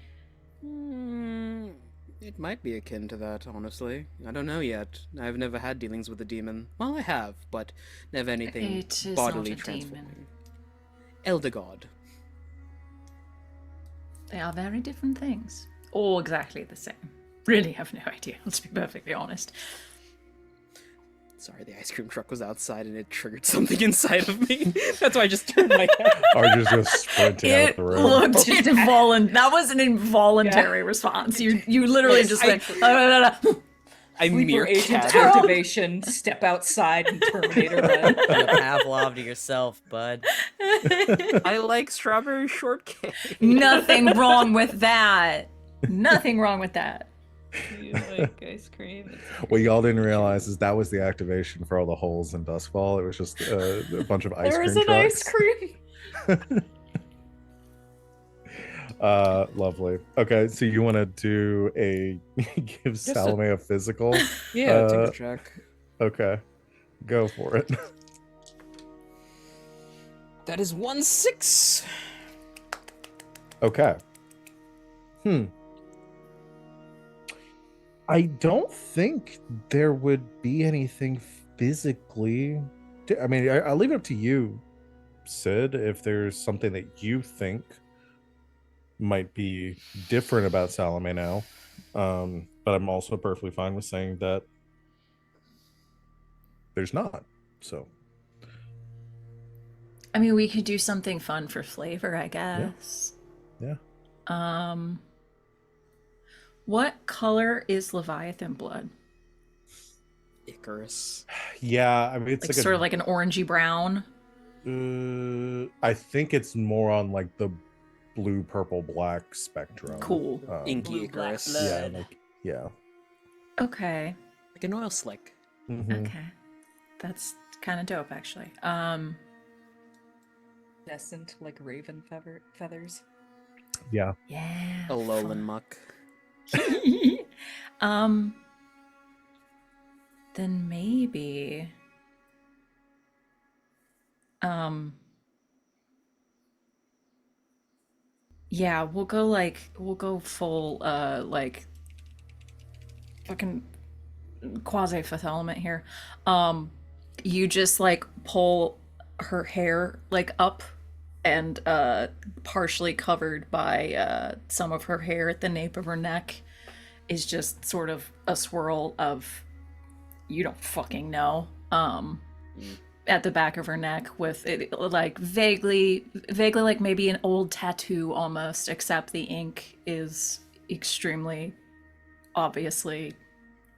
It might be akin to that, honestly. I don't know yet. I've never had dealings with a demon. Well, I have, but never anything It is bodily not a transforming. demon. Elder God. They are very different things. Or exactly the same. Really have no idea, let's be perfectly honest. Sorry, the ice cream truck was outside and it triggered something inside of me. That's why I just turned my head. Archer's just sprinting out of It the room. looked that was an involuntary response. You literally just went. I Sleeper mere agent cat. activation. Step outside and Terminator run. You Pavlov to yourself, bud. I like strawberry shortcake. Nothing wrong with that. Nothing wrong with that. You like ice cream? What y'all didn't realize is that was the activation for all the holes in Duskfall. It was just a bunch of ice There's cream an trucks. ice cream. Lovely. Okay, so you want to do give a- Salome a physical? Yeah, take a check. Okay, go for it. That is 1-6. Okay. I don't think there would be anything physically. I mean, I'll leave it up to you, Sid, if there's something that you think might be different about Salome now. But I'm also perfectly fine with saying that there's not. So, I mean, we could do something fun for flavor, I guess. Yeah. Um, what color is Leviathan blood? Icarus. Yeah, I mean it's Like like sort of like an orangey brown. I think it's more on like the blue, purple, black spectrum. Cool. Inky Blue, black Icarus. blood. Yeah, like yeah. Okay. Like an oil slick. Mhm. Okay. That's kind of dope, actually. Descent like raven feathers. Yeah. Yeah. A lowland muck. um. Then maybe. Um. Yeah, we'll go full like fucking quasi fulfillment here. You just like pull her hair like up and partially covered by some of her hair at the nape of her neck is just sort of a swirl of you don't fucking know at the back of her neck with it like vaguely like maybe an old tattoo almost, except the ink is extremely obviously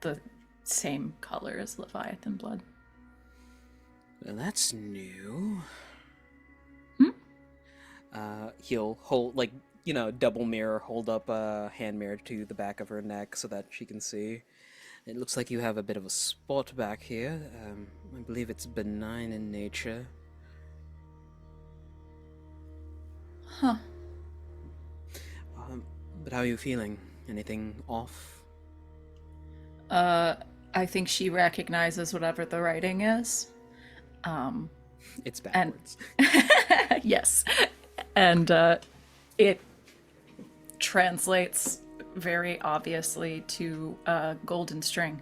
the same color as Leviathan blood. Well, that's new. Hmm? He'll hold, like, double mirror, hold up a hand mirror to the back of her neck so that she can see. It looks like you have a bit of a spot back here. I believe it's benign in nature. Huh. But how are you feeling? Anything off? I think she recognizes whatever the writing is. It's backwards. Yes. And it translates very obviously to golden string.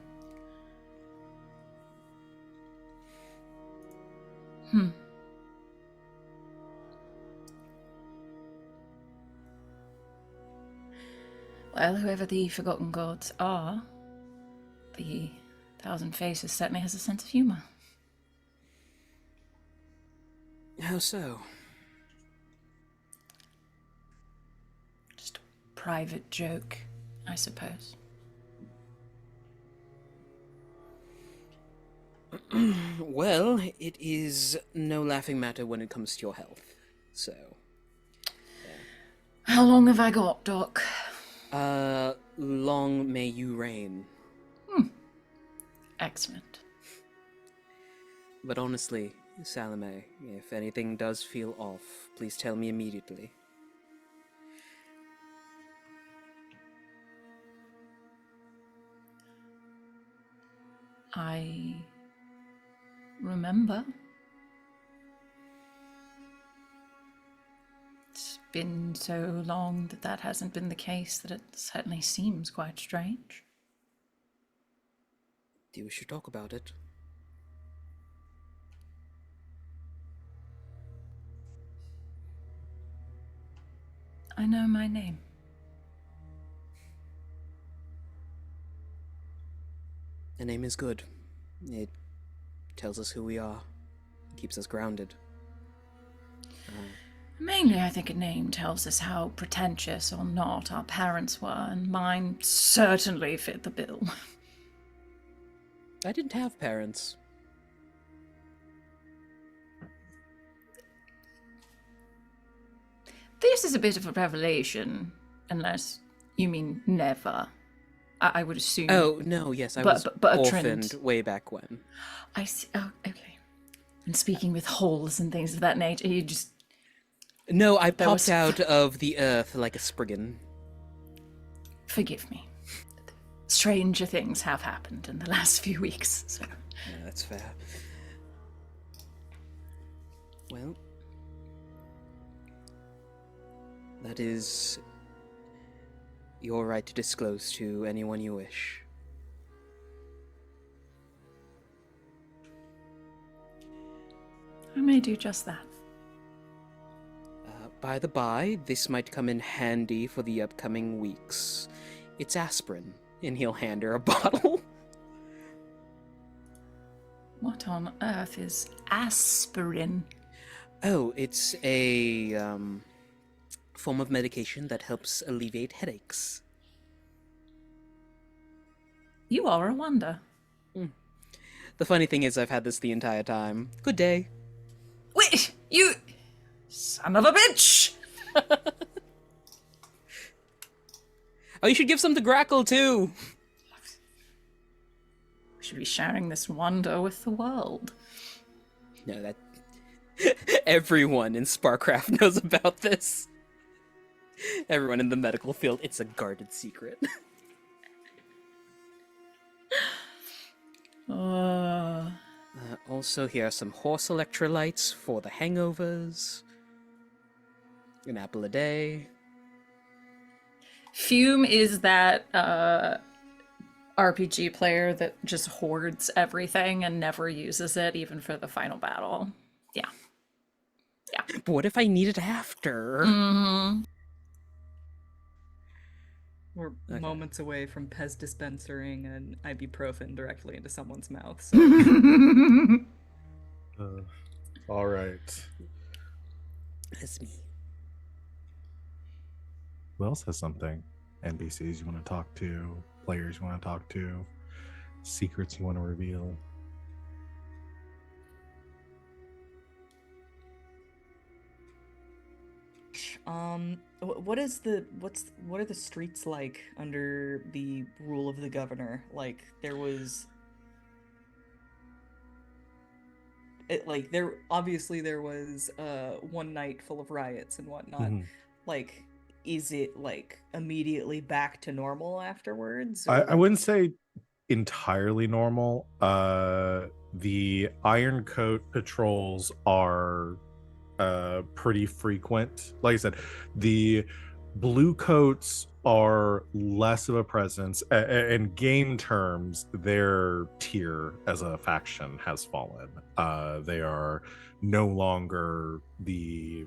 Well, whoever the forgotten gods are, the Thousand Faces certainly has a sense of humor. How so? Just a private joke, I suppose. Well, it is no laughing matter when it comes to your health. So, How long have I got, Doc? long may you reign. Excellent. But honestly, Salome, if anything does feel off, please tell me immediately. I remember. It's been so long that hasn't been the case that it certainly seems quite strange. Do you wish to talk about it? I know my name. A name is good. It tells us who we are, keeps us grounded. Mainly, I think a name tells us how pretentious or not our parents were, and mine certainly fit the bill. I didn't have parents. This is a bit of a revelation, unless you mean never. I would assume. Oh, no, yes, I But- was but a orphaned trend. way back when. I see. Oh, okay. And speaking with holes and things of that nature, you just. No, I There popped was- out of the earth like a spriggan. Forgive me. Stranger things have happened in the last few weeks, so. Yeah, that's fair. Well, that is your right to disclose to anyone you wish. I may do just that. By the by, this might come in handy for the upcoming weeks. It's aspirin, and he'll hand her a bottle. What on earth is aspirin? Oh, it's a form of medication that helps alleviate headaches. You are a wonder. The funny thing is, I've had this the entire time. Good day. Wait, you son of a bitch! Oh, you should give some to Grackle, too! We should be sharing this wonder with the world. No, that... Everyone in Sparcraft knows about this. Everyone in the medical field, it's a guarded secret. Also, here are some horse electrolytes for the hangovers. An apple a day. Fume is that RPG player that just hoards everything and never uses it, even for the final battle. Yeah. But what if I need it after? Mm-hmm. We're Okay. moments away from Pez dispensering and ibuprofen directly into someone's mouth. So. All right. That's me. Who else has something? NPCs you want to talk to? Players you want to talk to? Secrets you want to reveal? What are the streets like under the rule of the governor? Like there was there obviously there was one night full of riots and whatnot. Mhm. Like, is it like immediately back to normal afterwards? I or- wouldn't say entirely normal. The Iron Coat patrols are pretty frequent. Like I said, the Blue Coats are less of a presence. In game terms, their tier as a faction has fallen. They are no longer the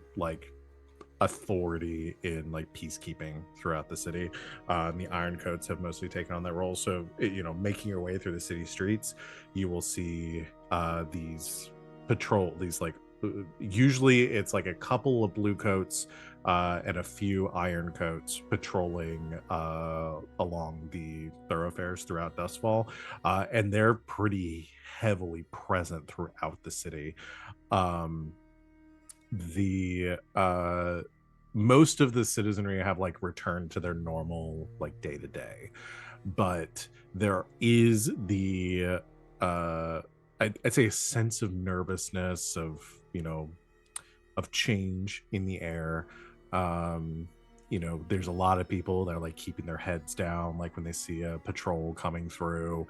authority in peacekeeping throughout the city. The Iron Coats have mostly taken on that role. So making your way through the city streets, you will see these usually it's like a couple of Blue Coats and a few Iron Coats patrolling along the thoroughfares throughout Dustfall, and they're pretty heavily present throughout the city. The most of the citizenry have returned to their normal day to day, but there is the I'd say a sense of nervousness, of change in the air. There's a lot of people that are keeping their heads down when they see a patrol coming through.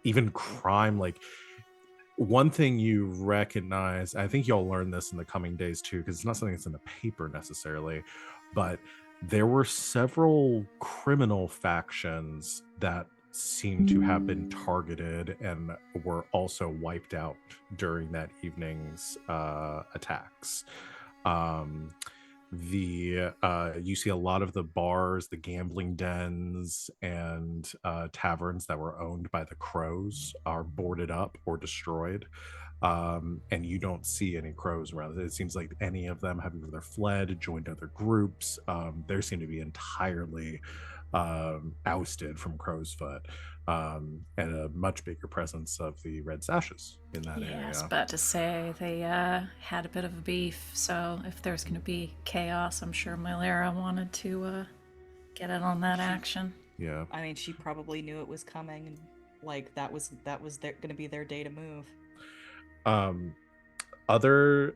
Even crime, one thing you recognize, I think you'll learn this in the coming days too, because it's not something that's in the paper necessarily, but there were several criminal factions that seem to have been targeted and were also wiped out during that evening's attacks. You see a lot of the bars, the gambling dens, and taverns that were owned by the Crows are boarded up or destroyed, and you don't see any Crows around. It seems like any of them have either fled, joined other groups. They seem to be entirely ousted from Crow's Foot, and a much bigger presence of the Red Sashes in that Yeah, I was area. about to say they had a bit of a beef, so if there's going to be chaos, I'm sure Mylera wanted to get in on that action. Yeah. I mean, she probably knew it was coming, and that was going to be their day to move. Other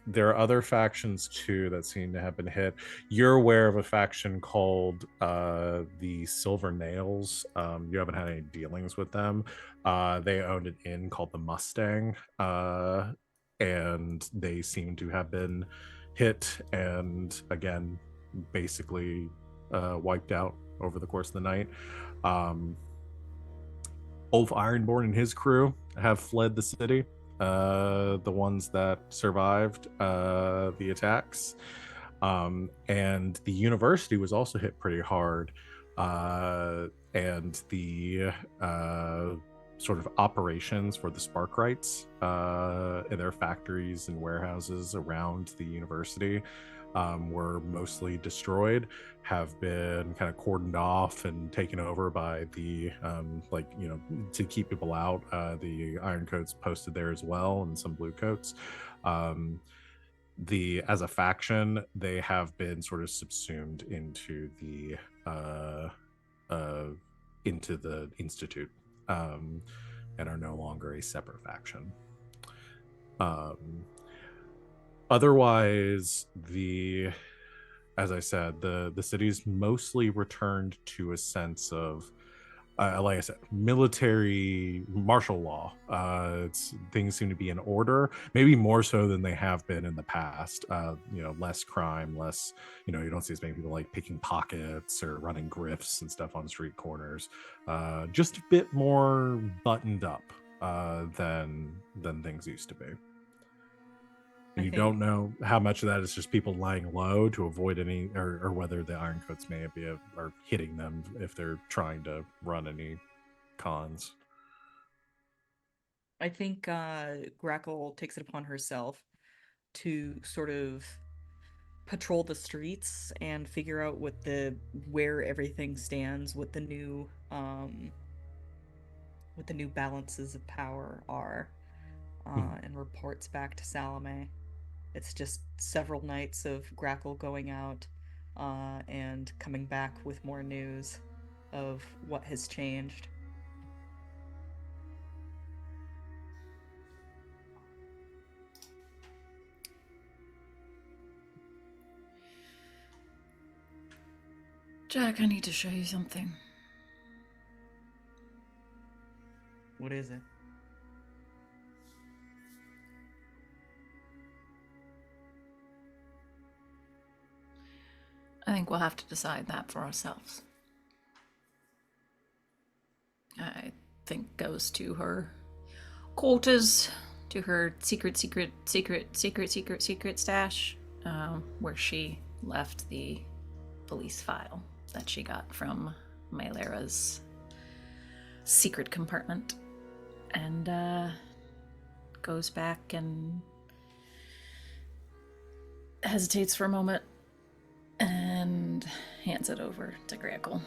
there are other factions too that seem to have been hit. You're aware of a faction called the Silver Nails. You haven't had any dealings with them. They owned an inn called the Mustang, and they seem to have been hit and again basically wiped out over the course of the night. Ulf Ironborn and his crew have fled the city. The ones that survived the attacks, and the university was also hit pretty hard, and the sort of operations for the Sparkrites in their factories and warehouses around the university were mostly destroyed, have been kind of cordoned off and taken over by the to keep people out. The Ironcoats posted there as well, and some Bluecoats. As a faction, they have been sort of subsumed into the Institute, and are no longer a separate faction. Otherwise, as I said, the city's mostly returned to a sense of, like I said, military martial law. Things seem to be in order, maybe more so than they have been in the past. Less crime, less. You don't see as many people like picking pockets or running grifts and stuff on street corners. Just a bit more buttoned up than things used to be. And you don't know how much of that is just people lying low to avoid any, or whether the Ironcoats may be are hitting them if they're trying to run any cons. I think Grackle takes it upon herself to sort of patrol the streets and figure out where everything stands, what the new balances of power are, and reports back to Salome. It's just several nights of Grackle going out and coming back with more news of what has changed. Jack, I need to show you something. What is it? I think we'll have to decide that for ourselves. I think goes to her quarters, to her secret stash, where she left the police file that she got from Maelera's secret compartment, and goes back and hesitates for a moment and hands it over to Grackle.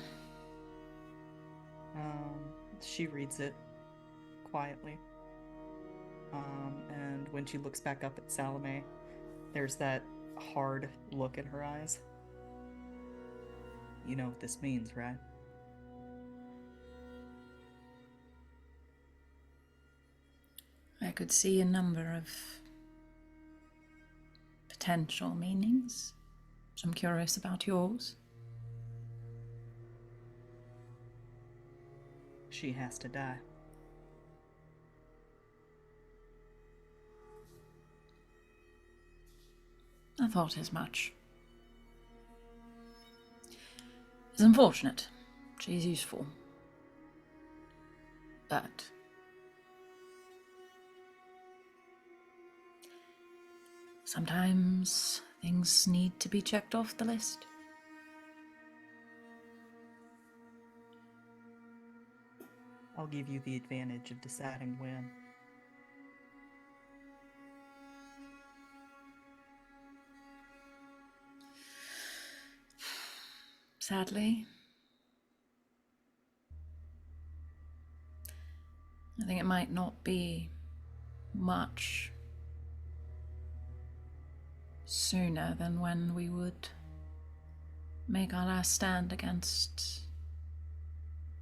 She reads it quietly. And when she looks back up at Salome, there's that hard look in her eyes. You know what this means, right? I could see a number of potential meanings. So I'm curious about yours. She has to die. I thought as much. It's unfortunate. She's useful. But sometimes things need to be checked off the list. I'll give you the advantage of deciding when. Sadly, I think it might not be much sooner than when we would make our last stand against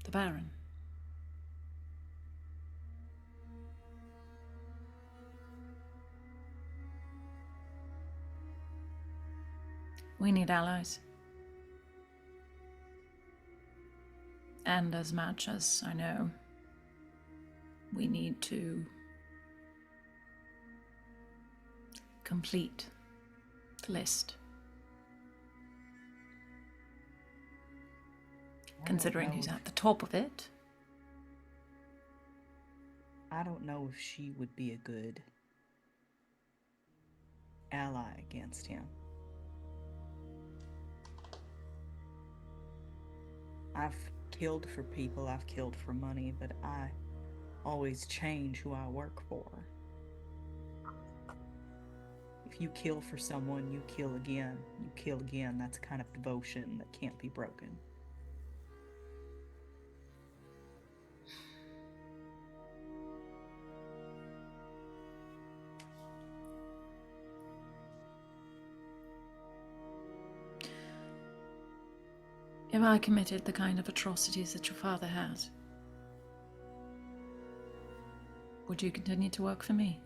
the Baron. We need allies. And as much as I know, we need to complete the list. Considering who's at the top of it. I don't know if she would be a good ally against him. I've killed for people, I've killed for money, but I always change who I work for. If you kill for someone, you kill again. You kill again. That's a kind of devotion that can't be broken. If I committed the kind of atrocities that your father has, would you continue to work for me?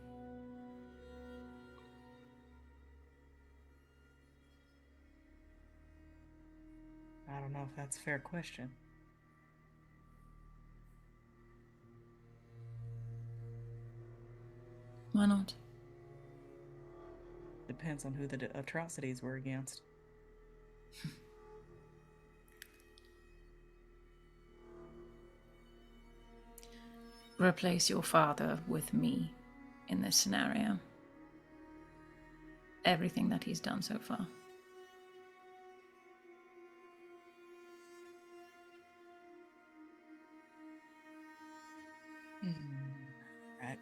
I don't know if that's a fair question. Why not? Depends on who the atrocities were against. Replace your father with me in this scenario. Everything that he's done so far. Right.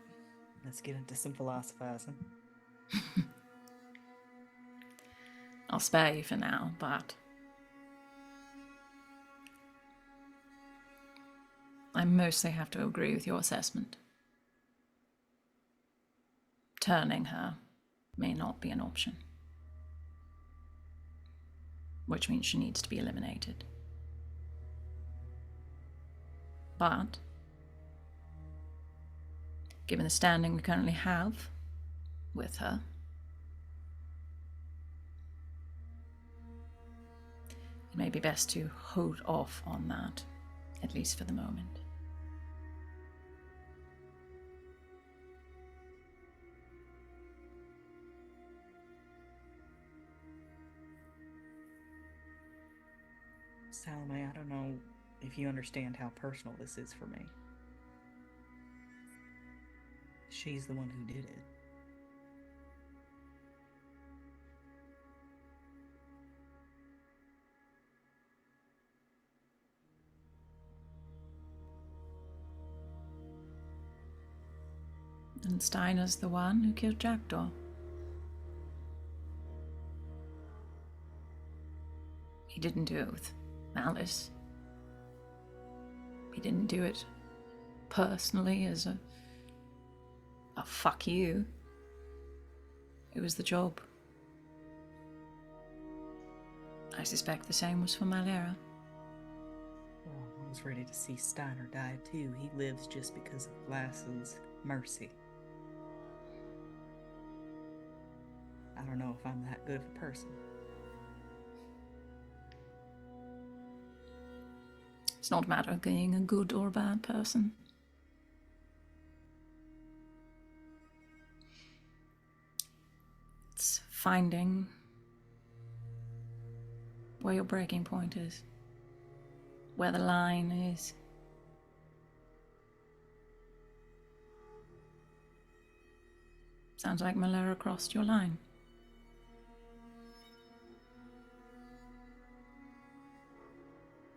Let's get into some philosophizing. I'll spare you for now, but I mostly have to agree with your assessment. Turning her may not be an option, which means she needs to be eliminated. But given the standing we currently have with her, it may be best to hold off on that, at least for the moment. Salome, I don't know if you understand how personal this is for me. She's the one who did it. And Steiner's the one who killed Jackdaw. He didn't do it with malice. He didn't do it personally as a fuck you. It was the job. I suspect the same was for Malera. Well, I was ready to see Steiner die too. He lives just because of Glass's mercy. I don't know if I'm that good of a person. It's not a matter of being a good or bad person. It's finding where your breaking point is, where the line is. Sounds like Malera crossed your line.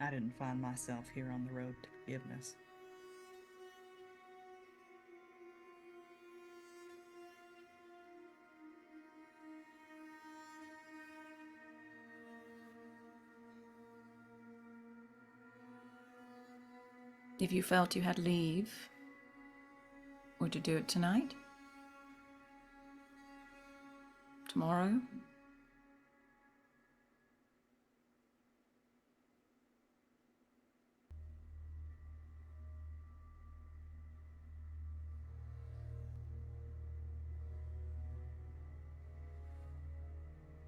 I didn't find myself here on the road to forgiveness. If you felt you had leave, would you do it tonight? Tomorrow?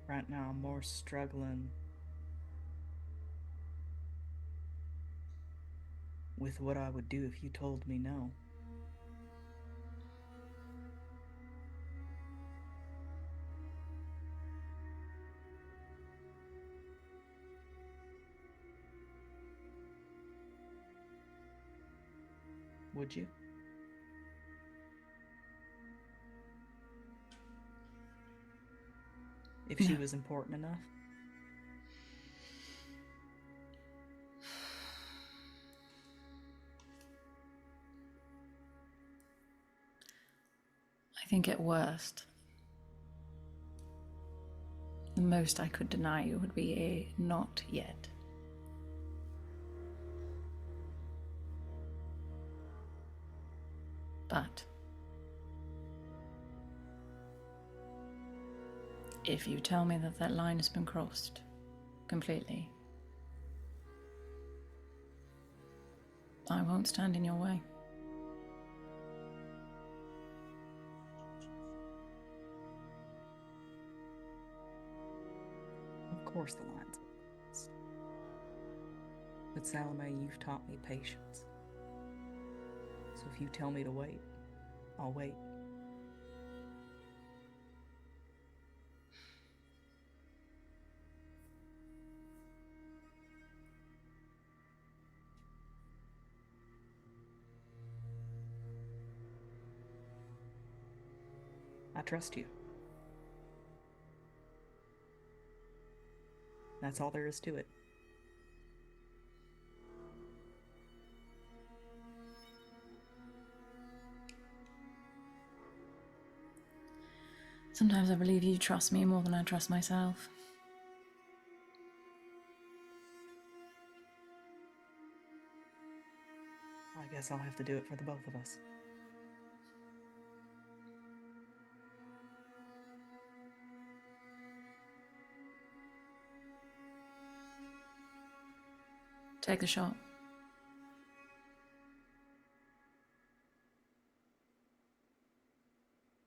Right now, I'm more struggling with what I would do if you told me no. Would you? If she was important enough? think at worst, the most I could deny you would be a not yet. But if you tell me that that line has been crossed completely, I won't stand in your way. Of course the line's crossed. But Salome, you've taught me patience. So if you tell me to wait, I'll wait. I trust you. That's all there is to it. Sometimes I believe you trust me more than I trust myself. I guess I'll have to do it for the both of us. Take the shot.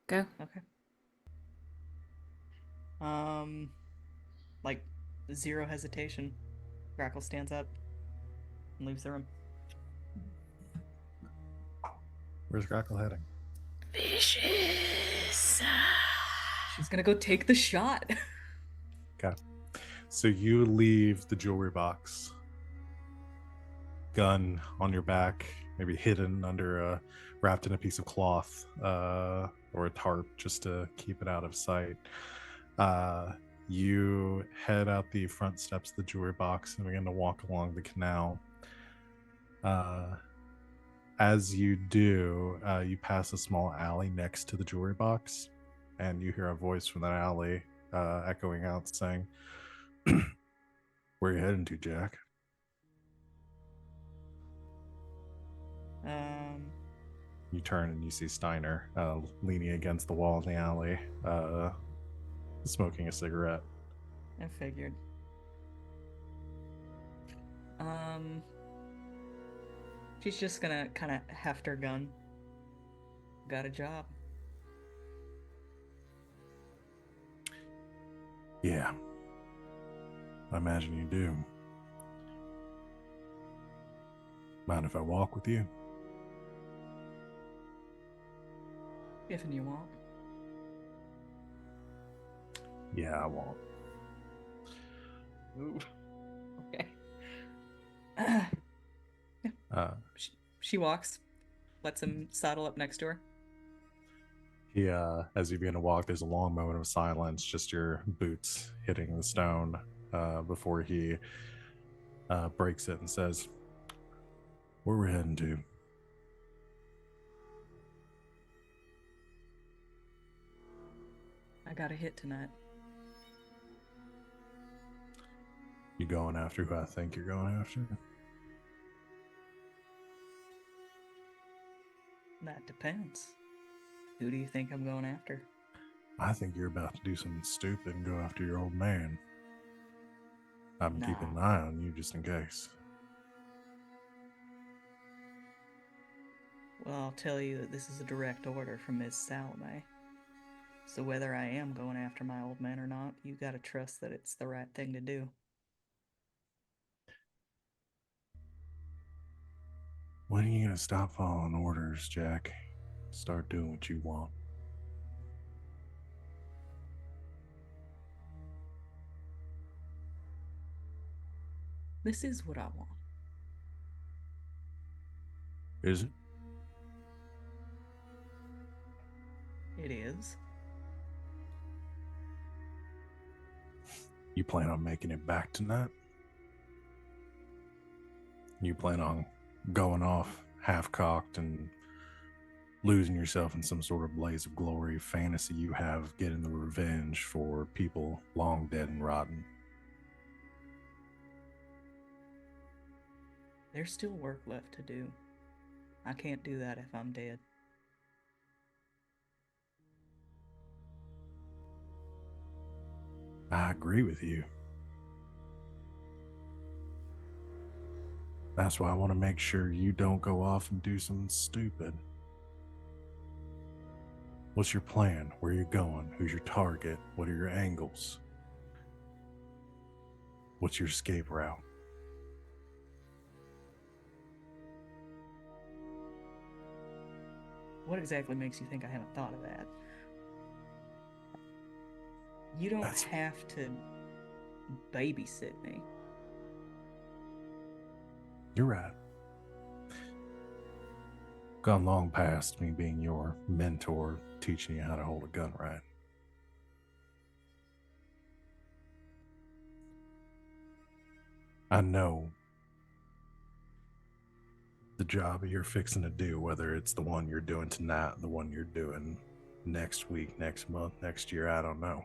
Go. Okay. Like, zero hesitation. Grackle stands up and leaves the room. Where's Grackle heading? Vicious. She's gonna go take the shot. Okay. So you leave the jewelry box, gun on your back, maybe hidden under wrapped in a piece of cloth or a tarp just to keep it out of sight. You head out the front steps of the jewelry box and begin to walk along the canal. As you do, you pass a small alley next to the jewelry box, and you hear a voice from that alley echoing out saying, "Where are you heading to, Jack?" You turn and you see Steiner leaning against the wall in the alley, smoking a cigarette. I figured. She's just gonna kind of heft her gun. Got a job. Yeah, I imagine you do. Mind if I walk with you? If and you want. Yeah, I won't. Ooh. Okay. She walks, lets him saddle up next to her. He, as you begin to walk, there's a long moment of silence, just your boots hitting the stone, before he breaks it and says, "Where we're heading to?" I got a hit tonight. You going after who I think you're going after? That depends. Who do you think I'm going after? I think you're about to do something stupid and go after your old man. I'm keeping an eye on you just in case. Well, I'll tell you that this is a direct order from Ms. Salome. So whether I am going after my old man or not, you gotta trust that it's the right thing to do. When are you going to stop following orders, Jack? Start doing what you want. This is what I want. Is it? It is. You plan on making it back tonight? You plan on going off half-cocked and losing yourself in some sort of blaze of glory fantasy you have, getting the revenge for people long dead and rotten. There's still work left to do. I can't do that if I'm dead. I agree with you. That's why I want to make sure you don't go off and do something stupid. What's your plan? Where are you going? Who's your target? What are your angles? What's your escape route? What exactly makes you think I haven't thought of that? You don't have to babysit me. You're right. Gone long past me being your mentor, teaching you how to hold a gun right. I know the job you're fixing to do, whether it's the one you're doing tonight, the one you're doing next week, next month, next year, I don't know.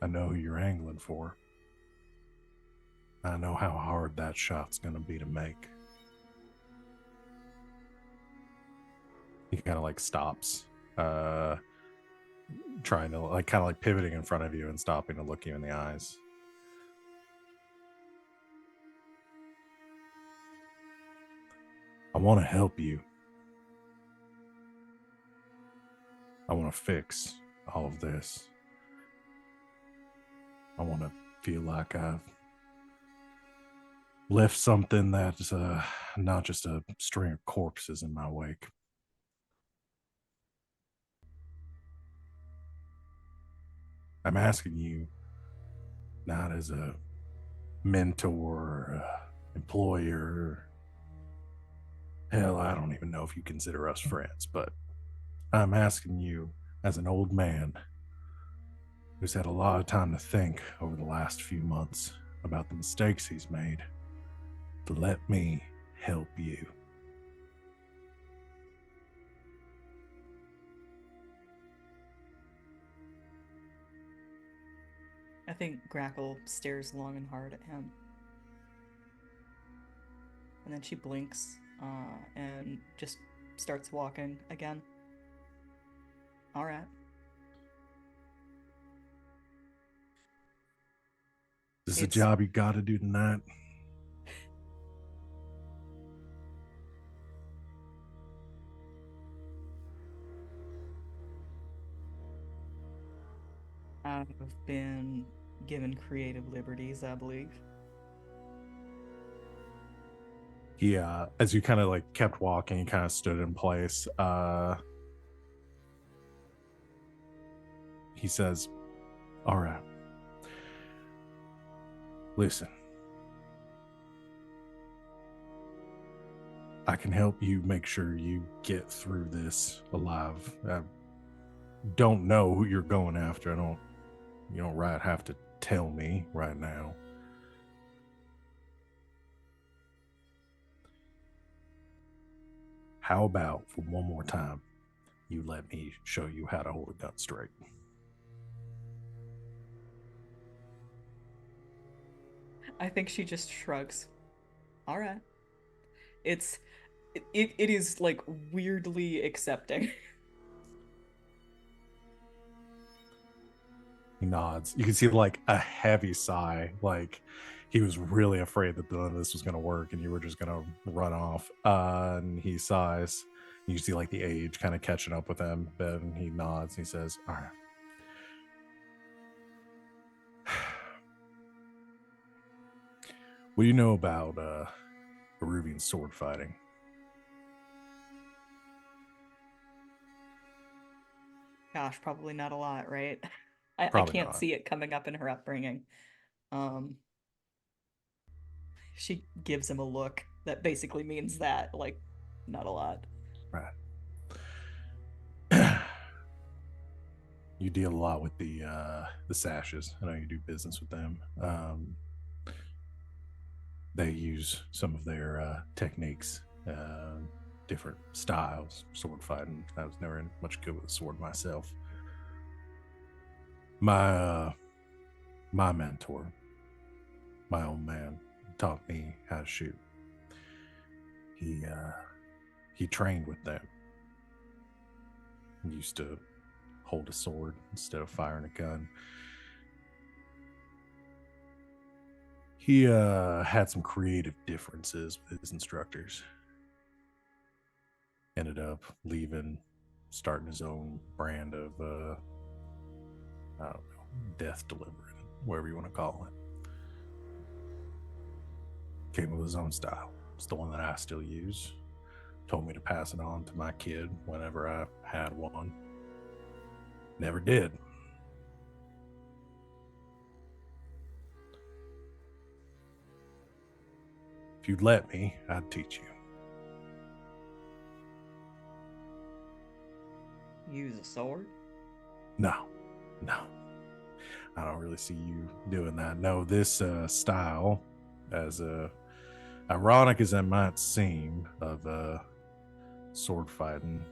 I know who you're angling for. I know how hard that shot's gonna be to make. He kind of like stops, trying to like kind of like pivoting in front of you and stopping to look you in the eyes. I want to help you. I want to fix all of this. I want to feel like I've left something that's not just a string of corpses in my wake. I'm asking you not as a mentor, employer. Hell, I don't even know if you consider us friends, but I'm asking you as an old man who's had a lot of time to think over the last few months about the mistakes he's made to let me help you. I think Grackle stares long and hard at him. And then she blinks and just starts walking again. All right. This is a job you gotta do tonight. I've been given creative liberties, I believe. He as you kind of like kept walking, he kind of stood in place. He says, all right, listen, I can help you make sure you get through this alive. I don't know who you're going after. You don't right have to tell me right now. How about for one more time, you let me show you how to hold a gun straight? I think she just shrugs. All right. It is like weirdly accepting. He nods. You can see like a heavy sigh, like he was really afraid that none of this was going to work and you were just going to run off. And he sighs. You see like the age kind of catching up with him, but he nods and he says, all right. What do you know about Peruvian sword fighting? Gosh, probably not a lot, right? I Probably can't not. see it coming up in her upbringing. She gives him a look that basically means that, like, not a lot. Right. You deal a lot with the Sashes. I know you do business with them. They use some of their techniques. different styles, sword fighting. I was never much good with a sword myself. My mentor, my old man, taught me how to shoot. He trained with them. He used to hold a sword instead of firing a gun. He had some creative differences with his instructors. Ended up leaving, starting his own brand of I don't know, death delivery, whatever you want to call it. Came with his own style. It's the one that I still use. Told me to pass it on to my kid whenever I had one. Never did. If you'd let me, I'd teach you. Use a sword? No. I don't really see you doing that. No, this style, as ironic as that might seem, of sword fighting,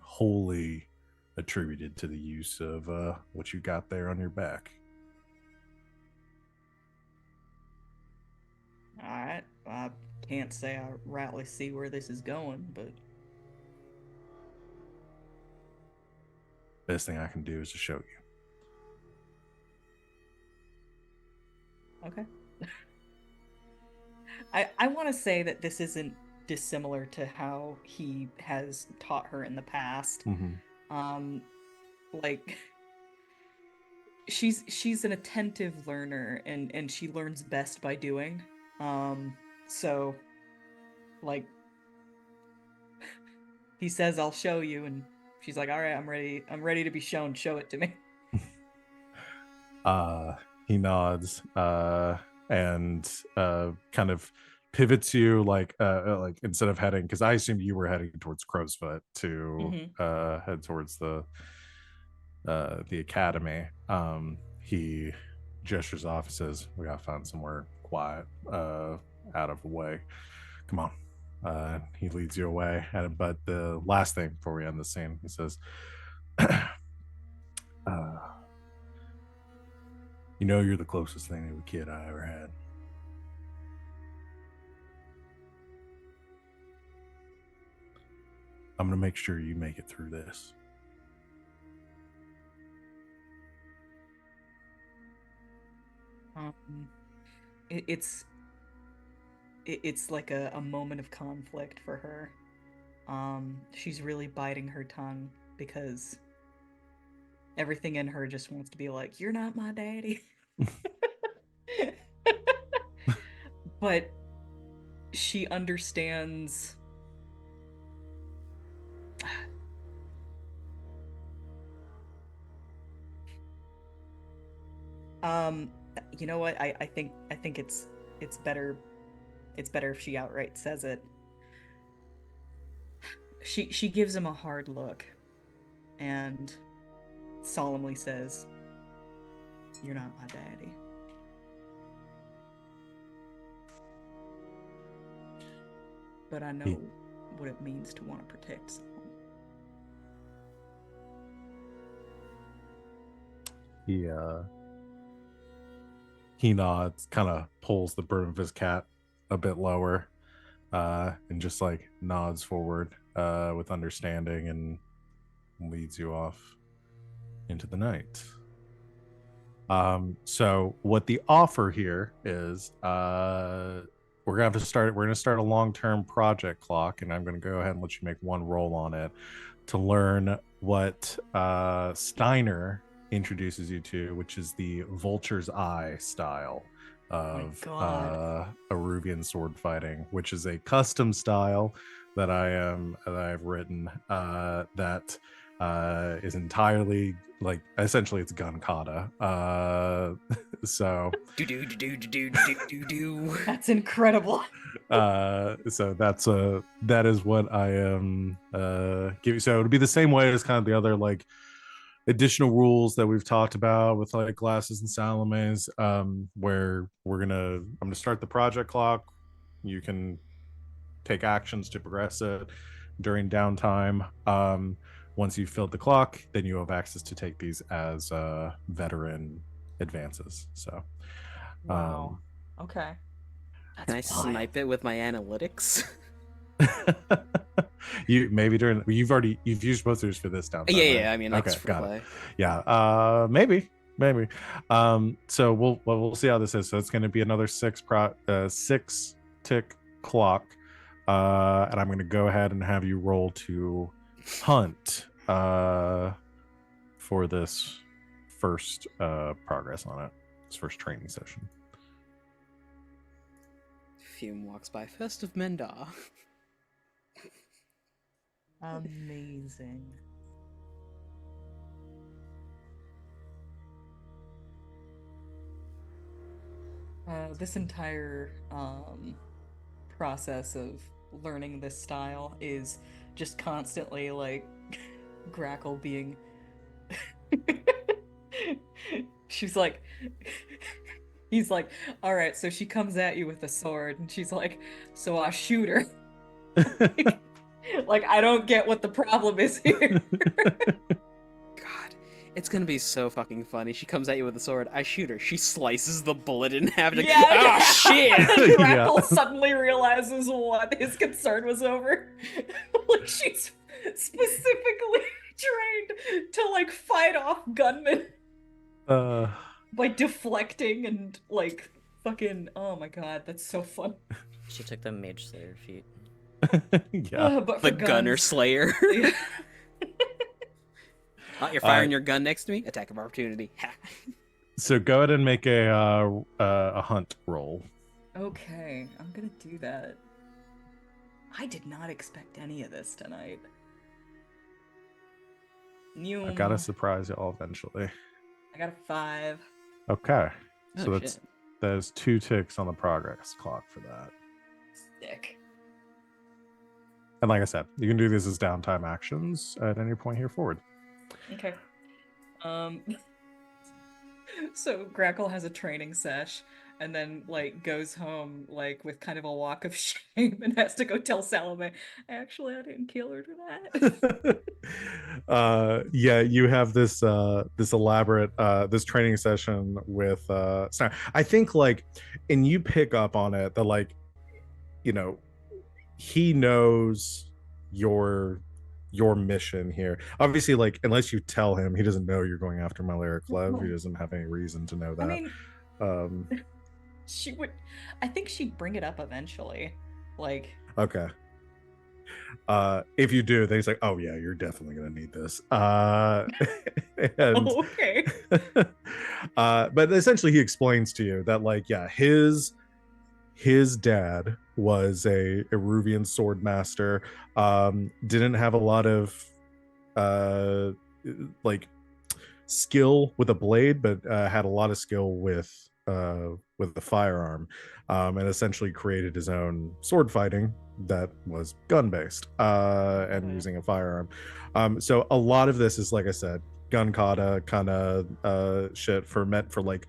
wholly attributed to the use of what you got there on your back. Alright, I can't say I rightly see where this is going, but Best thing I can do is to show you. okay. I want to say that this isn't dissimilar to how he has taught her in the past. Mm-hmm. Like she's an attentive learner and she learns best by doing. So like he says I'll show you and she's like, all right, I'm ready to be shown. Show it to me. He nods and kind of pivots you like instead of heading, because I assumed you were heading towards Crowsfoot to head towards the academy. He gestures off and says, we gotta find somewhere quiet, out of the way. Come on. He leads you away. But the last thing before we end the scene, he says, you know, you're the closest thing to a kid I ever had. I'm going to make sure you make it through this. It's like a moment of conflict for her. She's really biting her tongue because everything in her just wants to be like, you're not my daddy. But she understands you know what, I think it's better if she outright says it. She gives him a hard look and solemnly says, you're not my daddy. But I know what it means to want to protect someone. He nods, kind of pulls the brim of his cap a bit lower, and just like nods forward with understanding and leads you off into the night. So what the offer here is, we're gonna start a long-term project clock, and I'm gonna go ahead and let you make one roll on it to learn what Steiner introduces you to, which is the Vulture's Eye style of Aruvian sword fighting, which is a custom style that I've written that is entirely like, essentially it's gun kata. So that's incredible. So that is what I am giving. So it'll be the same way as kind of the other like additional rules that we've talked about with like glasses and Salome's, where I'm gonna start the project clock. You can take actions to progress it during downtime. Once you've filled the clock, then you have access to take these as veteran advances. So, Wow. Okay. Can I That's wild. snipe it with my analytics? you maybe during you've used both yours for this downtime. Yeah, right? I mean, like, Okay, it's free got play. it. Yeah, maybe. So we'll see how this is. So it's going to be another 6 tick clock, and I'm going to go ahead and have you roll to hunt for this first progress on it. This first training session. Fume walks by. First of Mendar. Amazing. This entire process of learning this style is just constantly like Grackle being she's like he's like, all right, so she comes at you with a sword and she's like, so I shoot her. Like, I don't get what the problem is here. God, it's gonna be so fucking funny. She comes at you with a sword. I shoot her. She slices the bullet in half. Like, oh shit! And Grackle Yeah. suddenly realizes what his concern was over. Like, she's specifically trained to like fight off gunmen by deflecting and like fucking. Oh my god, that's so fun. She took the Mage Slayer feat. Yeah. But The for Gunner guns. Slayer. Yeah. Oh, you're firing your gun next to me? Attack of opportunity. Ha. So go ahead and make a hunt roll. Okay, I'm gonna do that. I did not expect any of this tonight. I gotta surprise you all eventually. I got a 5. Okay. Oh, So that's shit. there's 2 ticks on the progress clock for that. Sick. And like I said, you can do these as downtime actions at any point here forward. Okay. So Grackle has a training sesh and then like goes home like with kind of a walk of shame and has to go tell Salome, actually I didn't kill her tonight. Yeah, you have this this elaborate this training session with Snar. I think like, and you pick up on it that like, you know, he knows your mission here. Obviously, like, unless you tell him, he doesn't know you're going after Malera Clev. He doesn't have any reason to know that. I mean, um she would, I think she'd bring it up eventually. Like, okay. If you do, then he's like, oh yeah, you're definitely gonna need this. And okay. but essentially he explains to you that like, yeah, his dad was a Eruvian sword master, didn't have a lot of like skill with a blade, but had a lot of skill with the firearm, and essentially created his own sword fighting that was gun based, and using a firearm. So a lot of this is, like I said, gun kata kind of shit meant for like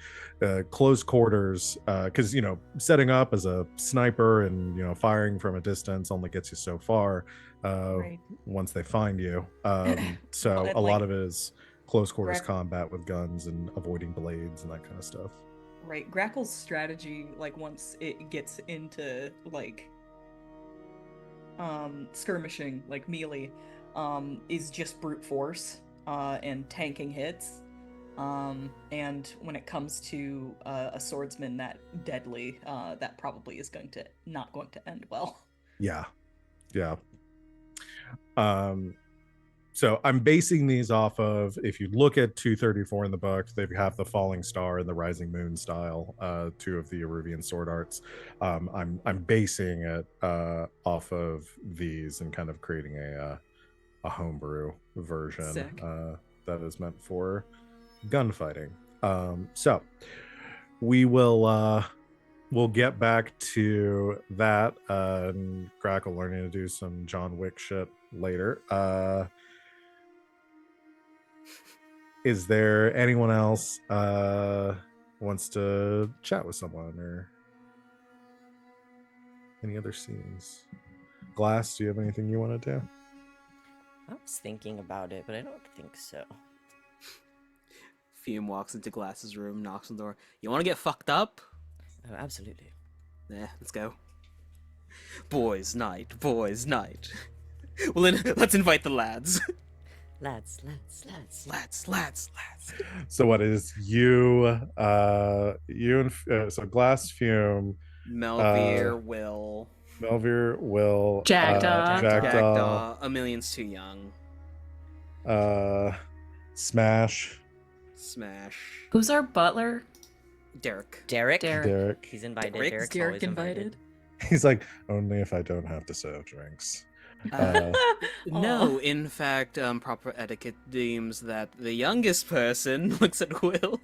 close quarters, because you know, setting up as a sniper and, you know, firing from a distance only gets you so far Right. once they find you. So Well, and, a lot like, of it is close quarters Grack- combat with guns and avoiding blades and that kind of stuff. Right. Grackle's strategy, like once it gets into like skirmishing, like melee, is just brute force and tanking hits. And when it comes to a swordsman that deadly, that probably is not going to end well. Yeah. So I'm basing these off of, if you look at 234 in the book, they have the falling star and the rising moon style, 2 of the Eruvian sword arts. I'm basing it off of these and kind of creating a homebrew version that is meant for gunfighting. So we will we'll get back to that, and Grackle learning to do some John Wick shit later. Is there anyone else wants to chat with someone, or any other scenes? Glass, do you have anything you want to do? I was thinking about it, but I don't think so. Fume walks into Glass's room, knocks on the door. You want to get fucked up? Oh, absolutely. Let's go. Boys' night, boys' night. Well, then, let's invite the lads. Lads. Lads. So what is you and so Glass, Fume, Melvir, Will, Melvir, Will, Jackdaw. Jackdaw. A million's too young. Smash, Smash. Who's our butler? Derek. Derek. Derek. He's invited. Derek? Derek's Derek always invited? He's like, only if I don't have to serve drinks. No, in fact, proper etiquette deems that the youngest person looks at Will,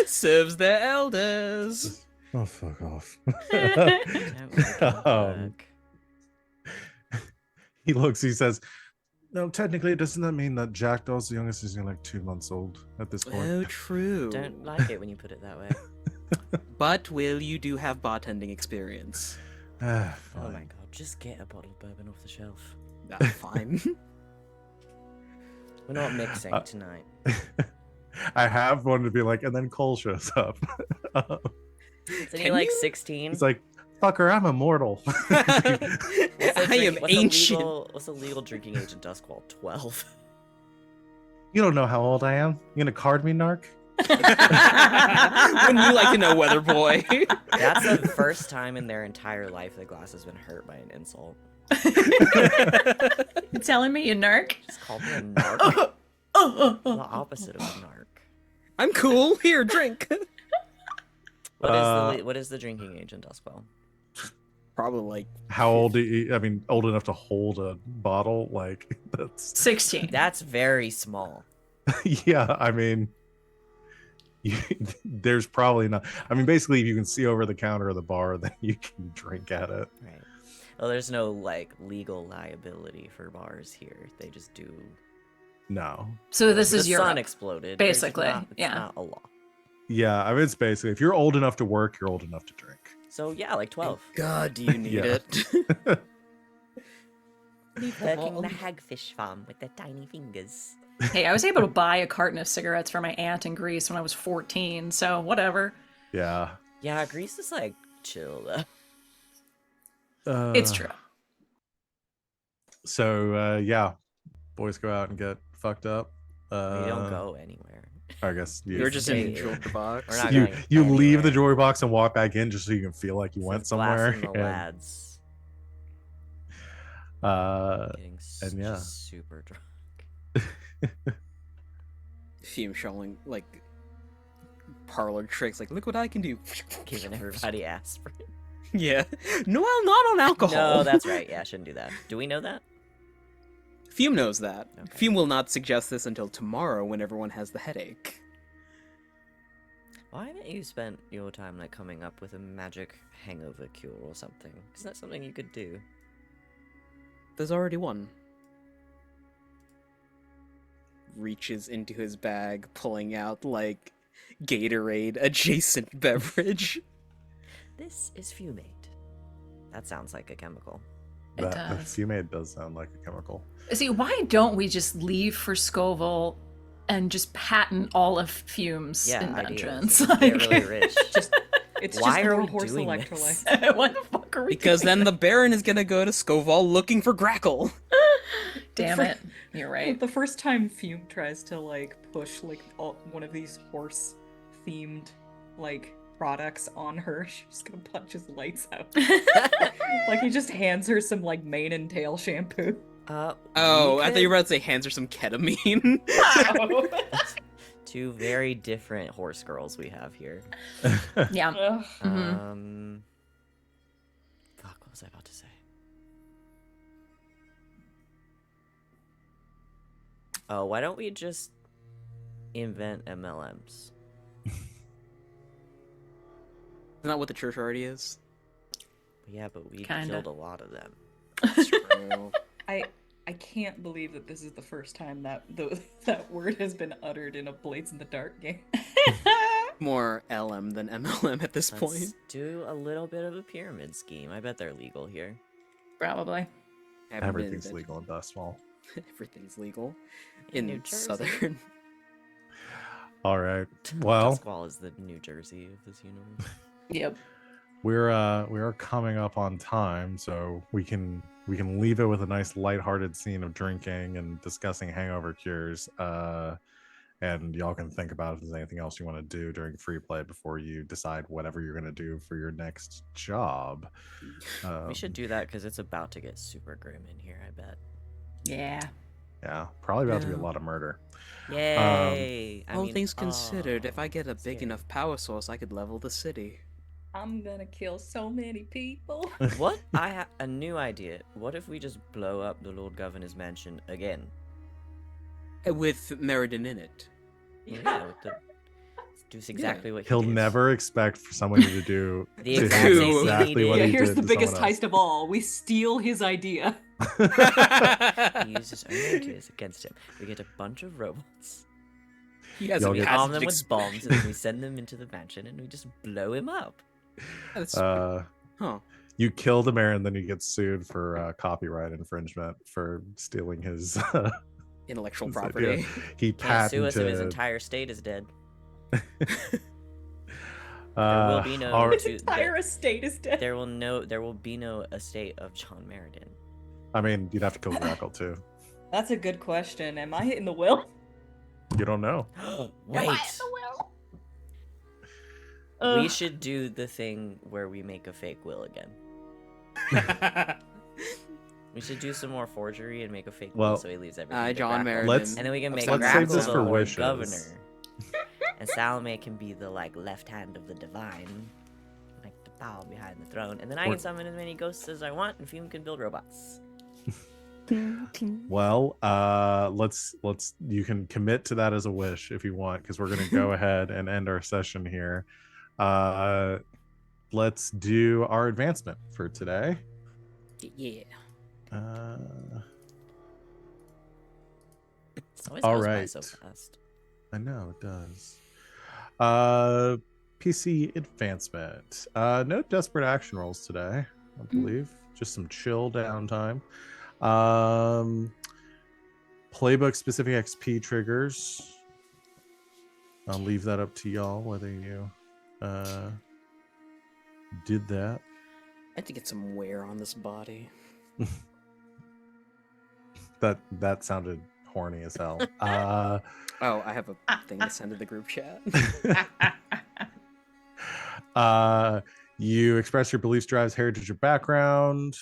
serves their elders. Oh, fuck off. Can't make it work. He looks, he says, no, technically, doesn't that mean that Jackdaw's the youngest is like 2 months old at this point? Oh, true. Don't like it when you put it that way. But, Will, you do have bartending experience. Ah, Oh my fine. god, just get a bottle of bourbon off the shelf. Fine. We're not mixing tonight. I have wanted to be like, and then Cole shows up. Isn't he Can like you- 16? He's like, fucker, I'm immortal. I am ancient. What's the legal drinking age in Duskwall? 12. You don't know how old I am. You gonna card me, narc? Wouldn't you like to know, Weather Boy? That's the first time in their entire life that Glass has been hurt by an insult. You telling me you narc? Just called me a narc. The Oh. opposite of a narc. I'm cool. Here, drink. What is the drinking age in Duskwall? Probably like How old do you, I mean, old enough to hold a bottle? Like, that's, 16. That's very small. yeah, I mean, there's probably not. I mean, basically, if you can see over the counter of the bar, then you can drink at it. Right. Well, there's no like legal liability for bars here. They just do. No. So this The is your sun exploded. There's basically, it's yeah. not a law. Yeah, I mean, it's basically, if you're old enough to work, you're old enough to drink. So yeah, like 12. God, do you need Yeah. it? Working the hagfish farm with their tiny fingers. Hey, I was able to buy a carton of cigarettes for my aunt in Greece when I was 14, so whatever. Yeah. Yeah, Greece is like chill though. It's true. So, yeah, boys go out and get fucked up. We don't go anywhere. I guess you, You're just in Hey, the jewelry box. we're not you, going you leave the anywhere. jewelry box and walk back in just so you can feel like you went It's Glass somewhere. and the and, lads getting and yeah. just super drunk. Fume showing like parlor tricks. Like, look what I can do. Giving everybody aspirin. Yeah. No, well, not on alcohol. No, that's right. Yeah, I shouldn't do that. Do we know that? Fume knows that. Okay. Fume will not suggest this until tomorrow when everyone has the headache. Why haven't you spent your time like coming up with a magic hangover cure or something? Isn't that something you could do? There's already one. Reaches into his bag, pulling out like Gatorade adjacent beverage. This is fumate. That sounds like a chemical. It the does. fumade does sound like a chemical. See, why don't we just leave for Scoville and just patent all of Fume's Yeah, inventions? ideas. Get really rich. It's Why just are more we horse doing electrolytes. What the fuck are we Because doing? then the Baron is gonna go to Scoval looking for Grackle. Damn it. You're right. The first time Fume tries to like push like one of these horse themed like products on her, she's gonna punch his lights out. Like he just hands her some like mane and tail shampoo. Oh, I thought you were about to say hands or some ketamine. Two very different horse girls we have here. Yeah. Ugh. Mhm. Fuck, what was I about to say? Oh, why don't we just invent MLMs? Isn't that what the church already is? Yeah, but we Kinda. killed a lot of them. True. I can't believe that this is the first time that that word has been uttered in a Blades in the Dark game. More LM than MLM at this Let's point. do a little bit of a pyramid scheme. I bet they're legal here. Probably. Haven't been Everything's invented. legal in Dustfall. Everything's legal In in New Jersey. southern. All right. Well, Duskwall is the New Jersey of this universe. Yep. we are coming up on time, so we can leave it with a nice lighthearted scene of drinking and discussing hangover cures. And y'all can think about if there's anything else you want to do during free play before you decide whatever you're going to do for your next job. We should do that because it's about to get super grim in here, I bet. Yeah. Yeah, probably about to be a Yeah. lot of murder. Yay! All things considered, if I get a big scary. enough power source, I could level the city. I'm gonna kill so many people. What? I have a new idea. What if we just blow up the Lord Governor's mansion again? With Meriden in it. Yeah, with the... do exactly what he He'll did. never expect for somebody to do The to exact do same thing he exactly did. what Yeah, he here's did the to biggest someone heist of all. We steal his idea. He used his own ideas against him. We get a bunch of robots. He has Y'all a get- Arm passive them with exp- bombs, and then we send them into the mansion, and we just blow him up. That's, Huh. You kill the mayor and then you get sued for copyright infringement for stealing his intellectual his property. idea. He Can't sue us if his patented entire state is dead. uh, be no- all right. His entire estate is dead. There will be no estate of John Meriden. I mean, you'd have to kill Grackle too. That's a good question. Am I hitting the will? You don't know. Wait, Ugh. we should do the thing where we make a fake will again. We should do some more forgery and make a fake Well, will so he leaves everything. to John Grackle. Meriden. Let's- And then we can make Let's save Grackle this the for Lord wishes. Governor. And Salome can be the left hand of the divine, like the power behind the throne. And then I Or- can summon as many ghosts as I want, and Fume can build robots. Well, let's you can commit to that as a wish if you want, because we're gonna go ahead and end our session here. Let's do our advancement for today. Yeah. It's always All goes by right. so fast. I know it does. PC advancement. No desperate action rolls today, I believe. Just some chill downtime. Playbook specific XP triggers. I'll leave that up to y'all whether you did that. I have to get some wear on this body. That sounded horny as hell. Oh, I have a thing to send to the group chat. You express your beliefs, drives, heritage, or background,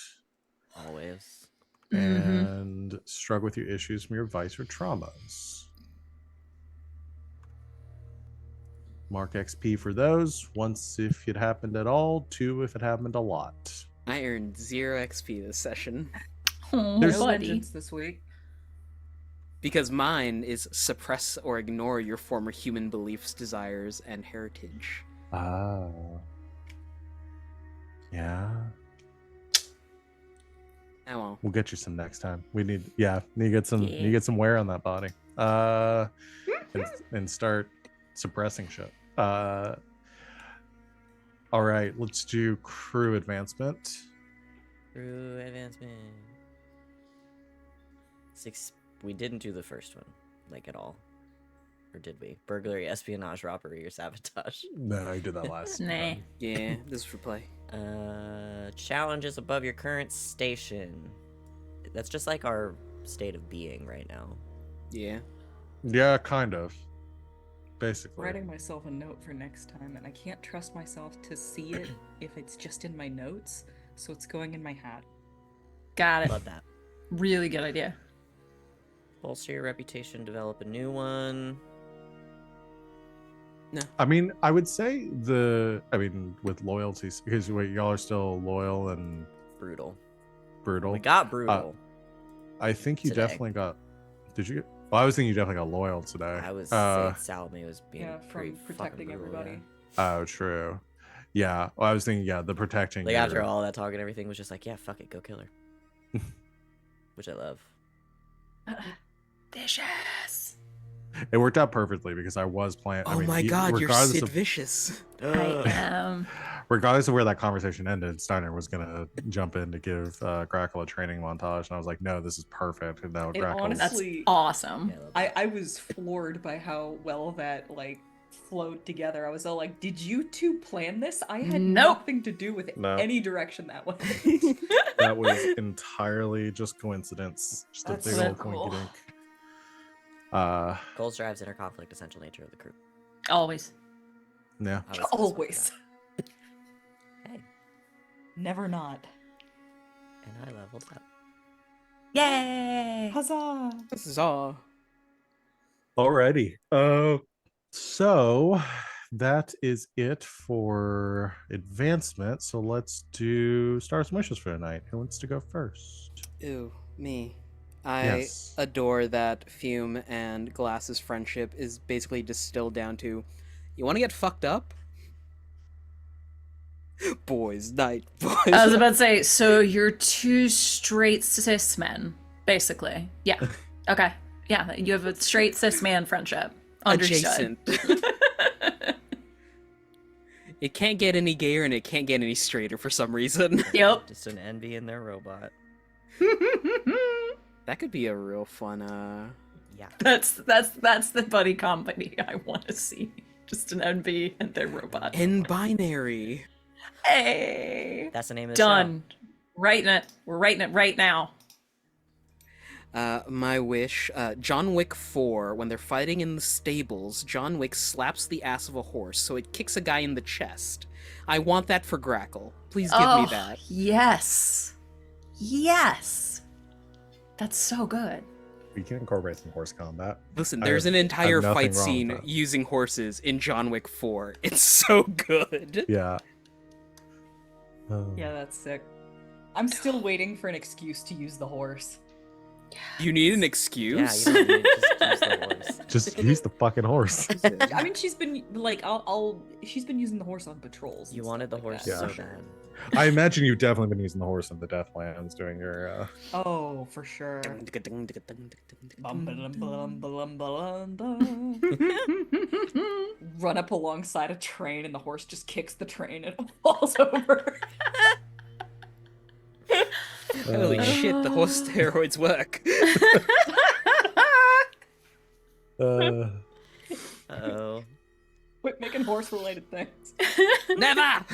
Always. and struggle with your issues from your vice or traumas. Mark XP for those. Once if it happened at all. 2 if it happened a lot. I earned 0 XP this session Oh, There's- No buddy. vengeance this week. because mine is suppress or ignore your former human beliefs, desires, and heritage. Ah. Yeah. Oh well. We'll get you some next time. We need to get some Yeah. you get some wear on that body. And start suppressing shit. All right, let's do crew advancement. Crew advancement. We didn't do the first one, like, at all. Or did we? Burglary, espionage, robbery, or sabotage. No, I did that last. Nah. time. Yeah, this is for play. Challenges above your current station. That's just like our state of being right now. Yeah. Yeah, kind of. Basically. Writing myself a note for next time, and I can't trust myself to see it if it's just in my notes, so it's going in my hat. Got it. Love that. Really good idea. Bolster your reputation, develop a new one. I mean, I would say with loyalties, because wait, y'all are still loyal and Brutal. brutal. We got brutal. I think you today. definitely got. Did you get? Well, I was thinking you definitely got loyal today. I was Salome was being Yeah, pretty from fucking protecting brutal, everybody. Oh, true. Yeah. Well, I was thinking, the protecting. Like after your- all that talk and everything was just like, yeah, fuck it, go kill her. Which I love. Vicious. It worked out perfectly because I was playing. Oh my god, you're regardless Sid of Vicious. I am. regardless of where that conversation ended, Steiner was gonna jump in to give Grackle a training montage, and I was like, no, this is perfect. And now It Grackle's That's honestly, awesome. Yeah, I love that. I was floored by how well that like flowed together. I was all like, did you two plan this? I had Nope. nothing to do with No. any direction that went. that was entirely just coincidence. Just That's a big so old cool. coinky dink. Goals drives inner conflict, essential nature of the crew. Always. Yeah. I was Always. Hey, Never not. and I leveled up. Yay! Huzzah! This is all. Alrighty. So that is it for advancement. So let's do stars and wishes for tonight. Who wants to go first? Ew, me. I Yes. adore that Fume and Glass's friendship is basically distilled down to, you want to get fucked up? Boys night, boys. I was about to say, so you're two straight cis men, basically. Yeah. Okay. Yeah, you have a straight cis man friendship. Understood. Adjacent. It can't get any gayer and it can't get any straighter for some reason. Yep. Just an envy in their robot. That could be a real fun, Yeah. That's the buddy comedy I want to see. Just an NB and their robot. in binary. Hey. That's the name of the Done. Writing it. We're writing it right now. My wish, John Wick 4, when they're fighting in the stables, John Wick slaps the ass of a horse so it kicks a guy in the chest. I want that for Grackle. Please give me that. Yes. Yes. That's so good. We can incorporate some horse combat. Listen, I there's have- an entire nothing fight wrong with scene that. using horses in John Wick 4. It's so good. Yeah. Yeah, that's sick. I'm still waiting for an excuse to use the horse. You need an Yeah, excuse? you don't need to just use the horse. Just use the fucking horse. I mean, she's been like, she's been using the horse on patrols. and You stuff wanted the like horse that. Yeah. so Sure. bad. I imagine you've definitely been using the horse in the Deathlands doing your Oh, for sure. Run up alongside a train, and the horse just kicks the train and it falls over. Holy shit, the horse steroids work. Uh-oh. Quit making horse-related things. Never!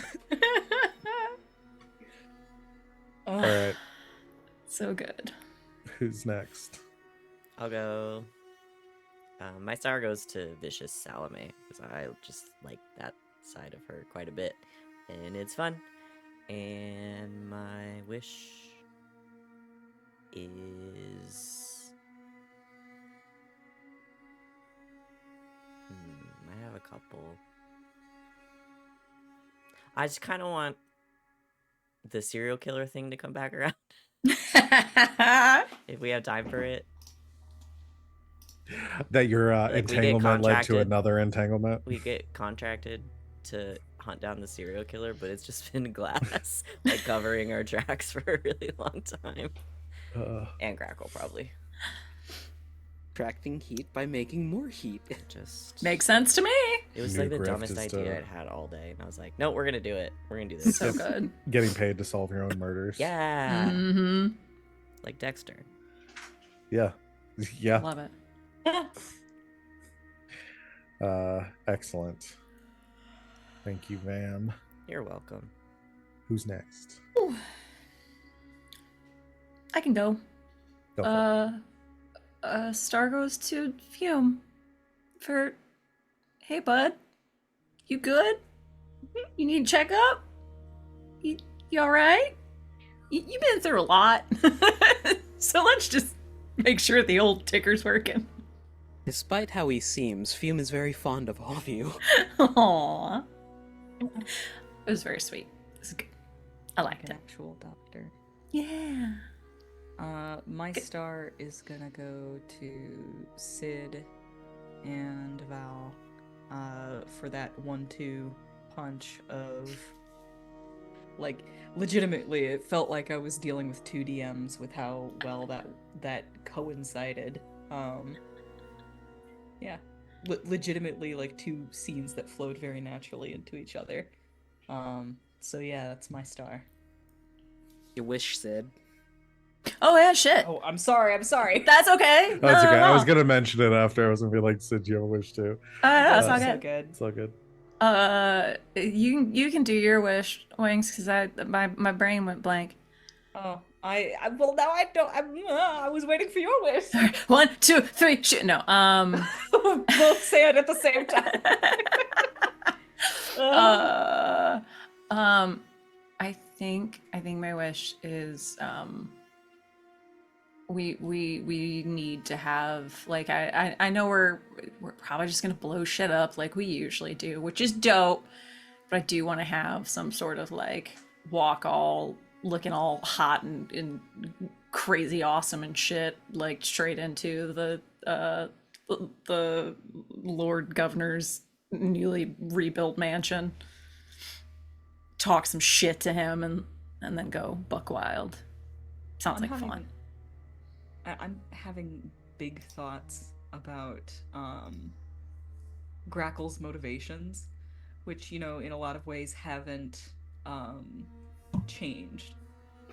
all right. So good. Who's next? I'll go. My star goes to Vicious Salome because I just like that side of her quite a bit, and it's fun. And my wish is. I have a couple. I just kind of want the serial killer thing to come back around if we have time for it. That your Like, we get entanglement led to contracted. another entanglement. We get contracted to hunt down the serial killer, but it's just been Glass like covering our tracks for a really long time. And Grackle probably. Attracting heat by making more heat. It just Makes sense to me. It was New like the grift dumbest is idea to- I'd had all day, and I was like, "No, we're gonna do it. We're gonna do this." So good. Getting paid to solve your own murders. Yeah, Mm-hmm. like Dexter. Yeah. Yeah. Love it. Excellent. Thank you, Van. You're welcome. Who's next? I can go. Go for it. Star goes to Fume for, hey bud, you good? You need a checkup? You all right? You've been through a lot, so let's just make sure the old ticker's working. Despite how he seems, Fume is very fond of all of you. Aww, it was very sweet. This is good. I liked An it. actual doctor. Yeah. My star is gonna go to Sid and Val for that 1-2 punch of, like, legitimately it felt like I was dealing with two DMs with how well that coincided. Yeah, legitimately like two scenes that flowed very naturally into each other. So yeah, that's my star. You wish, Sid. Oh yeah, shit. Oh, I'm sorry. That's okay. No, That's okay. no, I was no. gonna mention it after. I was gonna be like, Sid, you have a wish too. No, it's Those all are so good. good. It's all good. You can do your wish, Wings, because my brain went blank. Oh, well now I don't. I was waiting for your wish. 1, 2, 3, shoot. No. Both say it at the same time. uh, I think my wish is we need to have like I know we're probably just gonna blow shit up like we usually do, which is dope, but I do want to have some sort of like walk all looking all hot and crazy awesome and shit like straight into the Lord Governor's newly rebuilt mansion, talk some shit to him and then go buck wild. Sounds like fun. I'm having big thoughts about Grackle's motivations, which in a lot of ways haven't changed,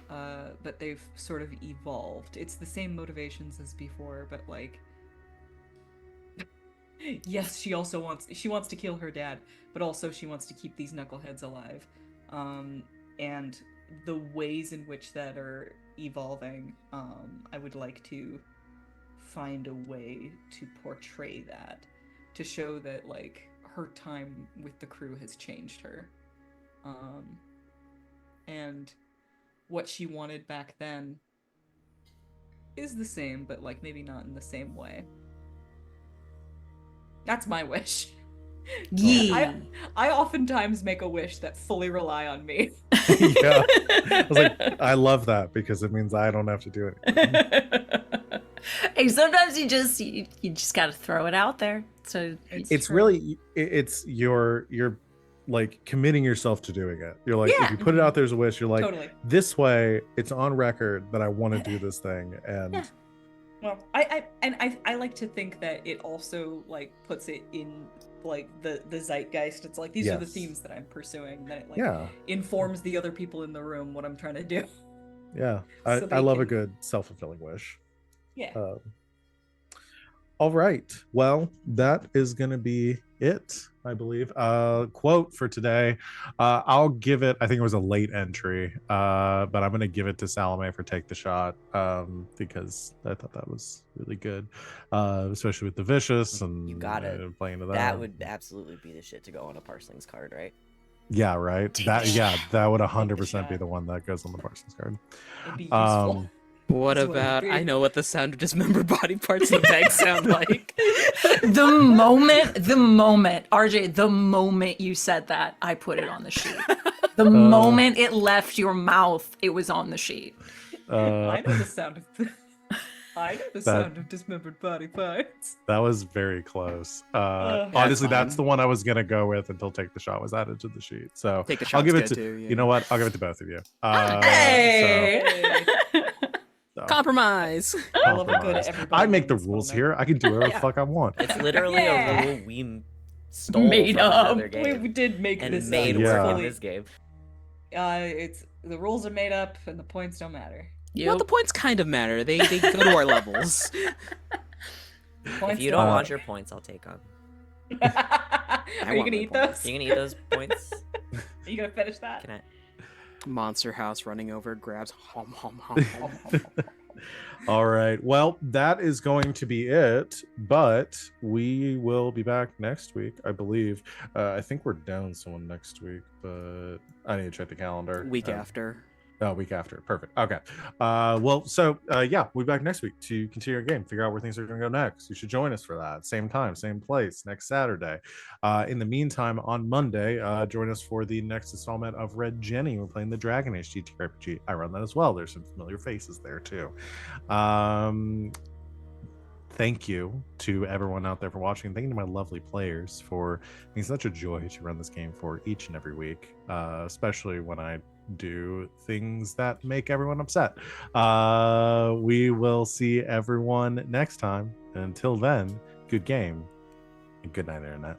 but they've sort of evolved. It's the same motivations as before, but like, yes, she wants to kill her dad, but also she wants to keep these knuckleheads alive, and the ways in which that are evolving, I would like to find a way to portray that, to show that like her time with the crew has changed her, and what she wanted back then is the same, but like maybe not in the same way. That's my wish. Yeah. I oftentimes make a wish that fully rely on me. Yeah. I was like, I love that because it means I don't have to do it. Hey, sometimes you just gotta throw it out there. So It's true. really it's you're like committing yourself to doing it. You're like, Yeah. if you put it out there as a wish, you're like, Totally. this way it's on record that I want to do this thing. And Yeah. Well, I like to think that it also like puts it in like the zeitgeist. It's like these are the Yes. themes that I'm pursuing. That it like yeah, informs the other people in the room what I'm trying to do. yeah. So I they love a can- good self-fulfilling wish. Yeah. All right. Well, that is going to be it, I believe. Quote for today. I'll give it, I think it was a late entry, but I'm going to give it to Salome for Take the Shot, because I thought that was really good, especially with the Vicious and You gotta. playing to that. That would absolutely be the shit to go on a Parsling's card, right? Yeah, right. Take That the yeah, shot. that would Take the 100% be shot. the one that goes on the Parsons card. It'd be useful. What That's what it about would be. I know what the sound of dismembered body parts in the bag sound like? the moment, RJ, the moment you said that, I put it on the sheet. The moment it left your mouth, it was on the sheet. I know the sound of dismembered body parts. That was very close. That's Honestly, that's fine. the one I was gonna go with until Take the Shot was added to the sheet. So Take the I'll Shot's give it good to too, yeah. you know what? I'll give it to both of you. Hey! So, Compromise. I love a good compromise. everybody I make the wins rules moment. here. I can do whatever the fuck I want. It's literally Yeah. a rule we stole Made from up. another game We did make and this made up. Yeah. work in Fully- this game. It's the rules are made up and the points don't matter. Well, the points kind of matter. They go to our levels. Points If you don't Uh, want your points, I'll take them. Are you want gonna my eat points. those? You can eat those points. Are you gonna finish that? Can I? Monster House running over, grabs hom hom hom hom. All right. Well, that is going to be it. But we will be back next week, I believe. I think we're down someone next week, but I need to check the calendar. Week after. Oh, week after. Perfect. Okay. Well, so yeah, we'll be back next week to continue our game, figure out where things are going to go next. You should join us for that. Same time, same place, next Saturday. In the meantime, on Monday, join us for the next installment of Red Jenny. We're playing the Dragon Age TTRPG. I run that as well. There's some familiar faces there too. Thank you to everyone out there for watching. Thank you to my lovely players for being such a joy to run this game for each and every week, especially when I do things that make everyone upset. We will see everyone next time. And until then, good game and good night, Internet.